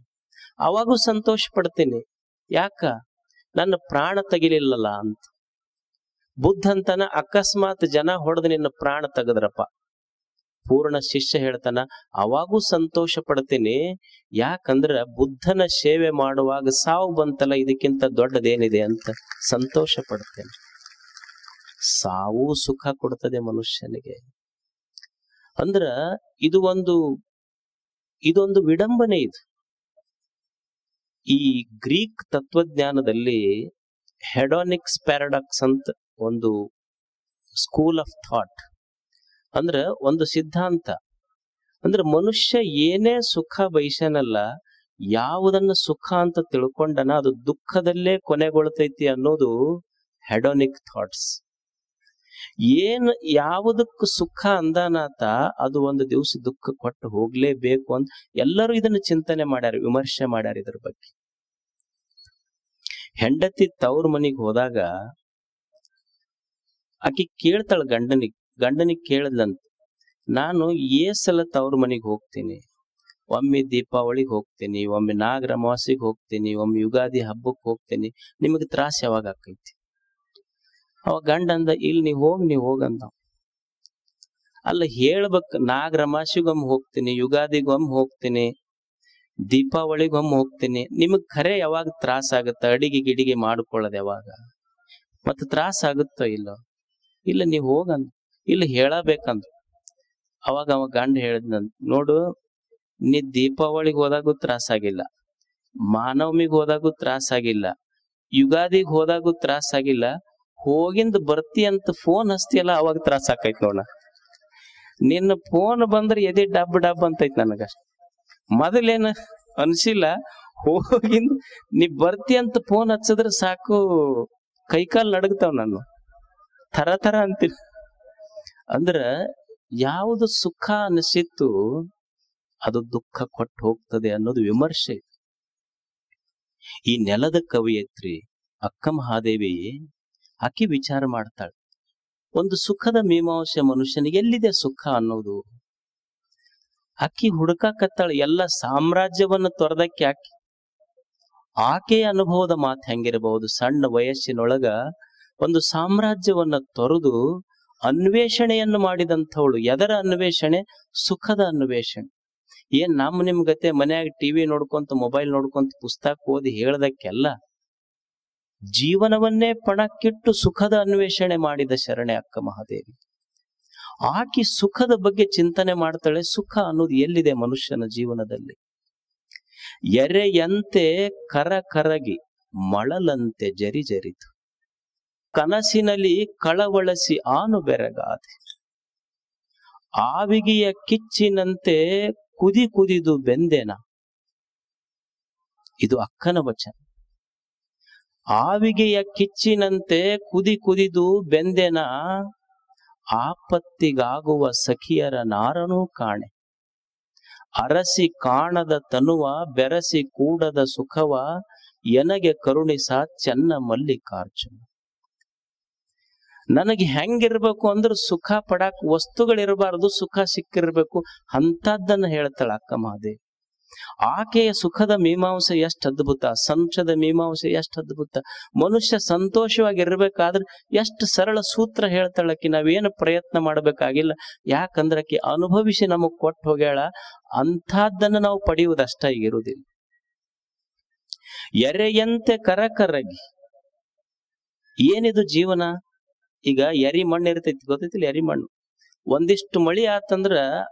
ಅವಾಗೂ ಸಂತೋಷ ಪಡ್ತೀನಿ. ಯಾಕ? ನನ್ನ ಪ್ರಾಣ ತೆಗಿಲಿಲ್ಲಲ್ಲ ಅಂತ. ಬುದ್ಧ ಅಂತಾನ, ಅಕಸ್ಮಾತ್ ಜನ ಹೊಡೆದು ನಿನ್ನ ಪ್ರಾಣ ತೆಗದ್ರಪ್ಪ, ಪೂರ್ಣ ಶಿಷ್ಯ ಹೇಳ್ತಾನ, ಅವಾಗೂ ಸಂತೋಷ ಪಡ್ತೀನಿ. ಯಾಕಂದ್ರ ಬುದ್ಧನ ಸೇವೆ ಮಾಡುವಾಗ ಸಾವು ಬಂತಲ್ಲ, ಇದಕ್ಕಿಂತ ದೊಡ್ಡದೇನಿದೆ ಅಂತ ಸಂತೋಷ ಪಡ್ತೇನೆ. ಸಾವು ಸುಖ ಕೊಡ್ತದೆ ಮನುಷ್ಯನಿಗೆ. ಅಂದ್ರ ಇದೊಂದು ವಿಡಂಬನೆ. ಇದು ಈ ಗ್ರೀಕ್ ತತ್ವಜ್ಞಾನದಲ್ಲಿ ಹೆಡೋನಿಕ್ಸ್ ಪ್ಯಾರಾಡಾಕ್ಸ್ ಅಂತ ಒಂದು ಸ್ಕೂಲ್ ಆಫ್ ಥಾಟ್, ಅಂದ್ರ ಒಂದು ಸಿದ್ಧಾಂತ. ಅಂದ್ರೆ ಮನುಷ್ಯ ಏನೇ ಸುಖ ಬಯಸನಲ್ಲ, ಯಾವುದನ್ನ ಸುಖ ಅಂತ ತಿಳ್ಕೊಂಡನ ಅದು ದುಃಖದಲ್ಲೇ ಕೊನೆಗೊಳ್ತೈತಿ ಅನ್ನೋದು ಹೆಡೋನಿಕ್ ಥಾಟ್ಸ್. ಯಾವುದಕ್ಕೂ ಸುಖ ಅಂದಾನಾತ ಅದು ಒಂದು ದಿವಸ ದುಃಖ ಕೊಟ್ಟು ಹೋಗ್ಲೇಬೇಕು ಅಂತ ಎಲ್ಲರೂ ಇದನ್ನ ಚಿಂತನೆ ಮಾಡ್ಯಾರ, ವಿಮರ್ಶೆ ಮಾಡ್ಯಾರ ಇದ್ರ ಬಗ್ಗೆ. ಹೆಂಡತಿ ತವ್ರ ಮನಿಗ್ ಹೋದಾಗ ಆಕಿ ಕೇಳ್ತಾಳ ಗಂಡನಿಗೆ ಕೇಳದಂತ, ನಾನು ಸಲ ತವ್ರ ಮನಿಗ್ ಹೋಗ್ತೀನಿ, ಒಮ್ಮೆ ದೀಪಾವಳಿಗೆ ಹೋಗ್ತೀನಿ, ಒಮ್ಮೆ ನಾಗರ ಅಮಾವಾಸ್ಯೆಗೆ ಹೋಗ್ತೀನಿ, ಒಮ್ಮೆ ಯುಗಾದಿ ಹಬ್ಬಕ್ಕೆ ಹೋಗ್ತೀನಿ, ನಿಮಗೆ ತ್ರಾಸ ಯಾವಾಗ ಆಕೈತಿ? ಅವ ಗಂಡ ಅಂದ, ಇಲ್ಲಿ ನೀವ್ ಹೋಗಂದ. ಅಲ್ಲ ಹೇಳ್ಬೇಕು, ನಾಗರ ಅಮಾವಾಸ್ಯೆಗೊಮ್ಮೆ ಹೋಗ್ತೀನಿ, ಯುಗಾದಿಗೊಮ್ಮೆ ಹೋಗ್ತೀನಿ, ದೀಪಾವಳಿಗೊಮ್ಮೆ ಹೋಗ್ತೀನಿ, ನಿಮಗ್ ಖರೆ ಯಾವಾಗ ತ್ರಾಸ ಆಗತ್ತ? ಅಡಿಗೆ ಗಿಡಿಗೆ ಮಾಡ್ಕೊಳ್ಳೋದು ಯಾವಾಗ? ಮತ್ತ ತ್ರಾಸ ಆಗುತ್ತೋ ಇಲ್ಲೋ? ಇಲ್ಲ ನೀವ್ ಹೋಗಂದ. ಇಲ್ಲ ಹೇಳಬೇಕಂದ. ಅವಾಗ ಅವ ಗಂಡ ಹೇಳಿದ್ನಂತ, ನೋಡು, ನೀ ದೀಪಾವಳಿಗೆ ಹೋದಾಗೂ ತ್ರಾಸ ಆಗಿಲ್ಲ, ಮಾನವಮಿಗೆ ಹೋದಾಗೂ ತ್ರಾಸ ಆಗಿಲ್ಲ, ಯುಗಾದಿಗೆ ಹೋದಾಗೂ ತ್ರಾಸ ಆಗಿಲ್ಲ, ಹೋಗಿಂದ ಬರ್ತಿ ಅಂತ ಫೋನ್ ಹಚ್ತಿಯಲ್ಲ ಅವಾಗ ತ್ರಾಸ ಆಕೈತ್ ನೋಡ. ನಿನ್ನ ಫೋನ್ ಬಂದ್ರೆ ಎದೆ ಡಬ್ ಡಬ್ ಅಂತೈತ್ ನನಗಷ್ಟ. ಮೊದಲೇನ ಅನ್ಸಿಲ್ಲ, ಹೋಗಿಂದ ನೀ ಬರ್ತಿ ಅಂತ ಫೋನ್ ಹಚ್ಚದ್ರೆ ಸಾಕು ಕೈಕಾಲ್ ನಡಗ್ತಾವ್ ನಾನು, ಥರ ಅಂತೀನಿ. ಅಂದ್ರ ಯಾವುದು ಸುಖ ಅನಿಸಿತ್ತು ಅದು ದುಃಖ ಕೊಟ್ಟು ಹೋಗ್ತದೆ ಅನ್ನೋದು ವಿಮರ್ಶೆ. ಈ ನೆಲದ ಕವಿಯತ್ರಿ ಅಕ್ಕ ಮಹಾದೇವಿ ಆಕಿ ವಿಚಾರ ಮಾಡ್ತಾಳೆ, ಒಂದು ಸುಖದ ಮೀಮಾಂಸೆ ಮನುಷ್ಯನಿಗೆ ಎಲ್ಲಿದೆ ಸುಖ ಅನ್ನೋದು. ಆಕಿ ಹುಡುಕಾಕತ್ತಾಳೆ, ಎಲ್ಲ ಸಾಮ್ರಾಜ್ಯವನ್ನ ತೊರೆದಕ್ಕೆ ಆಕೆಯ ಅನುಭವದ ಮಾತು ಹೆಂಗಿರಬಹುದು? ಸಣ್ಣ ವಯಸ್ಸಿನೊಳಗ ಒಂದು ಸಾಮ್ರಾಜ್ಯವನ್ನ ತೊರೆದು ಅನ್ವೇಷಣೆಯನ್ನು ಮಾಡಿದಂಥವಳು. ಎದರ ಅನ್ವೇಷಣೆ? ಸುಖದ ಅನ್ವೇಷಣೆ. ಏನ್ ನಿಮ್ ಗತೆ ಮನ್ಯಾಗ ಟಿವಿ ನೋಡ್ಕೊಂತ, ಮೊಬೈಲ್ ನೋಡ್ಕೊಂತ, ಪುಸ್ತಕ ಓದಿ ಹೇಳ್ದಕ್ಕೆಲ್ಲ, ಜೀವನವನ್ನೇ ಪಣಕ್ಕಿಟ್ಟು ಸುಖದ ಅನ್ವೇಷಣೆ ಮಾಡಿದ ಶರಣೆ ಅಕ್ಕ ಮಹಾದೇವಿ. ಆಕಿ ಸುಖದ ಬಗ್ಗೆ ಚಿಂತನೆ ಮಾಡ್ತಾಳೆ. ಸುಖ ಅನ್ನೋದು ಎಲ್ಲಿದೆ ಮನುಷ್ಯನ ಜೀವನದಲ್ಲಿ? ಎರೆಯಂತೆ ಕರಗಿ ಮಳಲಂತೆ ಜರಿತು, ಕನಸಿನಲ್ಲಿ ಕಳವಳಸಿ ಆನು ಬೆರಗಾದೆ, ಆವಿಗೆಯ ಕಿಚ್ಚಿನಂತೆ ಕುದಿದು ಬೆಂದೆನ. ಇದು ಅಕ್ಕನ ವಚನ. ಆವಿಗೆಯ ಕಿಚ್ಚಿನಂತೆ ಕುದಿದು ಬೆಂದೆನ, ಆಪತ್ತಿಗಾಗುವ ಸಖಿಯರ ನಾರನೂ ಕಾಣೆ, ಅರಸಿ ಕಾಣದ ತನುವ ಬೆರಸಿ ಕೂಡದ ಸುಖವ ಎನಗೆ ಕರುಣಿಸ ಚೆನ್ನ ಮಲ್ಲಿಕಾರ್ಜುನ. ನನಗೆ ಹೆಂಗಿರ್ಬೇಕು ಅಂದ್ರೆ ಸುಖ ಪಡಾಕ್ ವಸ್ತುಗಳಿರಬಾರ್ದು, ಸುಖ ಸಿಕ್ಕಿರ್ಬೇಕು ಅಂತದ್ದನ್ನ ಹೇಳ್ತಾಳ ಅಕ್ಕ ಮಹಾದೇವಿ. ಆಕೆಯ ಸುಖದ ಮೀಮಾಂಸೆ ಎಷ್ಟು ಅದ್ಭುತ, ಸಂಶದ ಮೀಮಾಂಸೆ ಎಷ್ಟು ಅದ್ಭುತ. ಮನುಷ್ಯ ಸಂತೋಷವಾಗಿರ್ಬೇಕಾದ್ರೆ ಎಷ್ಟು ಸರಳ ಸೂತ್ರ ಹೇಳ್ತಾಳಕಿ. ನಾವೇನು ಪ್ರಯತ್ನ ಮಾಡ್ಬೇಕಾಗಿಲ್ಲ, ಯಾಕಂದ್ರಕಿ ಅನುಭವಿಸಿ ನಮಗ್ ಕೊಟ್ಟು ಹೋಗ್ಯಾಳ. ಅಂಥದ್ದನ್ನ ನಾವು ಪಡೆಯುವುದಷ್ಟ ಈಗಿರುವುದಿಲ್ಲ. ಎರೆಯಂತೆ ಕರಗಿ, ಏನಿದು ಜೀವನ? ಈಗ ಎರಿ ಮಣ್ಣು ಇರ್ತೈತಿ, ಗೊತ್ತೈತಿಲ್ಲ? ಎರಿ ಮಣ್ಣು ಒಂದಿಷ್ಟು ಮಳಿ ಆತಂದ್ರ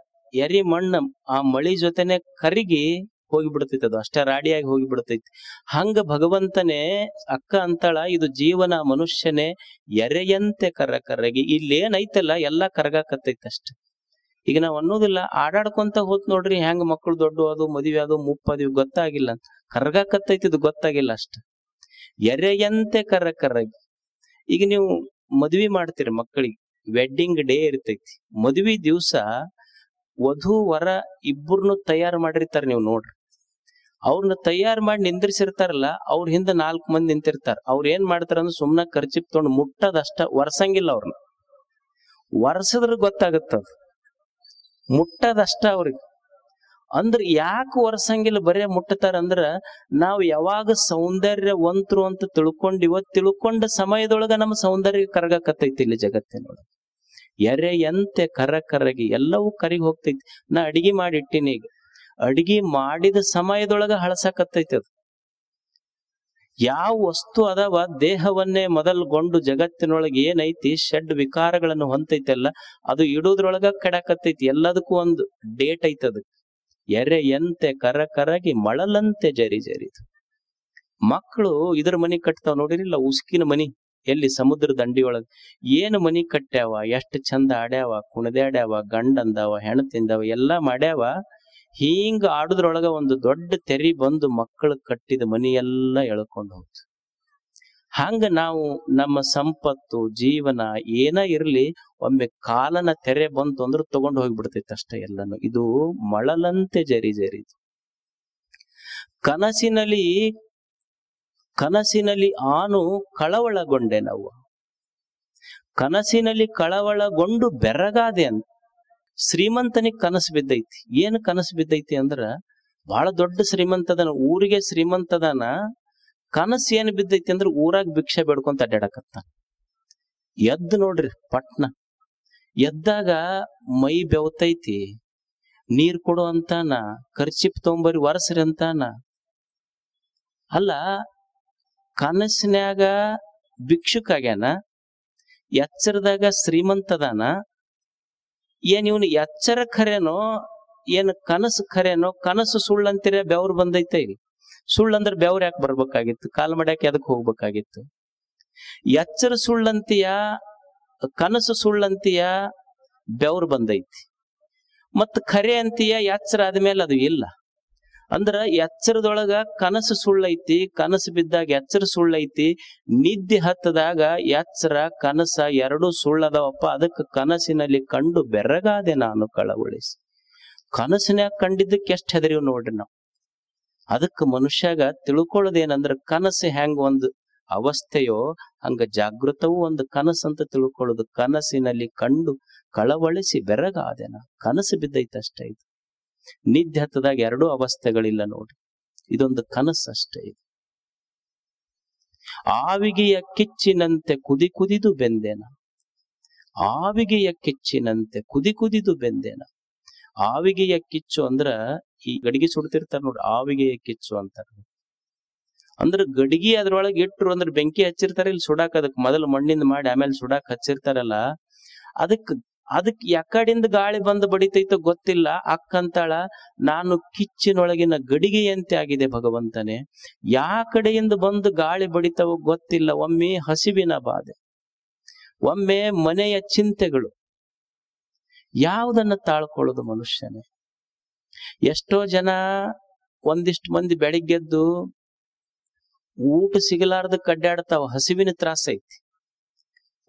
ಎರಿ ಮಣ್ಣು ಆ ಮಳಿ ಜೊತೆನೆ ಕರಿಗಿ ಹೋಗಿಬಿಡ್ತೈತಿ, ಅದು ಅಷ್ಟೇ ರಾಡಿಯಾಗಿ ಹೋಗಿಬಿಡ್ತೈತಿ. ಹಂಗ ಭಗವಂತನೇ ಅಕ್ಕ ಅಂತಾಳ, ಇದು ಜೀವನ ಮನುಷ್ಯನೇ ಎರೆಯಂತೆ ಕರಗಿ. ಇಲ್ಲೇನೈತಲ್ಲ ಎಲ್ಲ ಕರಗಾಕತ್ತೈತಿ ಅಷ್ಟೆ. ಈಗ ನಾವ್ ಅನ್ನೋದಿಲ್ಲ, ಆಡಾಡ್ಕೊಂತ ಹೋತ್ ನೋಡ್ರಿ ಹೆಂಗ ಮಕ್ಕಳು ದೊಡ್ಡ ಅದು, ಮದುವೆ ಅದು, ಮುಪ್ಪದು ಗೊತ್ತಾಗಿಲ್ಲ ಅಂತ. ಕರ್ಗಾಕತ್ತೈತಿ, ಇದು ಗೊತ್ತಾಗಿಲ್ಲ ಅಷ್ಟ. ಎರೆಯಂತೆ ಕರಗಿ. ಈಗ ನೀವು ಮದ್ವಿ ಮಾಡ್ತೀರಿ ಮಕ್ಕಳಿಗೆ, ವೆಡ್ಡಿಂಗ್ ಡೇ ಇರ್ತೈತಿ. ಮದ್ವಿ ದಿವ್ಸ ವಧು ವರ ಇಬ್ಬರನ್ನು ತಯಾರು ಮಾಡಿರ್ತಾರ. ನೀವು ನೋಡ್ರಿ, ಅವ್ರನ್ನ ತಯಾರು ಮಾಡಿ ನಿಂದ್ರಿಸಿರ್ತಾರಲ್ಲ, ಅವ್ರ ಹಿಂದ 4 ಮಂದಿ ನಿಂತಿರ್ತಾರ. ಅವ್ರ ಏನ್ ಮಾಡ್ತಾರ ಅಂದ್ರೆ ಸುಮ್ನ ಖರ್ಚಿಪ್ ತೊಗೊಂಡು ಮುಟ್ಟದಷ್ಟ, ಒರ್ಸಂಗಿಲ್ಲ ಅವ್ರನ್ನ. ವರ್ಷದ್ರ ಗೊತ್ತಾಗತ್ತದ, ಮುಟ್ಟದಷ್ಟ ಅವ್ರಿಗೆ. ಅಂದ್ರ ಯಾಕೆ ಒರ್ಸಂಗಿಲ್ಲ, ಬರೇ ಮುಟ್ಟತಾರ ಅಂದ್ರ ನಾವು ಯಾವಾಗ ಸೌಂದರ್ಯವಂತರು ಅಂತ ತಿಳ್ಕೊಂಡಿವ, ತಿಳ್ಕೊಂಡ ಸಮಯದೊಳಗ ನಮ್ಮ ಸೌಂದರ್ಯ ಕರಗಕತ್ತೈತಿ ಇಲ್ಲಿ ಜಗತ್ತಿನೊಳಗ. ಎರೆಯಂತೆ ಕರಗಿ ಎಲ್ಲವೂ ಕರಿಗಿ ಹೋಗ್ತೈತಿ. ನಾ ಅಡಿಗೆ ಮಾಡಿ ಇಟ್ಟಿನಿ, ಈಗ ಅಡಿಗೆ ಮಾಡಿದ ಸಮಯದೊಳಗ ಹಳಸಕತ್ತೈತಿ ಅದು. ಯಾವ ವಸ್ತು ಅದಾವ ದೇಹವನ್ನೇ ಮೊದಲ್ಗೊಂಡು ಜಗತ್ತಿನೊಳಗೆ ಏನೈತಿ ಷಡ್ ವಿಕಾರಗಳನ್ನು ಹೊಂತೈತಲ್ಲ, ಅದು ಇಡೋದ್ರೊಳಗ ಕೆಡಕತ್ತೈತಿ. ಎಲ್ಲದಕ್ಕೂ ಒಂದು ಡೇಟ್ ಐತದ. ಎರೆಯಂತೆ ಕರಗಿ ಮಳಲಂತೆ ಜರಿದು. ಮಕ್ಕಳು ಇದ್ರ ಮನಿ ಕಟ್ತಾವ ನೋಡಿರಿಲ್ಲ, ಉಸ್ಕಿನ ಮನಿ, ಎಲ್ಲಿ ಸಮುದ್ರ ದಂಡಿಯೊಳಗ ಏನು ಮನಿ ಕಟ್ಟ್ಯಾವ, ಎಷ್ಟು ಚಂದ ಆಡ್ಯಾವ, ಕುಣದ್ಯಾಡ್ಯಾವ, ಗಂಡಂದವ ಹೆಣತಿಂದವ ಎಲ್ಲಾ ಮಾಡ್ಯಾವ. ಹಿಂಗ ಆಡುದ್ರೊಳಗ ಒಂದು ದೊಡ್ಡ ತೆರಿ ಬಂದು ಮಕ್ಕಳು ಕಟ್ಟಿದ ಮನಿ ಎಲ್ಲ ಎಳ್ಕೊಂಡು ಹೋಗ್ತು. ಹಂಗ ನಾವು ನಮ್ಮ ಸಂಪತ್ತು ಜೀವನ ಏನ ಇರ್ಲಿ, ಒಮ್ಮೆ ಕಾಲನ ತೆರೆ ಬಂತು ಅಂದ್ರೆ ತಗೊಂಡು ಹೋಗ್ಬಿಡ್ತೈತಿ ಅಷ್ಟೇ ಎಲ್ಲಾನು. ಇದು ಮಳಲಂತೆ ಜರಿದು. ಕನಸಿನಲ್ಲಿ ಆನು ಕಳವಳಗೊಂಡೆ ನಾವು, ಕನಸಿನಲ್ಲಿ ಕಳವಳಗೊಂಡು ಬೆರಗಾದೆ ಅಂತ. ಶ್ರೀಮಂತನಿಗೆ ಕನಸು ಬಿದ್ದೈತಿ. ಏನು ಕನಸು ಬಿದ್ದೈತಿ ಅಂದ್ರ ಬಹಳ ದೊಡ್ಡ ಶ್ರೀಮಂತದನ, ಊರಿಗೆ ಶ್ರೀಮಂತದನ. ಕನಸು ಏನ್ ಬಿದ್ದೈತಿ ಅಂದ್ರ ಊರಾಗ ಭಿಕ್ಷೆ ಬೇಡ್ಕೊಂತ ಅಡ್ಡಾಡಕತ್ತ. ಎದ್ದು ನೋಡ್ರಿ ಪಟ್ನ, ಎದ್ದಾಗ ಮೈ ಬೆವತೈತಿ, ನೀರ್ ಕೊಡು ಅಂತಾನ, ಖರ್ಚಿಪ್ ತೊಂಬರಿ ಒರ್ಸ್ರಿ ಅಂತಾನ. ಅಲ್ಲ, ಕನಸಿನ್ಯಾಗ ಭಿಕ್ಷುಕಾಗ್ಯಾನ, ಎಚ್ಚರದಾಗ ಶ್ರೀಮಂತದಾನ. ಏನ್ ಇವನು ಎಚ್ಚರ ಖರೇನೋ ಏನು ಕನಸು ಖರೇನೋ? ಕನಸು ಸುಳ್ಳಂತೀರ, ಬೆವ್ರು ಬಂದೈತೆ ಇಲ್ಲಿ. ಸುಳ್ಳಂದ್ರೆ ಬೆವ್ರು ಯಾಕೆ ಬರ್ಬೇಕಾಗಿತ್ತು? ಕಾಲ್ ಮಾಡ್ಯಾಕೆ ಅದಕ್ಕೆ ಹೋಗ್ಬೇಕಾಗಿತ್ತು? ಎಚ್ಚರ ಸುಳ್ಳಂತೀಯ, ಕನಸು ಸುಳ್ಳಂತೀಯ, ಬೆವ್ರು ಬಂದೈತಿ. ಮತ್ ಖರೆ ಅಂತೀಯ, ಎಚ್ಚರ ಆದ್ಮೇಲೆ ಅದು ಇಲ್ಲ. ಅಂದ್ರ ಎಚ್ಚರದೊಳಗ ಕನಸು ಸುಳ್ಳೈತಿ, ಕನಸು ಬಿದ್ದಾಗ ಎಚ್ಚರ ಸುಳ್ಳೈತಿ, ನಿದ್ದೆ ಹತ್ತದಾಗ ಎಚ್ಚರ ಕನಸ ಎರಡೂ ಸುಳ್ಳದವಪ್ಪ. ಅದಕ್ಕೆ ಕನಸಿನಲ್ಲಿ ಕಂಡು ಬೆರಗಾದೆ ನಾನು ಕಳವಳಿಸಿ. ಕನಸಿನ್ಯಾಗ ಕಂಡಿದ್ದಕ್ಕೆ ಎಷ್ಟು ಹೆದರಿವ್ ನೋಡ್ರಿ ನಾವು. ಅದಕ್ಕೆ ಮನುಷ್ಯಾಗ ತಿಳ್ಕೊಳ್ಳೋದೇನಂದ್ರ, ಕನಸು ಹೆಂಗ ಒಂದು ಅವಸ್ಥೆಯೋ ಹಂಗ ಜಾಗೃತವೂ ಒಂದು ಕನಸು ಅಂತ ತಿಳ್ಕೊಳ್ಳೋದು. ಕನಸಿನಲ್ಲಿ ಕಂಡು ಕಳವಳಿಸಿ ಬೆರಗಾದೆನ, ಕನಸು ಬಿದ್ದೈತೆ ಅಷ್ಟೇ. ಇದು ನಿದ್ದೆ ಹತ್ತದಾಗ ಎರಡೂ ಅವಸ್ಥೆಗಳಿಲ್ಲ ನೋಡ್ರಿ, ಇದೊಂದು ಕನಸು ಅಷ್ಟೇ. ಇದು ಆವಿಗೆಯ ಕಿಚ್ಚಿನಂತೆ ಕುದಿದು ಬೆಂದೇನ, ಆವಿಗೆಯ ಕಿಚ್ಚಿನಂತೆ ಕುದಿದು ಬೆಂದೇನ. ಆವಿಗೆಯ ಕಿಚ್ಚು ಅಂದ್ರ ಈ ಗಡಿಗೆ ಸುಡ್ತಿರ್ತಾರ ನೋಡ್ರಿ, ಆವಿಗೆಯ ಕಿಚ್ಚು ಅಂತಾರ. ಅಂದ್ರ ಗಡಿಗೆ ಅದ್ರೊಳಗೆ ಇಟ್ರು ಅಂದ್ರೆ ಬೆಂಕಿ ಹಚ್ಚಿರ್ತಾರ, ಇಲ್ಲಿ ಸುಡಾಕ್ ಅದಕ್ ಮೊದಲು ಮಣ್ಣಿಂದ ಮಾಡಿ ಆಮೇಲೆ ಸುಡಾಕ್ ಹಚ್ಚಿರ್ತಾರಲ್ಲ, ಅದಕ್ ಯಾಕಡಿಂದ ಗಾಳಿ ಬಂದು ಬಡಿತೈತೋ ಗೊತ್ತಿಲ್ಲ. ಅಕ್ಕಂತಾಳ, ನಾನು ಕಿಚ್ಚಿನೊಳಗಿನ ಗಡಿಗೆಯಂತೆ ಆಗಿದೆ ಭಗವಂತನೇ. ಯಾ ಕಡೆಯಿಂದ ಬಂದು ಗಾಳಿ ಬಡಿತಾವೋ ಗೊತ್ತಿಲ್ಲ. ಒಮ್ಮೆ ಹಸಿವಿನ ಬಾಧೆ, ಒಮ್ಮೆ ಮನೆಯ ಚಿಂತೆಗಳು. ಯಾವುದನ್ನ ತಾಳ್ಕೊಳ್ಳೋದು ಮನುಷ್ಯನೇ? ಎಷ್ಟೋ ಜನ, ಒಂದಿಷ್ಟು ಮಂದಿ ಬೆಳಿಗ್ಗೆದ್ದು ಊಟ ಸಿಗಲಾರ್ದಕ್ಕೆ ಅಡ್ಡಾಡ್ತಾವ, ಹಸಿವಿನ ತ್ರಾಸ ಐತಿ.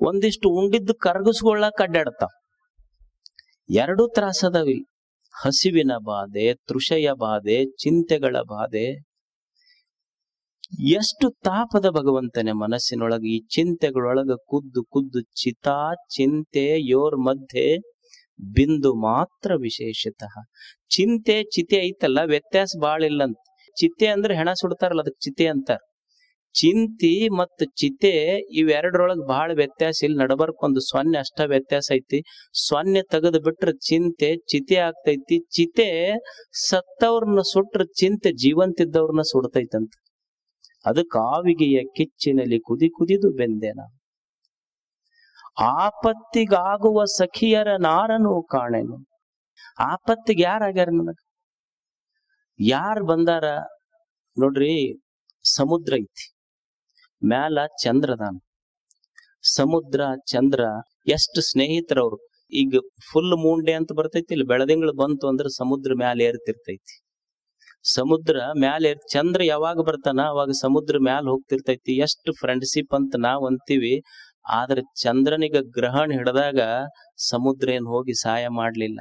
ಒಂದಿಷ್ಟು ಉಂಡಿದ್ದು ಕರಗಿಸ್ಕೊಳ್ಳಕ್ ಅಡ್ಡಾಡ್ತಾವ. ಎರಡೂ ತ್ರಾಸದವಿ, ಹಸಿವಿನ ಬಾಧೆ, ತೃಷೆಯ ಬಾಧೆ, ಚಿಂತೆಗಳ ಬಾಧೆ. ಎಷ್ಟು ತಾಪದ ಭಗವಂತನೇ ಮನಸ್ಸಿನೊಳಗೆ. ಈ ಚಿಂತೆಗಳೊಳಗ ಕುದ್ದು ಚಿತಾ ಚಿಂತೆ ಯೋರ್ ಮಧ್ಯೆ ಬಿಂದು ಮಾತ್ರ ವಿಶೇಷತಃ. ಚಿತೆ ಐತಲ್ಲ, ವ್ಯತ್ಯಾಸ ಬಾಳ ಇಲ್ಲಂತ. ಚಿತೆ ಅಂದ್ರೆ ಹೆಣ ಸುಡ್ತಾರಲ್ಲ, ಅದಕ್ಕೆ ಚಿತೆ ಅಂತಾರ. ಚಿಂತಿ ಮತ್ತು ಚಿತೆ ಇವೆರಡರೊಳಗ ಬಹಳ ವ್ಯತ್ಯಾಸ ಇಲ್ಲ. ನಡಬರ್ಕೊಂದು ಸೊನ್ನೆ ಅಷ್ಟ ವ್ಯತ್ಯಾಸ ಐತಿ. ಸೊನ್ನೆ ತೆಗೆದು ಬಿಟ್ರೆ ಚಿಂತೆ ಚಿತೆ ಆಗ್ತೈತಿ. ಚಿತೆ ಸತ್ತವ್ರನ್ನ ಸುಟ್ರ ಚಿಂತೆ ಜೀವಂತಿದ್ದವ್ರನ್ನ ಸುಡ್ತೈತಂತ. ಅದಕ್ಕೆ ಆವಿಗೆಯ ಕಿಚ್ಚಿನಲ್ಲಿ ಕುದಿದು ಬೆಂದೇನ. ಆಪತ್ತಿಗಾಗುವ ಸಖಿಯರ ನಾರನು ಕಾಣೆನು. ಆಪತ್ತಿಗೆ ಯಾರಾಗ್ಯಾರ ನನಗ? ಯಾರು ಬಂದಾರ ನೋಡ್ರಿ. ಸಮುದ್ರ ಐತಿ, ಮ್ಯಾಲ ಚಂದ್ರದಾನ. ಸಮುದ್ರ ಚಂದ್ರ ಎಷ್ಟು ಸ್ನೇಹಿತರವ್ರು. ಈಗ ಫುಲ್ ಮೂನ್ ಡೇ ಅಂತ ಬರ್ತೈತಿ, ಇಲ್ಲಿ ಬೆಳದಿಂಗಳು ಬಂತು ಅಂದ್ರೆ ಸಮುದ್ರ ಮ್ಯಾಲ ಏರ್ತಿರ್ತೈತಿ. ಸಮುದ್ರ ಮ್ಯಾಲ ಚಂದ್ರ ಯಾವಾಗ ಬರ್ತಾನ ಅವಾಗ ಸಮುದ್ರ ಮ್ಯಾಲ ಹೋಗ್ತಿರ್ತೈತಿ. ಎಷ್ಟು ಫ್ರೆಂಡ್ಶಿಪ್ ಅಂತ ನಾವ್ ಅಂತೀವಿ. ಆದ್ರೆ ಚಂದ್ರನಿಗ ಗ್ರಹಣ ಹಿಡಿದಾಗ ಸಮುದ್ರ ಏನ್ ಹೋಗಿ ಸಹಾಯ ಮಾಡ್ಲಿಲ್ಲ.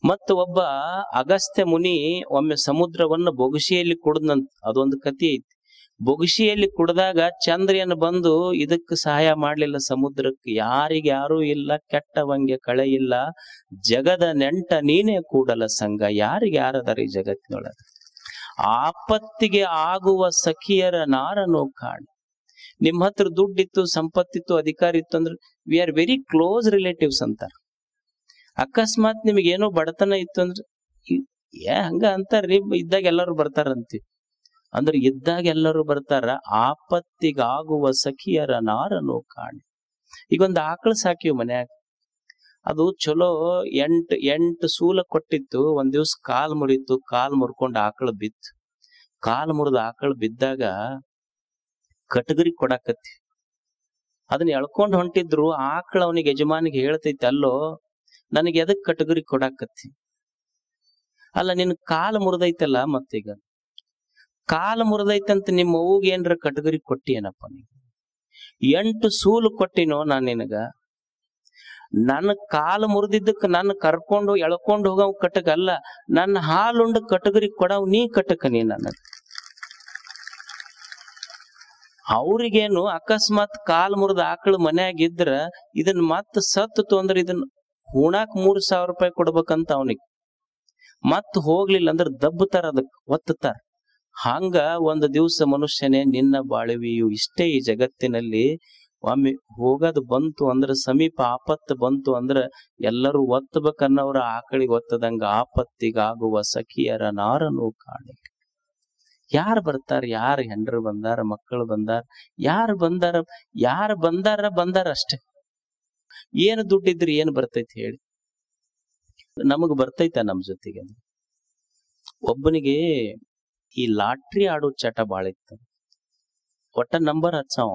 ಮತ್ತ ಒಬ್ಬ ಅಗಸ್ತ್ಯ ಮುನಿ ಒಮ್ಮೆ ಸಮುದ್ರವನ್ನು ಬೊಗಸೆಯಲ್ಲಿ ಕುಡ್ದಂತ, ಅದೊಂದು ಕಥೆ ಐತಿ. ಬೊಗಶಿಯಲ್ಲಿ ಕುಡ್ದಾಗ ಚಂದ್ರನ ಬಂದು ಇದಕ್ಕೆ ಸಹಾಯ ಮಾಡ್ಲಿಲ್ಲ ಸಮುದ್ರಕ್ಕೆ. ಯಾರಿಗೆ ಯಾರೂ ಇಲ್ಲ, ಕೆಟ್ಟವಂಗೆ ಕಳೆ ಇಲ್ಲ, ಜಗದ ನೆಂಟ ನೀನೇ ಕೂಡಲ ಸಂಘ. ಯಾರಿಗೆ ಯಾರದಾರ ಈ ಜಗತ್ತಿನೊಳಗೆ? ಆಪತ್ತಿಗೆ ಆಗುವ ಸಖಿಯರ ನಾರನು ಕಾಣಿ. ನಿಮ್ ಹತ್ರ ದುಡ್ಡಿತ್ತು, ಸಂಪತ್ತಿತ್ತು, ಅಧಿಕಾರ ಇತ್ತು ಅಂದ್ರೆ we are very close relatives ಅಂತಾರ. ಅಕಸ್ಮಾತ್ ನಿಮಗೇನೋ ಬಡತನ ಇತ್ತು ಅಂದ್ರೆ ಹಂಗ ಅಂತಾರ್ರಿ, ಇದ್ದಾಗ ಎಲ್ಲರೂ ಬರ್ತಾರಂತೀವಿ. ಅಂದ್ರೆ ಇದ್ದಾಗ ಎಲ್ಲರೂ ಬರ್ತಾರ. ಆಪತ್ತಿಗಾಗುವ ಸಖಿಯರ ನಾರನು ಕಾಣಿ. ಈಗೊಂದು ಆಕಳ ಸಾಕಿವ್ ಮನ್ಯಾಗ, ಅದು ಚಲೋ ಎಂಟು ಸೂಲ ಕೊಟ್ಟಿತ್ತು. ಒಂದ್ ದಿವ್ಸ ಕಾಲ್ ಮುರಿತು. ಕಾಲ್ ಮುರ್ಕೊಂಡು ಆಕಳ ಬಿತ್ತು. ಕಾಲ್ ಮುರಿದ ಆಕಳ ಬಿದ್ದಾಗ ಕಟಗರಿ ಕೊಡಾಕತ್ತಿ. ಅದನ್ನ ಎಳ್ಕೊಂಡ್ ಹೊಂಟಿದ್ರು. ಆಕಳ ಅವನಿಗೆ ಯಜಮಾನಿಗೆ ಹೇಳ್ತೈತಿ, ಅಲ್ಲೋ ನನಗೆ ಎದಕ್ ಕಟಗರಿ ಕೊಡಾಕತ್ತಿ? ಅಲ್ಲ ನಿನ್ ಕಾಲ್ ಮುರಿದೈತಲ್ಲ, ಮತ್ತೀಗ ಕಾಲ್ ಮುರಿದೈತಂತ ನಿಮ್ಮ ಅವ್ಗೆ ಏನ್ರ ಕಟಗರಿ ಕೊಟ್ಟಿ ಏನಪ್ಪ? ನೀನು 8 ಸೂಲು ಕೊಟ್ಟಿನೋ ನಾನ್ ನಿನಗ. ನನ್ನ ಕಾಲು ಮುರಿದಿದ್ದಕ್ಕೆ ನನ್ನ ಕರ್ಕೊಂಡು ಎಳ್ಕೊಂಡು ಹೋಗವ್ ಕಟಕ ಅಲ್ಲ, ನನ್ನ ಹಾಲುಂಡ ಕಟಗರಿ ಕೊಡವ್ ನೀ ಕಟಕ. ನೀ ನನಗ ಅವ್ರಿಗೇನು ಅಕಸ್ಮಾತ್ ಕಾಲ್ ಮುರಿದ ಆಕಳ ಮನ್ಯಾಗಿದ್ರ ಇದನ್ ಮತ್ ಸತ್ತು ಅಂದ್ರೆ ಇದನ್ನ ಹೂಣಾಕ್ 3,000 ರೂಪಾಯಿ ಕೊಡ್ಬೇಕಂತ ಅವನಿಗೆ. ಮತ್ ಹೋಗ್ಲಿಲ್ಲ ಅಂದ್ರೆ ದಬ್ಬತಾರ, ಅದಕ್ ಒತ್ತತಾರ. ಹಂಗ ಒಂದು ದಿವ್ಸ ಮನುಷ್ಯನೇ ನಿನ್ನ ಬಾಳುವಿಯು ಇಷ್ಟೇ. ಈ ಜಗತ್ತಿನಲ್ಲಿ ಒಮ್ಮೆ ಹೋಗೋದು ಬಂತು ಅಂದ್ರೆ, ಸಮೀಪ ಆಪತ್ತು ಬಂತು ಅಂದ್ರೆ ಎಲ್ಲರೂ ಒತ್ತಬೇಕನ್ನವ್ರ ಆಕಳಿಗೆ ಒತ್ತದಂಗ ಆಪತ್ತಿಗಾಗುವ ಸಖಿಯರ ನಾರನು ಕಾಣಿ. ಯಾರು ಬರ್ತಾರ? ಯಾರು ಹೆಂಡ್ರು ಬಂದಾರ, ಮಕ್ಕಳು ಬಂದಾರ, ಯಾರು ಬಂದಾರ ಅಷ್ಟೇ. ಏನು ದುಡ್ಡಿದ್ರಿ ಏನು ಬರ್ತೈತಿ ಹೇಳಿ? ನಮಗ್ ಬರ್ತೈತ ನಮ್ ಜೊತೆಗೆ? ಒಬ್ಬನಿಗೆ ಈ ಲಾಟ್ರಿ ಆಡೋ ಚಟ ಬಾಳ ಇತ್ತು. ಒಟ್ಟ ನಂಬರ್ ಹಚ್ಚವ.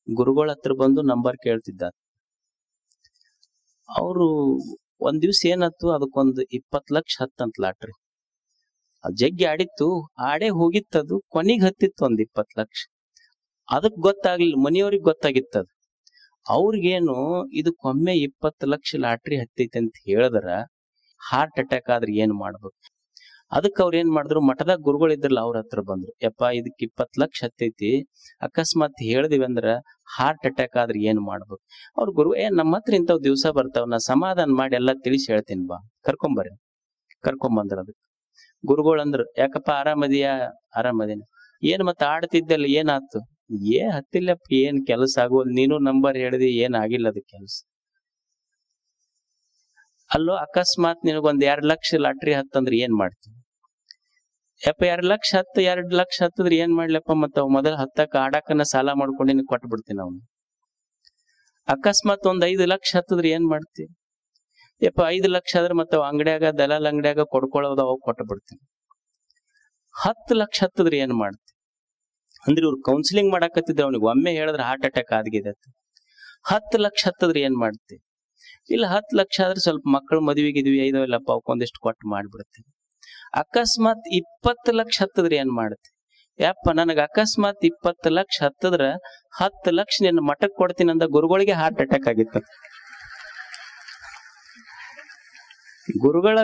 ಗುರುಗಳ ಹತ್ರ ಬಂದು ನಂಬರ್ ಕೇಳ್ತಿದ್ದ. ಅವರು ಒಂದ್ ದಿವ್ಸ ಏನಾಯ್ತು, ಅದಕ್ಕೊಂದು 20 ಲಕ್ಷ ಹತ್ತಂತ ಲಾಟ್ರಿ. ಜಗ್ಗಿ ಆಡಿತ್ತು, ಆಡೇ ಹೋಗಿತ್ತದು. ಕೊನೆಗೆ ಹತ್ತಿತ್ತು ಒಂದ್ 20 ಲಕ್ಷ. ಅದಕ್ ಗೊತ್ತಾಗ್ಲಿಲ್ಲ, ಮನೆಯವ್ರಿಗೆ ಗೊತ್ತಾಗಿತ್ತದು. ಅವ್ರಿಗೇನು ಇದಕ್ಕೊಮ್ಮೆ 20 ಲಕ್ಷ ಲಾಟ್ರಿ ಹತ್ತೈತಿ ಅಂತ ಹೇಳಿದ್ರ ಹಾರ್ಟ್ ಅಟ್ಯಾಕ್ ಆದ್ರೆ ಏನ್ ಮಾಡ್ಬೇಕು? ಅದಕ್ಕೆ ಅವ್ರ ಏನ್ ಮಾಡಿದ್ರು, ಮಠದಾಗ ಗುರುಗಳಿದ್ರಲ್ಲ ಅವ್ರ ಹತ್ರ ಬಂದ್ರು. ಯಪ್ಪ, ಇದಕ್ 20 ಲಕ್ಷ ಹತ್ತೈತಿ, ಅಕಸ್ಮಾತ್ ಹೇಳ್ದಿವಿ ಅಂದ್ರ ಹಾರ್ಟ್ ಅಟ್ಯಾಕ್ ಆದ್ರೆ ಏನ್ ಮಾಡ್ಬೇಕು? ಅವ್ರ ಗುರು, ನಮ್ಮ ಹತ್ರ ಇಂಥವ್ ದಿವ್ಸ ಬರ್ತಾವ, ನಾ ಸಮಾಧಾನ ಮಾಡಿ ಎಲ್ಲಾ ತಿಳಿಸಿ ಹೇಳ್ತೀನಿ, ಬಾ ಕರ್ಕೊಂಬರ್ರಿ. ಕರ್ಕೊಂಬಂದ್ರ ಅದಕ್ಕೆ ಗುರುಗಳಂದ್ರು, ಯಾಕಪ್ಪ ಆರಾಮದಿಯಾ? ಆರಾಮದಿನ. ಏನ್ ಮತ್ತ ಆಡ್ತಿದ್ದಲ್ಲ, ಏನಾಯ್ತು? ಹತ್ತಿಲ್ಲಪ್ಪ, ಏನ್ ಕೆಲಸ ಆಗೋಲ್, ನೀನು ನಂಬರ್ ಹೇಳಿದಿ, ಏನ್ ಆಗಿಲ್ಲ ಅದಕ್ಕೆ ಕೆಲಸ. ಅಲ್ಲೋ ಅಕಸ್ಮಾತ್ ನಿನಗೊಂದ್ 2 ಲಕ್ಷ ಲಾಟ್ರಿ ಹತ್ತಂದ್ರೆ ಏನ್ ಮಾಡ್ತೀನಿ? ಯಪ್ಪ 2 ಲಕ್ಷ ಹತ್ತದ್ರೆ ಏನ್ ಮಾಡ್ಲಪ್ಪ? ಮತ್ತ ಅವ್ ಮೊದಲ ಹತ್ತಕ್ಕ ಆಡಾಕನ ಸಾಲ ಮಾಡ್ಕೊಂಡು ಕೊಟ್ಟು ಬಿಡ್ತೀನಿ ಅವ್ನು. ಅಕಸ್ಮಾತ್ ಒಂದ್ 5 ಲಕ್ಷ ಹತ್ತದ್ರೆ ಏನ್ ಮಾಡ್ತಿ? ಯಪ್ಪ 5 ಲಕ್ಷ ಆದ್ರೆ ಮತ್ತ ಅಂಗಡಿಯಾಗ, ದಲಾಲ್ ಅಂಗಡಿಯಾಗ ಕೊಡ್ಕೊಳ್ಳೋದು, ಅವಾಗ ಕೊಟ್ಟು ಬಿಡ್ತೀನಿ. 10 ಲಕ್ಷ ಹತ್ತದ್ರೆ ಏನ್ ಮಾಡ್ತಿ? ಅಂದ್ರೆ ಇವ್ರು ಕೌನ್ಸಿಲಿಂಗ್ ಮಾಡಾಕತ್ತಿದ್ದೆ ಅವ್ನಿಗೆ. ಒಮ್ಮೆ ಹೇಳಿದ್ರೆ ಹಾರ್ಟ್ ಅಟ್ಯಾಕ್ ಆಗಿದೆ. 10 ಲಕ್ಷ ಹತ್ತದ್ರೆ ಏನ್ ಮಾಡ್ತಿ? ಇಲ್ಲ 10 ಲಕ್ಷ ಆದ್ರೆ ಸ್ವಲ್ಪ ಮಕ್ಕಳು ಮದುವೆಗಿದ್ವಿ, ಇಲ್ಲಪ್ಪ ಅವಕ್ಕೊಂದಿಷ್ಟು ಕೊಟ್ಟು ಮಾಡ್ಬಿಡ್ತೀನಿ. ಅಕಸ್ಮಾತ್ 20 ಲಕ್ಷ ಹತ್ತದ್ರೆ ಏನ್ ಮಾಡ್ತಿ? ಯಪ್ಪ ನನಗ ಅಕಸ್ಮಾತ್ 20 ಲಕ್ಷ ಹತ್ತದ್ರ 10 ಲಕ್ಷ ನಿನ್ನ ಮಠಕ್ಕೆ ಕೊಡ್ತೀನಿ ಅಂದ ಗುರುಗಳಿಗೆ ಹಾರ್ಟ್ ಅಟ್ಯಾಕ್ ಆಗಿತ್ತು. ಗುರುಗಳ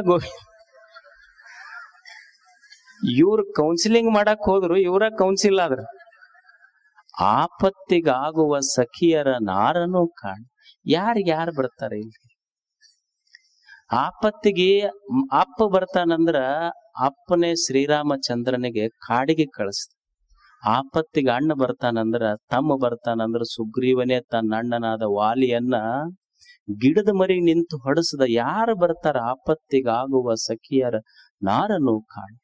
ಇವ್ರು ಕೌನ್ಸಿಲಿಂಗ್ ಮಾಡಕ್ ಹೋದ್ರು, ಇವರ ಕೌನ್ಸಿಲ್ ಆದ್ರ. ಆಪತ್ತಿಗಾಗುವ ಸಖಿಯರ ನಾರನು ಕಾಣ್. ಯಾರು ಬರ್ತಾರೆ ಇಲ್ಲಿ? ಆಪತ್ತಿಗೆ ಅಪ್ಪ ಬರ್ತಾನಂದ್ರ ಅಪ್ಪನೇ ಶ್ರೀರಾಮಚಂದ್ರನಿಗೆ ಕಾಡಿಗೆ ಕಳಿಸ್ತ. ಆಪತ್ತಿಗೆ ಅಣ್ಣ ಬರ್ತಾನಂದ್ರ, ತಮ್ಮ ಬರ್ತಾನಂದ್ರ ಸುಗ್ರೀವನೇ ತನ್ನ ಅಣ್ಣನಾದ ವಾಲಿಯನ್ನ ಗಿಡದ ಮರಿ ನಿಂತು ಹೊಡೆಸದ. ಯಾರು ಬರ್ತಾರ? ಆಪತ್ತಿಗಾಗುವ ಸಖಿಯರ ನಾರನು ಕಾಣ್.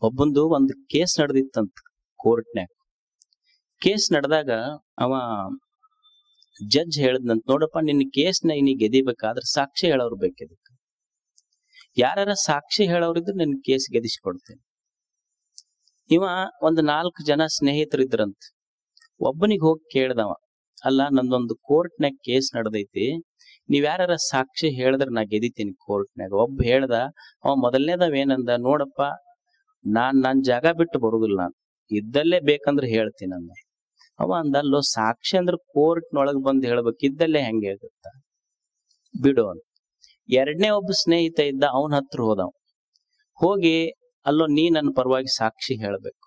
ಒಬ್ಬಂದು ಒಂದು ಕೇಸ್ ನಡೆದಿತ್ತಂತ ಕೋರ್ಟ್ನ್ಯಾಗ. ಕೇಸ್ ನಡೆದಾಗ ಅವ ಜಡ್ಜ್ ಹೇಳದ್ನಂತ, ನೋಡಪ್ಪ ನಿನ್ನ ಕೇಸ್ನ ನೀ ಗೆದಿಬೇಕಾದ್ರೆ ಸಾಕ್ಷಿ ಹೇಳೋರು ಬೇಕಿದಕ್ಕೆ. ಯಾರ ಸಾಕ್ಷಿ ಹೇಳೋರಿದ್ರೆ ನಿನ್ ಕೇಸ್ ಗೆದಿಸ್ಕೊಡ್ತೇನೆ. ಇವ ಒಂದು 4 ಜನ ಸ್ನೇಹಿತರಿದ್ರಂತ. ಒಬ್ಬನಿಗೆ ಹೋಗಿ ಕೇಳ್ದವ, ಅಲ್ಲ ನಂದೊಂದು ಕೋರ್ಟ್ನ್ಯಾಗ ಕೇಸ್ ನಡೆದೈತಿ, ನೀವ್ ಯಾರ ಸಾಕ್ಷಿ ಹೇಳಿದ್ರೆ ನಾ ಗೆದಿತೀನಿ ಕೋರ್ಟ್ನ್ಯಾಗ. ಒಬ್ಬ ಹೇಳ್ದ, ಅವ ಮೊದಲನೇದವ ಏನಂದ, ನೋಡಪ್ಪ ನನ್ ಜಾಗ ಬಿಟ್ಟು ಬರುದಿಲ್ಲ, ನಾನು ಇದ್ದಲ್ಲೇ ಬೇಕಂದ್ರೆ ಹೇಳ್ತೀನಿ ಅಂದ. ಅವ ಅಂದಲ್ಲೋ ಸಾಕ್ಷಿ ಅಂದ್ರೆ ಕೋರ್ಟ್ನೊಳಗ್ ಬಂದು ಹೇಳ್ಬೇಕು, ಇದ್ದಲ್ಲೇ ಹೆಂಗೆ ಆಗುತ್ತ, ಬಿಡು ಅಂತ. ಎರಡನೇ ಒಬ್ಬ ಸ್ನೇಹಿತ ಇದ್ದ, ಅವನ ಹತ್ರ ಹೋದವ. ಹೋಗಿ, ಅಲ್ಲೋ ನೀ ನನ್ನ ಪರವಾಗಿ ಸಾಕ್ಷಿ ಹೇಳ್ಬೇಕು.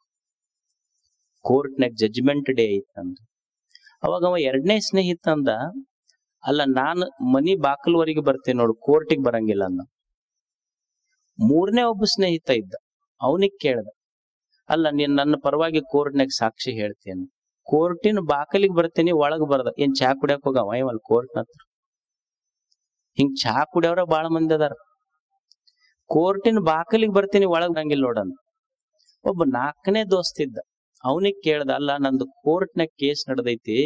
ಕೋರ್ಟ್ನಾಗ ಜಡ್ಜ್ಮೆಂಟ್ ಡೇ ಐತಂದ. ಅವಾಗ ಅವ ಎರಡನೇ ಸ್ನೇಹಿತ ಅಂದ, ಅಲ್ಲ ನಾನು ಮನಿ ಬಾಕಲ್ವರೆಗೆ ಬರ್ತೇನೆ ನೋಡು, ಕೋರ್ಟಿಗೆ ಬರಂಗಿಲ್ಲ ಅಂದ. ಮೂರನೇ ಒಬ್ಬ ಸ್ನೇಹಿತ ಇದ್ದ, ಅವನಿಗೆ ಕೇಳ್ದ, ಅಲ್ಲ ನೀನ್ ನನ್ನ ಪರವಾಗಿ ಕೋರ್ಟ್ನಾಗ ಸಾಕ್ಷಿ ಹೇಳ್ತೇನೆ. ಕೋರ್ಟಿನ ಬಾಕಲಿಗೆ ಬರ್ತೇನಿ, ಒಳಗ್ ಬರ್ದ. ಏನ್ ಚಾ ಕುಡಿಯಕ್ ಹೋಗವ ಇವಲ್ ಕೋರ್ಟ್ನ ಹತ್ರ? ಹಿಂಗ್ ಚಾ ಕುಡಿಯವ್ರ ಬಾಳ ಮಂದಿ ಅದಾರ. ಕೋರ್ಟಿನ ಬಾಕಲಿಗೆ ಬರ್ತೀನಿ, ಒಳಗ್ ಬರಂಗಿಲ್ಲ ನೋಡಂದ. ಒಬ್ಬ ನಾಲ್ಕನೇ ದೋಸ್ತ ಇದ್ದ, ಅವನಿಗೆ ಕೇಳ್ದ, ಅಲ್ಲ ನಂದು ಕೋರ್ಟ್ನಾಗ ಕೇಸ್ ನಡೆದೈತಿ,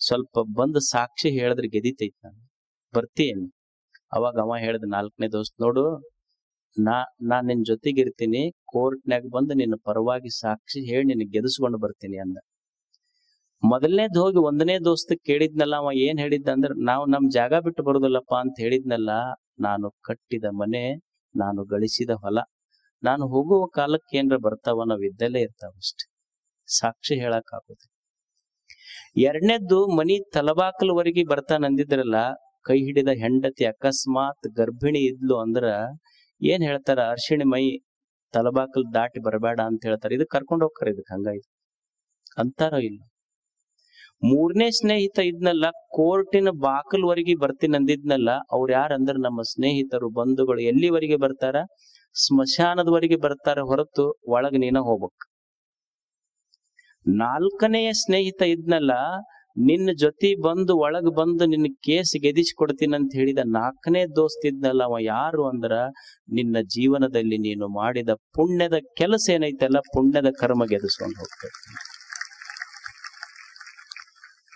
ಸ್ವಲ್ಪ ಬಂದು ಸಾಕ್ಷಿ ಹೇಳಿದ್ರೆ ಗೆದಿತೈತಿ, ನಾನು ಬರ್ತೀನಿ. ಅವಾಗ ಅವ ಹೇಳ್ದ, ನಾಲ್ಕನೇ ದೋಸ್ತ್, ನೋಡು ನಾ ನಿನ್ ಜೊತೆಗಿರ್ತೀನಿ, ಕೋರ್ಟ್ನಾಗ ಬಂದು ನಿನ್ನ ಪರವಾಗಿ ಸಾಕ್ಷಿ ಹೇಳಿ ನಿನ್ ಗೆದಿಸ್ಕೊಂಡು ಬರ್ತೀನಿ ಅಂದ. ಮೊದಲನೇದ್ ಹೋಗಿ ಒಂದನೇ ದೋಸ್ತ ಕೇಳಿದ್ನಲ್ಲ, ಅವ ಏನ್ ಹೇಳಿದ್ದ ಅಂದ್ರ, ನಾವು ನಮ್ ಜಾಗ ಬಿಟ್ಟು ಬರುದಿಲ್ಲಪ್ಪ ಅಂತ ಹೇಳಿದ್ನಲ್ಲ, ನಾನು ಕಟ್ಟಿದ ಮನೆ, ನಾನು ಗಳಿಸಿದ ಹೊಲ, ನಾನು ಹೋಗುವ ಕಾಲಕ್ಕೆ ಏನ್ರ ಬರ್ತಾವ, ನಾವ್ ಇದ್ದಲ್ಲೇ ಇರ್ತಾವಷ್ಟೆ, ಸಾಕ್ಷಿ ಹೇಳಕ್ ಆಗುದು. ಎರಡನೇದ್ದು, ಮನಿ ತಲಬಾಕಲ್ವರೆಗೆ ಬರ್ತಾನಂದಿದ್ರಲ್ಲ, ಕೈ ಹಿಡಿದ ಹೆಂಡತಿ ಅಕಸ್ಮಾತ್ ಗರ್ಭಿಣಿ ಇದ್ಲು ಅಂದ್ರ ಏನ್ ಹೇಳ್ತಾರ, ಅರ್ಶಿಣಿ ಮೈ ತಲಬಾಕಲ್ ದಾಟಿ ಬರಬೇಡ ಅಂತ ಹೇಳ್ತಾರ. ಇದಕ್ ಕರ್ಕೊಂಡ್ ಹೋಗ್ತಾರ, ಇದಕ್ ಹಂಗಾಯ್ತು ಅಂತಾರೋ ಇಲ್ಲ. ಮೂರನೇ ಸ್ನೇಹಿತ ಇದ್ನಲ್ಲ, ಕೋರ್ಟಿನ ಬಾಕಲ್ವರೆಗೆ ಬರ್ತೀನಿ ಅಂದಿದ್ನಲ್ಲ, ಅವ್ರು ಯಾರಂದ್ರ ನಮ್ಮ ಸ್ನೇಹಿತರು, ಬಂಧುಗಳು. ಎಲ್ಲಿವರೆಗೆ ಬರ್ತಾರ? ಸ್ಮಶಾನದವರೆಗೆ ಬರ್ತಾರ, ಹೊರತು ಒಳಗ್ ನೀನ ಹೋಗ್ಬೇಕು. ನಾಲ್ಕನೆಯ ಸ್ನೇಹಿತ ಇದ್ನಲ್ಲ, ನಿನ್ನ ಜೊತೆ ಬಂದು ಒಳಗ್ ಬಂದು ನಿನ್ನ ಕೇಸ್ ಗೆದಿಸ್ಕೊಡ್ತೀನಿ ಅಂತ ಹೇಳಿದ ನಾಲ್ಕನೇ ದೋಸ್ತ್ ಇದ್ನಲ್ಲ, ಅವ ಯಾರು ಅಂದ್ರ, ನಿನ್ನ ಜೀವನದಲ್ಲಿ ನೀನು ಮಾಡಿದ ಪುಣ್ಯದ ಕೆಲಸ ಏನೈತಲ್ಲ, ಪುಣ್ಯದ ಕರ್ಮ ಗೆದಿಸ್ಕೊಂಡು ಹೋಗ್ತೈತಿ.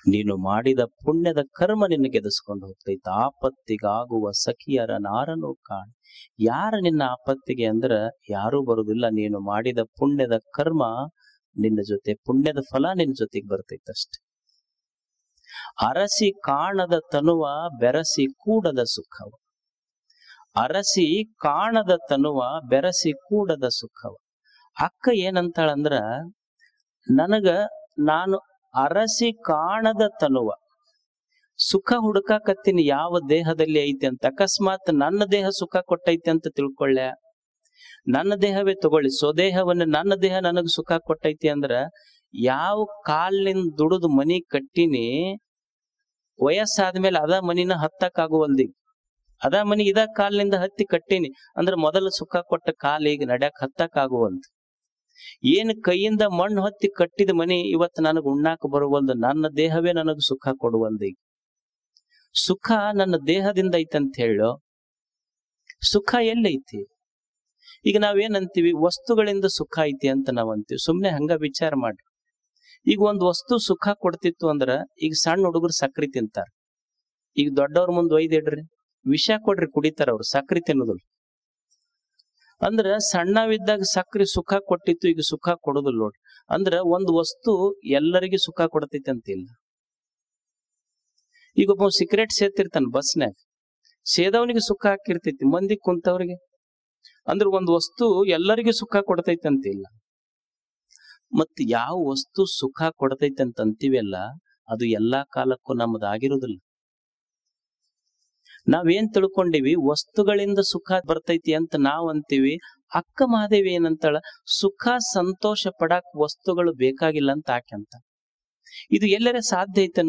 ನೀನು ಮಾಡಿದ ಪುಣ್ಯದ ಕರ್ಮ ನಿನ್ನ ಗೆದಿಸ್ಕೊಂಡು ಹೋಗ್ತೈತಿ. ಆಪತ್ತಿಗಾಗುವ ಸಖಿಯರ ನಾರನು ಕಾಣ. ಯಾರ ನಿನ್ನ ಆಪತ್ತಿಗೆ ಅಂದ್ರ ಯಾರೂ ಬರುದಿಲ್ಲ, ನೀನು ಮಾಡಿದ ಪುಣ್ಯದ ಕರ್ಮ ನಿನ್ನ ಜೊತೆ, ಪುಣ್ಯದ ಫಲ ನಿನ್ನ ಜೊತೆಗೆ ಬರ್ತೈತಷ್ಟೆ. ಅರಸಿ ಕಾಣದ ತನುವ ಬೆರಸಿ ಕೂಡದ ಸುಖವ. ಅರಸಿ ಕಾಣದ ತನುವ ಬೆರಸಿ ಕೂಡದ ಸುಖವ. ಅಕ್ಕ ಏನಂತಾಳಂದ್ರ, ನಾನು ಅರಸಿ ಕಾಣದ ತನುವ ಸುಖ ಹುಡುಕಾಕತ್ತೀನಿ, ಯಾವ ದೇಹದಲ್ಲಿ ಐತಿ ಅಂತ. ಅಕಸ್ಮಾತ್ ನನ್ನ ದೇಹ ಸುಖ ಕೊಟ್ಟೈತಿ ಅಂತ ತಿಳ್ಕೊಳ್ಳ, ನನ್ನ ದೇಹವೇ ತಗೊಳ್ಳಿ, ಸ್ವದೇಹವನ್ನ ನನ್ನ ದೇಹ ನನಗ್ ಸುಖ ಕೊಟ್ಟೈತಿ ಅಂದ್ರ, ಯಾವ ಕಾಲಿನಿಂದ ದುಡಿದು ಮನಿ ಕಟ್ಟಿನಿ, ವಯಸ್ಸಾದ್ಮೇಲೆ ಅದ ಮನಿನ ಹತ್ತಕ್ಕಾಗುವಲ್ದಿ, ಅದ ಮನಿ ಇದ ಕಾಲಿನಿಂದ ಹತ್ತಿ ಕಟ್ಟಿನಿ ಅಂದ್ರ ಮೊದಲು ಸುಖ ಕೊಟ್ಟ ಕಾಲ ಈಗ ನಡ್ಯಾಕ್ ಹತ್ತಕ್ಕಾಗುವಲ್ದು. ಏನ್ ಕೈಯಿಂದ ಮಣ್ಣು ಹೊತ್ತಿ ಕಟ್ಟಿದ ಮನಿ ಇವತ್ತು ನನಗ್ ಉಣ್ಣಾಕ ಬರುವಲ್ದು, ನನ್ನ ದೇಹವೇ ನನಗ್ ಸುಖ ಕೊಡುವಲ್ದು. ಈಗ ಸುಖ ನನ್ನ ದೇಹದಿಂದ ಐತಂತ ಹೇಳೋ, ಸುಖ ಎಲ್ಲೈತಿ? ಈಗ ನಾವೇನಂತೀವಿ, ವಸ್ತುಗಳಿಂದ ಸುಖ ಐತಿ ಅಂತ ನಾವ್ ಅಂತೀವಿ. ಸುಮ್ನೆ ಹಂಗ ವಿಚಾರ ಮಾಡ್ರಿ. ಈಗ ಒಂದ್ ವಸ್ತು ಸುಖ ಕೊಡ್ತಿತ್ತು ಅಂದ್ರ, ಈಗ ಸಣ್ಣ ಹುಡುಗರು ಸಕ್ರಿ ತಿಂತಾರ, ಈಗ ದೊಡ್ಡವ್ರ ಮುಂದ್ ಒಯ್ದಿಡ್ರಿ, ವಿಷ ಕೊಡ್ರಿ ಕುಡಿತಾರ, ಅವ್ರು ಸಕ್ರಿ ತಿನ್ನೋದಿಲ್ಲ. ಅಂದ್ರ ಸಣ್ಣವಿದ್ದಾಗ ಸಕ್ರಿ ಸುಖ ಕೊಟ್ಟಿತ್ತು, ಈಗ ಸುಖ ಕೊಡೋದಿಲ್ಲ ನೋಡ್ರಿ. ಅಂದ್ರ ಒಂದ್ ವಸ್ತು ಎಲ್ಲರಿಗೂ ಸುಖ ಕೊಡ್ತೈತಿ ಅಂತಿಲ್ಲ. ಈಗ ಒಬ್ಬ ಸಿಗರೇಟ್ ಸೇತಿರ್ತಾನ ಬಸ್ನ್ಯಾಗ, ಸೇದವನಿಗೆ ಸುಖ ಹಾಕಿರ್ತೈತಿ, ಮಂದಿ ಕುಂತವ್ರಿಗೆ. ಅಂದ್ರ ಒಂದ್ ವಸ್ತು ಎಲ್ಲರಿಗೂ ಸುಖ ಕೊಡ್ತೈತಿ ಅಂತಿಲ್ಲ. ಮತ್ ಯಾವ ವಸ್ತು ಸುಖ ಕೊಡ್ತೈತಿ ಅಂತ ಅಂತೀವಲ್ಲ, ಅದು ಎಲ್ಲಾ ಕಾಲಕ್ಕೂ ನಮ್ಮದಾಗಿರುದಿಲ್ಲ. ನಾವೇನ್ ತಿಳ್ಕೊಂಡಿವಿ, ವಸ್ತುಗಳಿಂದ ಸುಖ ಬರ್ತೈತಿ ಅಂತ ನಾವ್ ಅಂತೀವಿ. ಅಕ್ಕ ಮಹಾದೇವಿ ಏನಂತಾಳ, ಸುಖ ಸಂತೋಷ ಪಡಾಕ್ ವಸ್ತುಗಳು ಬೇಕಾಗಿಲ್ಲ ಅಂತ ಆಕೆಂತ. ಇದು ಎಲ್ಲರ ಸಾಧ್ಯ ಐತೆ?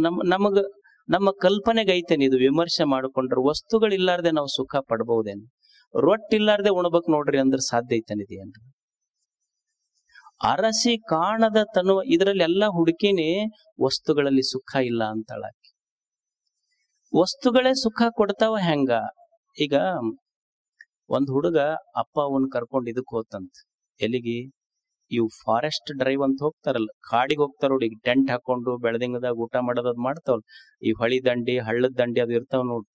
ನಮ್ಮ ಕಲ್ಪನೆಗೆ ಐತೇನೆ ಇದು? ವಿಮರ್ಶೆ ಮಾಡ್ಕೊಂಡ್ರೆ ವಸ್ತುಗಳಿಲ್ಲಾರ್ದೆ ನಾವು ಸುಖ ಪಡ್ಬಹುದೇನು? ರೊಟ್ಟಿ ಇಲ್ಲಾರ್ದೆ ಉಣ್ಬೇಕ್ ನೋಡ್ರಿ ಅಂದ್ರೆ ಸಾಧ್ಯ ಐತೇನೆ ಇದೇನ್ರಿ? ಅರಸಿ ಕಾಣದ ತನ್ನುವ, ಇದರಲ್ಲಿ ಎಲ್ಲಾ ಹುಡುಕಿನಿ, ವಸ್ತುಗಳಲ್ಲಿ ಸುಖ ಇಲ್ಲ ಅಂತಾಳ. ವಸ್ತುಗಳೇ ಸುಖ ಕೊಡ್ತಾವ ಹೆಂಗ? ಈಗ ಒಂದ್ ಹುಡುಗ ಅಪ್ಪ ಅವನ್ ಕರ್ಕೊಂಡ್ ಇದಕ್ ಹೋತಂತ, ಎಲ್ಲಿಗಿ? ಇವು ಫಾರೆಸ್ಟ್ ಡ್ರೈವ್ ಅಂತ ಹೋಗ್ತಾರಲ್ಲ, ಕಾಡಿಗೆ ಹೋಗ್ತಾರ ನೋಡಿ, ಟೆಂಟ್ ಹಾಕೊಂಡು ಬೆಳದಿಂಗದಾಗ ಊಟ ಮಾಡೋದ್ ಮಾಡ್ತಾವಲ್ಲ, ಈ ಹೊಳಿ ದಂಡಿ ಹಳ್ಳದ ದಂಡಿ ಅದು ಇರ್ತಾವ ನೋಡ್.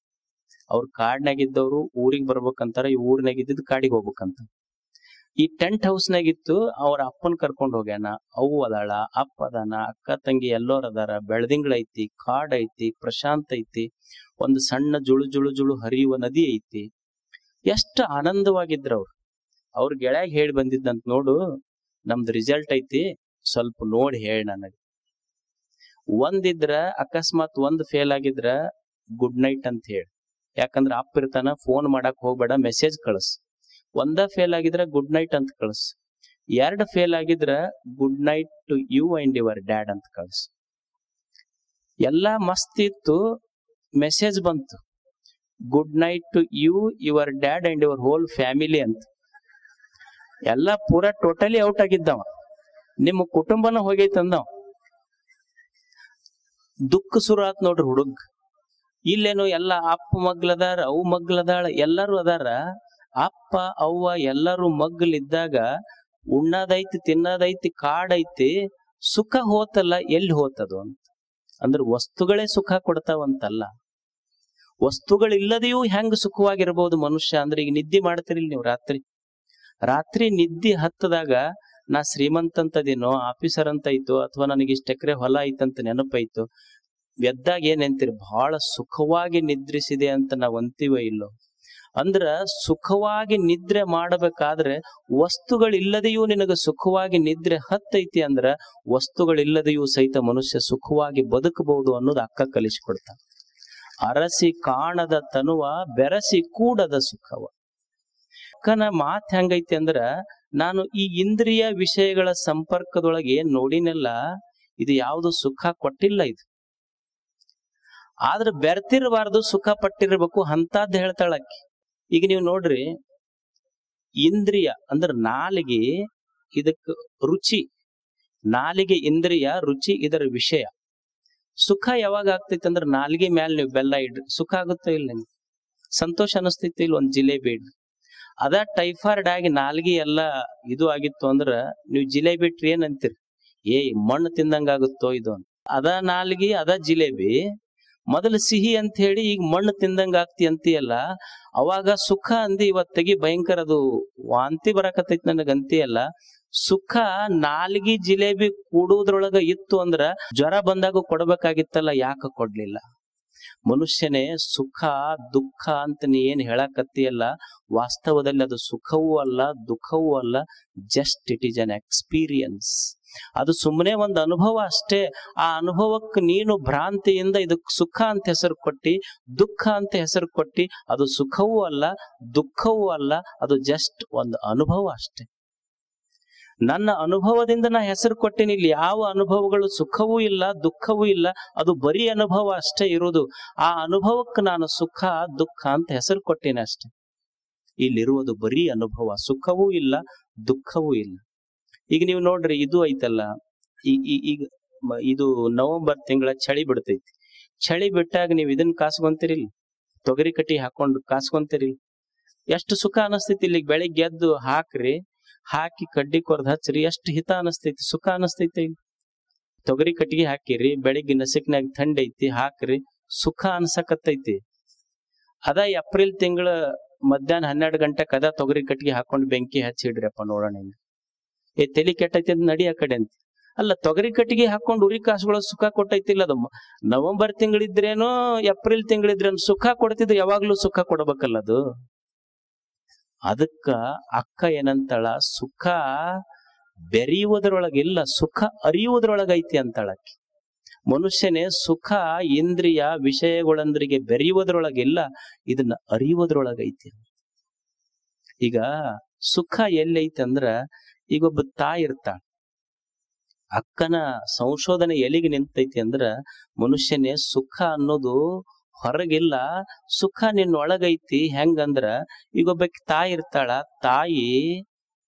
ಅವ್ರ ಕಾಡ್ನಾಗಿದ್ದವ್ರು ಊರಿಗೆ ಬರ್ಬೇಕಂತಾರ, ಈ ಊರ್ನಾಗ ಇದ್ದಿದ್ ಕಾಡಿಗೆ ಹೋಗ್ಬೇಕಂತ. ಈ ಟೆಂಟ್ ಹೌಸ್ನಾಗಿತ್ತು, ಅವ್ರ ಅಪ್ಪನ್ ಕರ್ಕೊಂಡ್ ಹೋಗ್ಯಾನ. ಅವ್ವ ಅದಾಳ, ಅಪ್ಪ ಅದಾನ, ಅಕ್ಕ ತಂಗಿ ಎಲ್ಲೋರ್ ಅದಾರ, ಬೆಳದಿಂಗಳ ಐತಿ, ಕಾಡ್ ಐತಿ, ಪ್ರಶಾಂತ ಐತಿ, ಒಂದು ಸಣ್ಣ ಜುಳು ಜುಳು ಜುಳು ಹರಿಯುವ ನದಿ ಐತಿ. ಎಷ್ಟು ಆನಂದವಾಗಿದ್ರ ಅವ್ರ ಗೆಳೆಯಾಗ ಹೇಳಿ ಬಂದಿದ್ದಂತ, ನೋಡು ನಮ್ದು ರಿಸಲ್ಟ್ ಐತಿ, ಸ್ವಲ್ಪ ನೋಡಿ ಹೇಳಿ ನನಗೆ. ಒಂದಿದ್ರ ಅಕಸ್ಮಾತ್ ಒಂದ್ ಫೇಲ್ ಆಗಿದ್ರ ಗುಡ್ ನೈಟ್ ಅಂತ ಹೇಳಿ, ಯಾಕಂದ್ರ ಅಪ್ಪ ಇರ್ತಾನ, ಫೋನ್ ಮಾಡಕ್ ಹೋಗ್ಬೇಡ, ಮೆಸೇಜ್ ಕಳಸ್. ಒಂದ ಫೇಲ್ ಆಗಿದ್ರ ಗುಡ್ ನೈಟ್ ಅಂತ ಕಳಸ್. 2 ಫೇಲ್ ಆಗಿದ್ರ good night to you and your dad ಅಂತ ಕಳ್ಸ. ಎಲ್ಲಾ ಮಸ್ತ್ ಇತ್ತು, ಮೆಸೇಜ್ ಬಂತು, good night to you, your dad and your whole family ಅಂತ. ಎಲ್ಲ ಪೂರಾ ಟೋಟಲಿ ಔಟ್ ಆಗಿದ್ದವ, ನಿಮ್ಮ ಕುಟುಂಬನ ಹೋಗೈತೆ ಅಂದವ. ದುಃಖ ಶುರು ಆತ್ ನೋಡ್ರಿ ಹುಡುಗ್. ಇಲ್ಲೇನು ಎಲ್ಲ ಅಪ್ಪ ಮಗ್ಲದಾರ, ಅವು ಮಗ್ಲದಾಳ, ಎಲ್ಲರೂ ಅದಾರ. ಅಪ್ಪ ಅವ್ವ ಎಲ್ಲರೂ ಮಗ್ಲಿದ್ದಾಗ ಉಣ್ಣದೈತಿ, ತಿನ್ನದೈತಿ, ಕಾಡೈತಿ, ಸುಖ ಹೋತಲ್ಲ, ಎಲ್ಲಿ ಹೋತದು ಅಂತ. ಅಂದ್ರೆ ವಸ್ತುಗಳೇ ಸುಖ ಕೊಡ್ತಾವಂತಲ್ಲ. ವಸ್ತುಗಳಿಲ್ಲದೆಯೂ ಹೆಂಗ್ ಸುಖವಾಗಿರ್ಬೋದು ಮನುಷ್ಯ ಅಂದ್ರೆ, ಈಗ ನಿದ್ದೆ ಮಾಡ್ತಿರಿಲ್ ನೀವು ರಾತ್ರಿ ನಿದ್ದೆ ಹತ್ತದಾಗ ನಾ ಶ್ರೀಮಂತ ಅಂತದೇನೋ, ಆಫೀಸರ್ ಅಂತ ಐತೋ, ಅಥವಾ ನನಗೆ ಇಷ್ಟ ಎಕರೆ ಹೊಲ ಐತಂತ ನೆನಪಾಯ್ತು, ಎದ್ದಾಗ ಏನ್ ಅಂತೀರಿ, ಬಹಳ ಸುಖವಾಗಿ ನಿದ್ರಿಸಿದೆ ಅಂತ ನಾವ್ ಅಂತೀವೋ ಇಲ್ಲೋ. ಅಂದ್ರ ಸುಖವಾಗಿ ನಿದ್ರೆ ಮಾಡಬೇಕಾದ್ರೆ ವಸ್ತುಗಳಿಲ್ಲದೆಯೂ ನಿನಗೆ ಸುಖವಾಗಿ ನಿದ್ರೆ ಹತ್ತೈತಿ ಅಂದ್ರ ವಸ್ತುಗಳಿಲ್ಲದೆಯೂ ಸಹಿತ ಮನುಷ್ಯ ಸುಖವಾಗಿ ಬದುಕಬಹುದು ಅನ್ನೋದು ಅಕ್ಕ ಕಲಿಸಿಕೊಡ್ತ. ಅರಸಿ ಕಾಣದ ತನುವ ಬೆರಸಿ ಕೂಡದ ಸುಖವ. ಅಕ್ಕನ ಮಾತ್ ಹೆಂಗೈತಿ ಅಂದ್ರ, ನಾನು ಈ ಇಂದ್ರಿಯ ವಿಷಯಗಳ ಸಂಪರ್ಕದೊಳಗೆ ಏನ್ ನೋಡಿನೆಲ್ಲ ಇದು ಯಾವುದು ಸುಖ ಕೊಟ್ಟಿಲ್ಲ ಇದು. ಆದ್ರೆ ಬೆರ್ತಿರಬಾರ್ದು, ಸುಖ ಪಟ್ಟಿರ್ಬೇಕು ಅಂತದ್ ಹೇಳ್ತಾಳಕ್ಕಿ. ಈಗ ನೀವು ನೋಡ್ರಿ, ಇಂದ್ರಿಯ ಅಂದ್ರೆ ನಾಲಿಗೆ, ಇದಕ್ಕೆ ರುಚಿ, ನಾಲಿಗೆ ಇಂದ್ರಿಯ, ರುಚಿ ಇದರ ವಿಷಯ. ಸುಖ ಯಾವಾಗ ಆಗ್ತೈತಿ ಅಂದ್ರೆ ನಾಲಿಗೆ ಮ್ಯಾಲ ನೀವು ಬೆಲ್ಲ ಇಡ್ರಿ, ಸುಖ ಆಗುತ್ತೋ ಇಲ್ಲ ನಿಮ್ಗೆ, ಸಂತೋಷ ಅನಿಸ್ತೈತಿ ಇಲ್ಲ, ಒಂದ್ ಜಿಲೇಬಿ ಇಡ್ರಿ. ಅದ ಟೈಫಾಯ್ಡ್ ಆಗಿ ನಾಲ್ಗಿ ಎಲ್ಲ ಇದು ಆಗಿತ್ತು ಅಂದ್ರ ನೀವು ಜಿಲೇಬಿ ಇಟ್ರಿ ಏನ್ ಅಂತೀರಿ, ಮಣ್ಣು ತಿಂದಂಗ ಆಗುತ್ತೋ ಇದು ಅಂತ. ಅದ ನಾಲ್ಗಿ ಅದ ಜಿಲೇಬಿ ಮೊದಲು ಸಿಹಿ ಅಂತ ಹೇಳಿ ಈಗ ಮಣ್ಣು ತಿಂದಂಗ ಆಗ್ತಿ ಅಂತೀಯಲ್ಲ, ಅವಾಗ ಸುಖ ಅಂದಿ ಇವತ್ತಿಗೆ ಭಯಂಕರ ಅದು ವಾಂತಿ ಬರಾಕತ್ತೈತಿ ನನಗ ಅಂತೀಯಲ್ಲ. ಸುಖ ನಾಲ್ಗಿ ಜಿಲೇಬಿ ಕೂಡುವುದ್ರೊಳಗ ಇತ್ತು ಅಂದ್ರ ಜ್ವರ ಬಂದಾಗ ಕೊಡ್ಬೇಕಾಗಿತ್ತಲ್ಲ, ಯಾಕ ಕೊಡ್ಲಿಲ್ಲ? ಮನುಷ್ಯನೇ ಸುಖ ದುಃಖ ಅಂತ ನೀ ಏನ್ ಹೇಳಕತ್ತೀಯಲ್ಲ, ವಾಸ್ತವದಲ್ಲಿ ಅದು ಸುಖವೂ ಅಲ್ಲ, ದುಃಖವೂ ಅಲ್ಲ, just it is an experience. ಅದು ಸುಮ್ಮನೆ ಒಂದು ಅನುಭವ ಅಷ್ಟೇ. ಆ ಅನುಭವಕ್ಕೆ ನೀನು ಭ್ರಾಂತಿಯಿಂದ ಇದಕ್ಕೆ ಸುಖ ಅಂತ ಹೆಸರು ಕೊಟ್ಟಿ, ದುಃಖ ಅಂತ ಹೆಸರು ಕೊಟ್ಟಿ, ಅದು ಸುಖವೂ ಅಲ್ಲ, ದುಃಖವೂ ಅಲ್ಲ, ಅದು ಜಸ್ಟ್ ಒಂದು ಅನುಭವ ಅಷ್ಟೇ. ನನ್ನ ಅನುಭವದಿಂದ ನಾ ಹೆಸರು ಕೊಟ್ಟಿನಿ. ಇಲ್ಲಿ ಯಾವ ಅನುಭವಗಳು ಸುಖವೂ ಇಲ್ಲ, ದುಃಖವೂ ಇಲ್ಲ, ಅದು ಬರೀ ಅನುಭವ ಅಷ್ಟೇ ಇರುವುದು. ಆ ಅನುಭವಕ್ಕೆ ನಾನು ಸುಖ ದುಃಖ ಅಂತ ಹೆಸರು ಕೊಟ್ಟಿನಿ ಅಷ್ಟೇ. ಇಲ್ಲಿರುವುದು ಬರೀ ಅನುಭವ, ಸುಖವೂ ಇಲ್ಲ, ದುಃಖವೂ ಇಲ್ಲ. ಈಗ ನೀವು ನೋಡ್ರಿ, ಇದು ಐತಲ್ಲ, ಈಗ ಇದು ನವೆಂಬರ್ ತಿಂಗಳ ಚಳಿ ಬಿಡ್ತೈತಿ. ಚಳಿ ಬಿಟ್ಟಾಗ ನೀವು ಇದನ್ನ ಕಾಸ್ಕೊಂತೀರಿಲ್ಲ, ತೊಗರಿ ಕಟ್ಟಿ ಹಾಕೊಂಡು ಕಾಸ್ಕೊಂತೀರಿ, ಎಷ್ಟು ಸುಖ ಅನಸ್ತೈತಿ. ಇಲ್ಲಿ ಬೆಳಿಗ್ಗೆ ಎದ್ದು ಹಾಕ್ರಿ, ಹಾಕಿ ಕಡ್ಡಿ ಕೊರ್ದ್ ಹಚ್ಚ್ರಿ, ಎಷ್ಟು ಹಿತ ಅನಸ್ತೈತಿ, ಸುಖ ಅನಸ್ತೈತಿ. ತೊಗರಿ ಕಟ್ಟಿಗೆ ಹಾಕಿರಿ, ಬೆಳಿಗ್ಗೆ ನಸಿಕ್ನಾಗ ಥಂಡಿ ಐತಿ, ಹಾಕ್ರಿ, ಸುಖ ಅನ್ಸಕತ್ತೈತಿ. ಅದ ಏಪ್ರಿಲ್ ತಿಂಗಳ ಮಧ್ಯಾಹ್ನ 12 ಗಂಟೆಕ್ ಅದ ತೊಗರಿ ಕಟ್ಟಿಗೆ ಹಾಕೊಂಡು ಬೆಂಕಿ ಹಚ್ಚಿಡ್ರಿಪ್ಪ ನೋಡೋಣ, ತಲಿ ಕೆಟ್ಟೈತಿ ಅದ್ ನಡಿ ಆ ಕಡೆ ಅಂತ. ಅಲ್ಲ, ತೊಗರಿ ಕಟ್ಟಿಗೆ ಹಾಕೊಂಡು ಉರಿ ಕಾಸುಗಳ ಸುಖ ಕೊಟ್ಟೈತಿಲ್ಲ. ಅದು ನವೆಂಬರ್ ತಿಂಗಳಿದ್ರೇನೋ ಏಪ್ರಿಲ್ ತಿಂಗಳಿದ್ರೇನು ಸುಖ ಕೊಡ್ತಿದ್ರು, ಯಾವಾಗ್ಲೂ ಸುಖ ಕೊಡ್ಬೇಕಲ್ಲ ಅದು. ಅದಕ್ಕ ಅಕ್ಕ ಏನಂತಾಳ, ಸುಖ ಬೆರೆಯುವುದರೊಳಗಿಲ್ಲ, ಸುಖ ಅರಿಯುವುದರೊಳಗೈತಿ ಅಂತಾಳಕ್ಕಿ. ಮನುಷ್ಯನೇ ಸುಖ ಇಂದ್ರಿಯ ವಿಷಯಗಳಂದ್ರಿಗೆ ಬೆರೆಯುವುದರೊಳಗಿಲ್ಲ, ಇದನ್ನ ಅರಿಯುವುದರೊಳಗೈತಿ. ಈಗ ಸುಖ ಎಲ್ಲೈತಿ ಅಂದ್ರ, ಈಗ ಒಬ್ಬ ತಾಯಿ ಇರ್ತಾಳ, ಅಕ್ಕನ ಸಂಶೋಧನೆ ಎಲ್ಲಿಗೆ ನಿಂತೈತಿ ಅಂದ್ರ, ಮನುಷ್ಯನೇ ಸುಖ ಅನ್ನೋದು ಹೊರಗಿಲ್ಲ, ಸುಖ ನಿನ್ನೊಳಗೈತಿ. ಹೆಂಗಂದ್ರ, ಈಗ ಒಬ್ಬಾಕಿ ತಾಯಿ ಇರ್ತಾಳ, ತಾಯಿ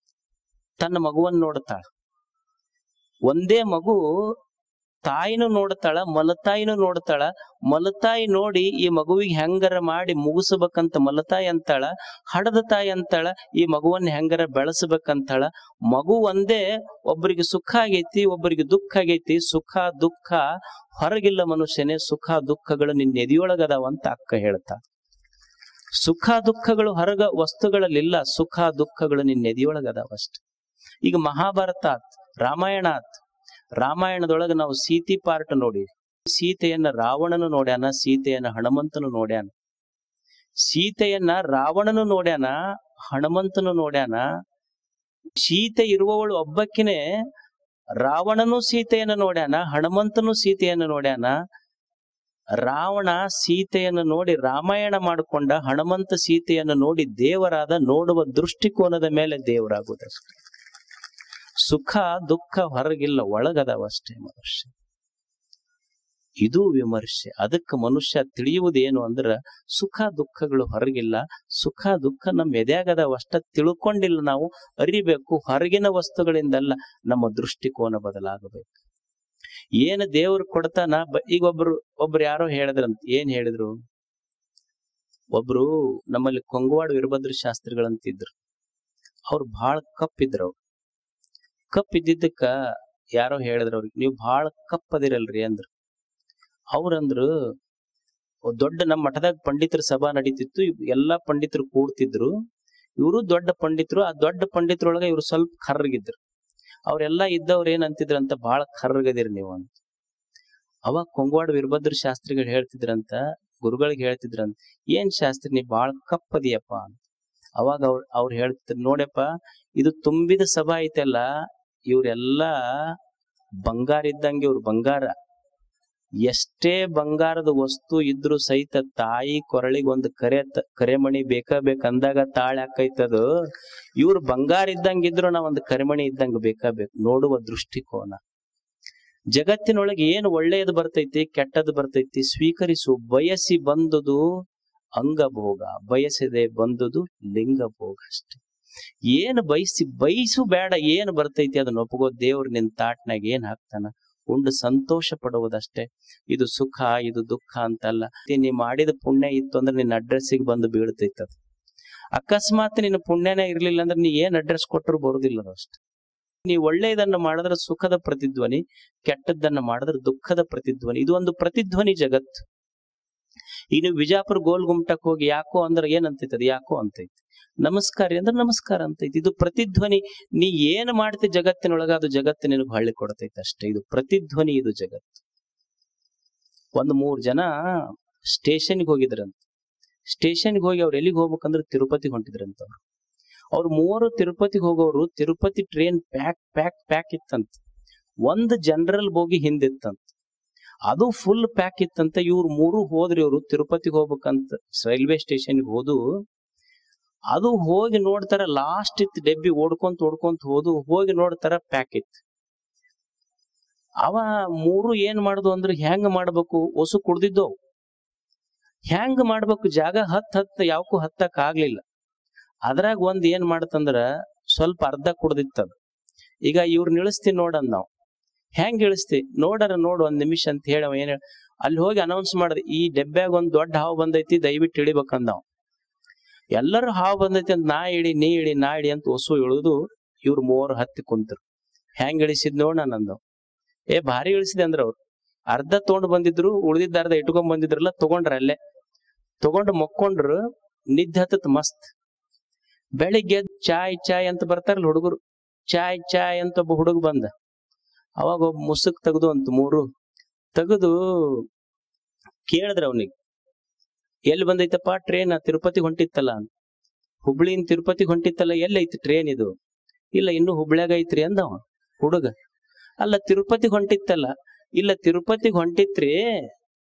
ತನ್ನ ಮಗುವನ್ನ ನೋಡ್ತಾಳ. ಒಂದೇ ಮಗು ತಾಯಿನೂ ನೋಡ್ತಾಳ, ಮಲತಾಯಿನೂ ನೋಡ್ತಾಳ. ಮಲತಾಯಿ ನೋಡಿ ಈ ಮಗುವಿಗೆ ಹೆಂಗರ ಮಾಡಿ ಮುಗಿಸ್ಬೇಕಂತ ಮಲತಾಯಿ ಅಂತಾಳ, ಹಡದ ತಾಯಿ ಅಂತಾಳ ಈ ಮಗುವನ್ನ ಹೆಂಗರ ಬೆಳೆಸ್ಬೇಕಂತಾಳ. ಮಗು ಒಂದೇ, ಒಬ್ಬರಿಗೆ ಸುಖ ಆಗೈತಿ, ಒಬ್ಬರಿಗೆ ದುಃಖ ಆಗೈತಿ. ಸುಖ ದುಃಖ ಹೊರಗಿಲ್ಲ ಮನುಷ್ಯನೇ, ಸುಖ ದುಃಖಗಳು ನಿನ್ನ ಎದೆಯೊಳಗದಾವಂತ ಅಕ್ಕ ಹೇಳ್ತಾ. ಸುಖ ದುಃಖಗಳು ಹೊರಗ ವಸ್ತುಗಳಲ್ಲಿಲ್ಲ, ಸುಖ ದುಃಖಗಳು ನಿನ್ನ ಎದೆಯೊಳಗದಾವಷ್ಟೆ. ಈಗ ಮಹಾಭಾರತ ಆತ್, ರಾಮಾಯಣ ಆತ್. ರಾಮಾಯಣದೊಳಗ ನಾವು ಸೀತಿ ಪಾರ್ಟ್ ನೋಡಿ, ಸೀತೆಯನ್ನ ರಾವಣನು ನೋಡ್ಯಾನ, ಸೀತೆಯನ್ನ ಹನುಮಂತನು ನೋಡ್ಯಾನ. ಸೀತೆಯನ್ನ ರಾವಣನು ನೋಡ್ಯಾನ, ಹನುಮಂತನು ನೋಡ್ಯಾನ. ಸೀತೆ ಇರುವವಳು ಒಬ್ಬಕ್ಕಿನೇ. ರಾವಣನು ಸೀತೆಯನ್ನ ನೋಡ್ಯಾನ, ಹನುಮಂತನು ಸೀತೆಯನ್ನ ನೋಡ್ಯಾನ. ರಾವಣ ಸೀತೆಯನ್ನು ನೋಡಿ ರಾಮಾಯಣ ಮಾಡಿಕೊಂಡ, ಹನುಮಂತ ಸೀತೆಯನ್ನು ನೋಡಿ ದೇವರಾದ. ನೋಡುವ ದೃಷ್ಟಿಕೋನದ ಮೇಲೆ ದೇವರಾಗುವುದಷ್ಟೇ. ಸುಖ ದುಃಖ ಹೊರಗಿಲ್ಲ, ಒಳಗದವಷ್ಟೇ ಮನುಷ್ಯ. ಇದು ವಿಮರ್ಶೆ. ಅದಕ್ಕೆ ಮನುಷ್ಯ ತಿಳಿಯುವುದೇನು ಅಂದ್ರ ಸುಖ ದುಃಖಗಳು ಹೊರಗಿಲ್ಲ, ಸುಖ ದುಃಖ ನಮ್ಮ ಎದೆಯಾಗದವಷ್ಟ ತಿಳ್ಕೊಂಡಿಲ್ಲ. ನಾವು ಅರಿಬೇಕು, ಹೊರಗಿನ ವಸ್ತುಗಳಿಂದಲ್ಲ, ನಮ್ಮ ದೃಷ್ಟಿಕೋನ ಬದಲಾಗಬೇಕು. ಏನು ದೇವ್ರು ಕೊಡ್ತಾನ. ಈಗ ಒಬ್ರು ಯಾರೋ ಹೇಳಿದ್ರಂತ. ಏನ್ ಹೇಳಿದ್ರು? ಒಬ್ರು ನಮ್ಮಲ್ಲಿ ಕೊಂಗವಾಡ ವೀರಭದ್ರ ಶಾಸ್ತ್ರಿಗಳಂತಿದ್ರು. ಅವ್ರು ಬಹಳ ಕಪ್ಪಿದ್ರು. ಕಪ್ಪಿದ್ದಕ್ಕ ಯಾರೋ ಹೇಳಿದ್ರು ಅವ್ರಿಗೆ, ನೀವು ಬಹಳ ಕಪ್ಪದಿರಲ್ರಿ ಅಂದ್ರು. ಅವ್ರಂದ್ರು, ದೊಡ್ಡ ನಮ್ಮ ಮಠದಾಗ ಪಂಡಿತರ ಸಭಾ ನಡೀತಿತ್ತು, ಎಲ್ಲಾ ಪಂಡಿತರು ಕೂಡ್ತಿದ್ರು. ಇವರು ದೊಡ್ಡ ಪಂಡಿತರು. ಆ ದೊಡ್ಡ ಪಂಡಿತರೊಳಗ ಇವ್ರು ಸ್ವಲ್ಪ ಕರ್ರಗಿದ್ರು. ಅವ್ರೆಲ್ಲಾ ಇದ್ದವ್ರು ಏನ್ ಅಂತಿದ್ರಂತ, ಬಹಳ ಕರ್ರಗದಿರಿ ನೀವು ಅಂತ. ಅವಾಗ ಕೊಂಗವಾಡ ವೀರಭದ್ರ ಶಾಸ್ತ್ರಿಗಳು ಹೇಳ್ತಿದ್ರಂತ, ಗುರುಗಳಿಗೆ ಹೇಳ್ತಿದ್ರಂತ, ಏನ್ ಶಾಸ್ತ್ರಿ ನೀ ಬಾಳ ಕಪ್ಪದಿಯಪ್ಪ ಅಂತ. ಅವಾಗ ಅವ್ರು ಹೇಳ್ತಿದ್ರು, ನೋಡ್ಯಪ್ಪ, ಇದು ತುಂಬಿದ ಸಭಾ ಐತಲ್ಲ, ಇವ್ರೆಲ್ಲಾ ಬಂಗಾರ ಇದ್ದಂಗೆ. ಇವ್ರು ಬಂಗಾರ. ಎಷ್ಟೇ ಬಂಗಾರದ ವಸ್ತು ಇದ್ರು ಸಹಿತ ತಾಯಿ ಕೊರಳಿಗೆ ಒಂದು ಕರೆಮಣಿ ಬೇಕಂದಾಗ ತಾಳೆ ಹಾಕೈತದು. ಇವ್ರು ಬಂಗಾರ ಇದ್ದಂಗಿದ್ರು ನಾವ್ ಒಂದು ಕರೆಮಣಿ ಇದ್ದಂಗ ಬೇಕು. ನೋಡುವ ದೃಷ್ಟಿಕೋನ. ಜಗತ್ತಿನೊಳಗೆ ಏನು ಒಳ್ಳೆಯದು ಬರ್ತೈತಿ, ಕೆಟ್ಟದ್ದು ಬರ್ತೈತಿ, ಸ್ವೀಕರಿಸು. ಬಯಸಿ ಬಂದುದು ಅಂಗಭೋಗ, ಬಯಸದೆ ಬಂದುದು ಲಿಂಗಭೋಗ ಅಷ್ಟೆ. ಏನು ಬಯಸು ಬೇಡ. ಏನು ಬರ್ತೈತಿ ಅದನ್ನ ಒಪ್ಪಗೋ. ದೇವ್ರು ನಿನ್ ತಾಟ್ನಾಗ ಏನ್ ಹಾಕ್ತಾನ ಉಂಡು ಸಂತೋಷ ಪಡುವುದಷ್ಟೇ. ಇದು ಸುಖ, ಇದು ದುಃಖ ಅಂತಲ್ಲ. ನೀ ಮಾಡಿದ ಪುಣ್ಯ ಇತ್ತು ಅಂದ್ರೆ ನಿನ್ನ ಅಡ್ರೆಸ್ಸಿಗೆ ಬಂದು ಬೀಳ್ತೈತ. ಅಕಸ್ಮಾತ್ ನಿನ್ನ ಪುಣ್ಯನೇ ಇರ್ಲಿಲ್ಲ ಅಂದ್ರೆ ನೀ ಏನ್ ಅಡ್ರೆಸ್ ಕೊಟ್ಟರು ಬರುದಿಲ್ಲ ಅಷ್ಟೆ. ನೀ ಒಳ್ಳೆಯದನ್ನ ಮಾಡಿದ್ರೆ ಸುಖದ ಪ್ರತಿಧ್ವನಿ, ಕೆಟ್ಟದ್ದನ್ನ ಮಾಡಿದ್ರೆ ದುಃಖದ ಪ್ರತಿಧ್ವನಿ. ಇದು ಒಂದು ಪ್ರತಿಧ್ವನಿ ಜಗತ್ತು. ಈಗ ನೀವು ವಿಜಾಪುರ ಗೋಲ್ ಗುಮ್ಟಕ್ ಹೋಗಿ ಯಾಕೋ ಅಂದ್ರೆ ಏನಂತೈತಿ, ಅದು ಯಾಕೋ ಅಂತೈತಿ. ನಮಸ್ಕಾರ ಅಂದ್ರೆ ನಮಸ್ಕಾರ ಅಂತೈತಿ. ಇದು ಪ್ರತಿಧ್ವನಿ. ನೀ ಏನ್ ಮಾಡ್ತಿ ಜಗತ್ತಿನೊಳಗ ಅದು ಜಗತ್ತು ನಿನಗೆ ಹಳ್ಳಿ ಕೊಡ್ತೈತಿ ಅಷ್ಟೇ. ಇದು ಪ್ರತಿಧ್ವನಿ, ಇದು ಜಗತ್ತು. 3 ಜನ ಸ್ಟೇಷನ್ಗೆ ಹೋಗಿದ್ರಂತ. ಸ್ಟೇಷನ್ಗೆ ಹೋಗಿ ಅವ್ರು ಎಲ್ಲಿಗೆ ಹೋಗ್ಬೇಕಂದ್ರೆ ತಿರುಪತಿಗೆ ಹೊಂಟಿದ್ರಂತ. ಅವ್ರು 3 ತಿರುಪತಿಗೆ ಹೋಗೋರು. ತಿರುಪತಿ ಟ್ರೈನ್ ಪ್ಯಾಕ್ ಇತ್ತಂತ. ಒಂದು ಜನರಲ್ ಬೋಗಿ ಹಿಂದಿತ್ತಂತ, ಅದು ಫುಲ್ ಪ್ಯಾಕ್ ಇತ್ತಂತ. ಇವ್ರು 3 ಹೋದ್ರಿ. ಇವ್ರು ತಿರುಪತಿಗೆ ಹೋಗ್ಬೇಕಂತ ರೈಲ್ವೆ ಸ್ಟೇಷನ್ಗೆ ಹೋದು. ಅದು ಹೋಗಿ ನೋಡ್ತಾರ ಲಾಸ್ಟ್ ಇತ್ತು ಡೆಬ್ಬಿ. ಓಡ್ಕೊಂತ ಹೋಗಿ ನೋಡ್ತಾರ ಪ್ಯಾಕ್ ಇತ್ತು. ಅವ 3 ಏನ್ ಮಾಡುದು ಅಂದ್ರೆ ಹೆಂಗ್ ಮಾಡ್ಬೇಕು, ಹೊಸು ಕುಡ್ದಿದ್ದವು, ಹೆಂಗ್ ಮಾಡ್ಬೇಕು, ಜಾಗ ಹತ್ತ ಯಾವಕ್ಕೂ ಹತ್ತಕ್ ಆಗ್ಲಿಲ್ಲ. ಅದ್ರಾಗ ಒಂದ್ ಏನ್ ಮಾಡತ್ತಂದ್ರ ಸ್ವಲ್ಪ ಅರ್ಧ ಕುಡ್ದಿತ್ತದ. ಈಗ ಇವ್ರು ಇಳಿಸ್ತಿ ನೋಡಂದ್ ನಾವ್. ಹೆಂಗ್ ಇಳಿಸ್ತಿ ನೋಡು 1 ನಿಮಿಷ ಅಂತ ಹೇಳವ. ಏನ್ ಅಲ್ಲಿ ಹೋಗಿ ಅನೌನ್ಸ್ ಮಾಡದ್, ಈ ಡೆಬ್ಬ್ಯಾಗ ಒಂದ್ ದೊಡ್ಡ ಹಾವು ಬಂದೈತಿ, ದಯವಿಟ್ಟು ಇಳಿಬೇಕಂದ ನಾವ್. ಎಲ್ಲರೂ ಹಾವು ಬಂದೈತಿ ಅಂತ ನಾ ಇಳಿ ಅಂತ ಹೊಸು ಇಳುದು. ಇವ್ರು 3 ಹತ್ತಿ ಕುಂತರು. ಹೆಂಗ್ ಇಳಿಸಿದ್ ನೋಡ ನಂದು. ಭಾರಿ ಇಳಿಸಿದೆ ಅಂದ್ರ ಅವ್ರು. ಅರ್ಧ ತಗೊಂಡು ಬಂದಿದ್ರು, ಉಳಿದಿದ್ದ ಅರ್ಧ ಇಟ್ಕೊಂಡ್ ಬಂದಿದ್ರಲ್ಲ, ತಗೊಂಡ್ರ ಅಲ್ಲೇ ತಗೊಂಡು ಮಕ್ಕೊಂಡ್ರು. ನಿದ್ದೆ ಹತ್ತತ್ ಮಸ್ತ್. ಬೆಳಿಗ್ಗೆ ಚಾಯ್ ಅಂತ ಬರ್ತಾರಲ್ಲ ಹುಡುಗರು, ಚಾಯ್ ಅಂತ ಒಬ್ಬ ಹುಡುಗ ಬಂದ. ಅವಾಗ ಒಬ್ಬ ಮುಸುಕ್ ತೆಗ್ದು ಅಂತ 3 ತೆಗೆದು ಕೇಳಿದ್ರ ಅವನಿಗೆ, ಎಲ್ಲಿ ಬಂದೈತಪ್ಪ ಟ್ರೈನ್? ತಿರುಪತಿಗೆ ಹೊಂಟಿತ್ತಲ್ಲ. ಹುಬ್ಳಿಯಿಂದ ತಿರುಪತಿಗೆ ಹೊಂಟಿತ್ತಲ್ಲ, ಎಲ್ಲೈತಿ ಟ್ರೈನ್ ಇದು? ಇಲ್ಲ, ಇನ್ನು ಹುಬ್ಳ್ಯಾಗ ಐತ್ರಿ ಅಂದವ ಹುಡುಗ. ಅಲ್ಲ, ತಿರುಪತಿಗೆ ಹೊಂಟಿತ್ತಲ್ಲ. ಇಲ್ಲ, ತಿರುಪತಿಗೆ ಹೊಂಟಿತ್ರಿ,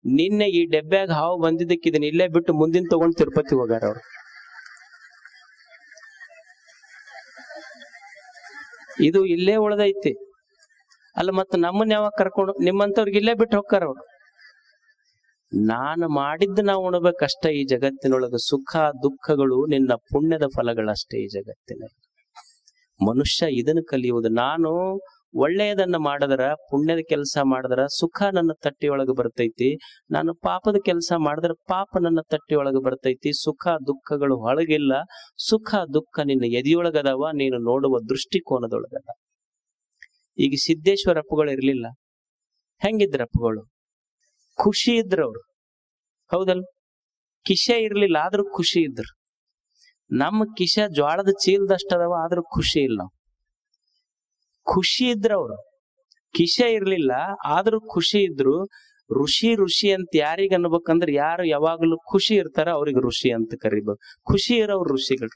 ನಿನ್ನೆ ಈ ಡೆಬ್ಬ್ಯಾಗ ಹಾವು ಬಂದಿದ್ದಕ್ಕೆ ಇದನ್ನ ಇಲ್ಲೇ ಬಿಟ್ಟು ಮುಂದಿನ ತಗೊಂಡು ತಿರುಪತಿಗೆ ಹೋಗಾರ ಅವ್ರು. ಇದು ಇಲ್ಲೇ ಉಳ್ದೈತಿ. ಅಲ್ಲ, ಮತ್ತ ನಮ್ಮನ್ನ ಯಾವಾಗ ಕರ್ಕೊಂಡು? ನಿಮ್ಮಂತವ್ರಿಗೆ ಇಲ್ಲೇ ಬಿಟ್ಟು ಹೋಗ್ತಾರ ಅವ್ರು. ನಾನು ಮಾಡಿದ್ದು ನಾವು ಉಣಬೇಕಷ್ಟ. ಈ ಜಗತ್ತಿನೊಳಗ ಸುಖ ದುಃಖಗಳು ನಿನ್ನ ಪುಣ್ಯದ ಫಲಗಳಷ್ಟೇ. ಈ ಜಗತ್ತಿನಲ್ಲಿ ಮನುಷ್ಯ ಇದನ್ನು ಕಲಿಯುವುದು. ನಾನು ಒಳ್ಳೆಯದನ್ನ ಮಾಡಿದ್ರ, ಪುಣ್ಯದ ಕೆಲಸ ಮಾಡಿದ್ರ ಸುಖ ನನ್ನ ತಟ್ಟಿಯೊಳಗೆ ಬರ್ತೈತಿ. ನಾನು ಪಾಪದ ಕೆಲಸ ಮಾಡಿದ್ರ ಪಾಪ ನನ್ನ ತಟ್ಟಿಯೊಳಗೆ ಬರ್ತೈತಿ. ಸುಖ ದುಃಖಗಳು ಹೊಳಗಿಲ್ಲ. ಸುಖ ದುಃಖ ನಿನ್ನ ಎದೆಯೊಳಗದವ, ನೀನು ನೋಡುವ ದೃಷ್ಟಿಕೋನದೊಳಗದ. ಈಗ ಸಿದ್ದೇಶ್ವರ ಅಪ್ಪುಗಳು ಇರ್ಲಿಲ್ಲ. ಹೆಂಗಿದ್ರ ಅಪ್ಪುಗಳು? ಖುಷಿ ಇದ್ರು ಅವ್ರು, ಹೌದಲ್? ಕಿಶೆ ಇರ್ಲಿಲ್ಲ, ಆದ್ರೂ ಖುಷಿ ಇದ್ರು. ನಮ್ಮ ಕಿಶೆ ಜ್ವಾಳದ ಚೀಲದಷ್ಟದವ, ಆದ್ರೂ ಖುಷಿ ಇಲ್ಲ. ಖುಷಿ ಇದ್ರ ಅವ್ರು. ಕಿಶೆ ಇರ್ಲಿಲ್ಲ, ಆದ್ರೂ ಖುಷಿ ಇದ್ರು. ಋಷಿ ಅಂತ ಯಾರಿಗ ಅನ್ಬೇಕಂದ್ರೆ, ಯಾರು ಯಾವಾಗ್ಲೂ ಖುಷಿ ಇರ್ತಾರ ಅವ್ರಿಗೆ ಋಷಿ ಅಂತ ಕರಿಬೇಕು. ಖುಷಿ ಇರೋರು ಋಷಿಗಳು.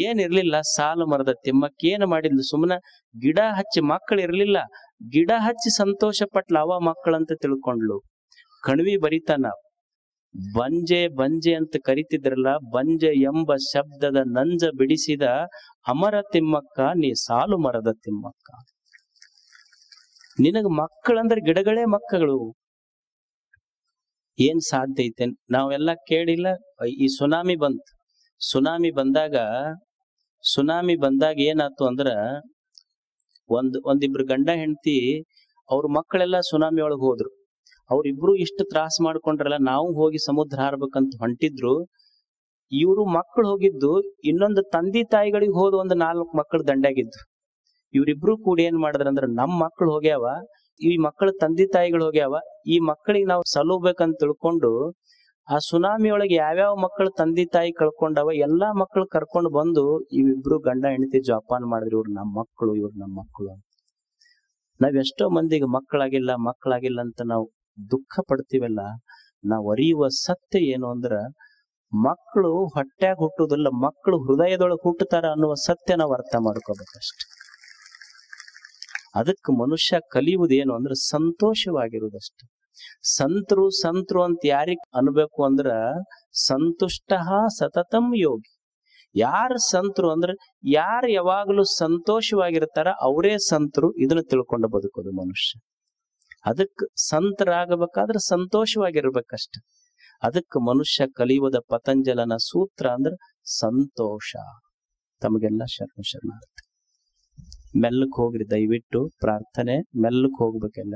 ಏನಿರ್ಲಿಲ್ಲ, ಸಾಲು ಮರದ ತಿಮ್ಮಕ್ಕ ಏನ್ ಮಾಡಿದ್ಲು? ಸುಮ್ಮನ ಗಿಡ ಹಚ್ಚಿ, ಮಕ್ಕಳು ಇರ್ಲಿಲ್ಲ, ಗಿಡ ಹಚ್ಚಿ ಸಂತೋಷ ಪಟ್ಲ. ಅವ ಮಕ್ಕಳಂತ ತಿಳ್ಕೊಂಡ್ಲು. ಕಣ್ವಿ ಬರಿತಾನ, ಬಂಜೆ ಬಂಜೆ ಅಂತ ಕರಿತಿದ್ರಲ್ಲ, ಬಂಜೆ ಎಂಬ ಶಬ್ದದ ನಂಜ ಬಿಡಿಸಿದ ಅಮರ ತಿಮ್ಮಕ್ಕ ನೀ ಸಾಲು ಮರದ ತಿಮ್ಮಕ್ಕ. ನಿನಗ ಮಕ್ಕಳಂದ್ರೆ ಗಿಡಗಳೇ ಮಕ್ಕಳು. ಏನ್ ಸಾಧ್ಯ ಐತೆ? ನಾವೆಲ್ಲ ಕೇಳಿಲ್ಲ. ಈ ಸುನಾಮಿ ಬಂತು. ಸುನಾಮಿ ಬಂದಾಗ ಏನಾಯ್ತು ಅಂದ್ರ, ಒಂದಿಬ್ರು ಗಂಡ ಹೆಂಡತಿ ಅವ್ರ ಮಕ್ಕಳೆಲ್ಲ ಸುನಾಮಿ ಒಳಗ್ ಹೋದ್ರು. ಅವ್ರಿಬ್ರು ಇಷ್ಟು ತ್ರಾಸ ಮಾಡ್ಕೊಂಡ್ರಲ್ಲ, ನಾವು ಹೋಗಿ ಸಮುದ್ರ ಹಾರ್ಬೇಕಂತ ಹೊಂಟಿದ್ರು. ಇವ್ರು ಮಕ್ಕಳು ಹೋಗಿದ್ದು, ಇನ್ನೊಂದು ತಂದೆ ತಾಯಿಗಳಿಗೆ ಹೋದ ಒಂದು 4 ಮಕ್ಕಳು ದಂಡಾಗಿದ್ದು. ಇವ್ರಿಬ್ರು ಕೂಡ ಏನ್ ಮಾಡಿದ್ರಂದ್ರ, ನಮ್ ಮಕ್ಕಳು ಹೋಗ್ಯಾವ, ಈ ಮಕ್ಕಳ ತಂದೆ ತಾಯಿಗಳು ಹೋಗ್ಯಾವ, ಈ ಮಕ್ಕಳಿಗೆ ನಾವು ಸಲುಬೇಕಂತ ತಿಳ್ಕೊಂಡು ಆ ಸುನಾಮಿ ಒಳಗೆ ಯಾವ್ಯಾವ ಮಕ್ಕಳು ತಂದೆ ತಾಯಿ ಕಳ್ಕೊಂಡವ ಎಲ್ಲಾ ಮಕ್ಕಳು ಕರ್ಕೊಂಡು ಬಂದು ಇವಿಬ್ರು ಗಂಡ ಹೆಂಡತಿ ಜೋಪಾನ ಮಾಡಿದ್ರು. ಇವ್ರು ನಮ್ಮ ಮಕ್ಕಳು. ನಾವ್ ಎಷ್ಟೋ ಮಂದಿಗೆ ಮಕ್ಕಳಾಗಿಲ್ಲ ಅಂತ ನಾವು ದುಃಖ ಪಡ್ತೀವಲ್ಲ. ನಾವು ಅರಿಯುವ ಸತ್ಯ ಏನು ಅಂದ್ರ, ಮಕ್ಕಳು ಹೊಟ್ಟ್ಯಾಗ ಹುಟ್ಟುದಿಲ್ಲ, ಮಕ್ಕಳು ಹೃದಯದೊಳಗೆ ಹುಟ್ಟುತ್ತಾರ ಅನ್ನುವ ಸತ್ಯ ನಾವು ಅರ್ಥ ಮಾಡ್ಕೋಬೇಕಷ್ಟೆ. ಅದಕ್ಕೆ ಮನುಷ್ಯ ಕಲಿಯುವುದೇನು ಅಂದ್ರೆ ಸಂತೋಷವಾಗಿರುವುದಷ್ಟೆ. ಸಂತರು ಅಂತ ಯಾರಿಗ್ ಅನ್ಬೇಕು ಅಂದ್ರ, ಸಂತುಷ್ಟ ಸತತಂ ಯೋಗಿ. ಯಾರು ಸಂತರು ಅಂದ್ರೆ ಯಾರು ಯಾವಾಗಲೂ ಸಂತೋಷವಾಗಿರ್ತಾರ ಅವರೇ ಸಂತರು. ಇದನ್ನ ತಿಳ್ಕೊಂಡು ಬದುಕೋದು ಮನುಷ್ಯ. ಅದಕ್ಕೆ ಸಂತರಾಗಬೇಕಾದ್ರೆ ಸಂತೋಷವಾಗಿರ್ಬೇಕಷ್ಟೆ. ಅದಕ್ಕೆ ಮನುಷ್ಯ ಕಲಿಯುವುದ ಪತಂಜಲನ ಸೂತ್ರ ಅಂದ್ರೆ ಸಂತೋಷ. ತಮಗೆಲ್ಲ ಶರಣಾರ್ಥಿ. ಮೆಲ್ಲಕ್ ಹೋಗ್ರಿ, ದಯವಿಟ್ಟು ಪ್ರಾರ್ಥನೆ ಮೆಲ್ಲಕ್ ಹೋಗ್ಬೇಕೆಲ್ಲ.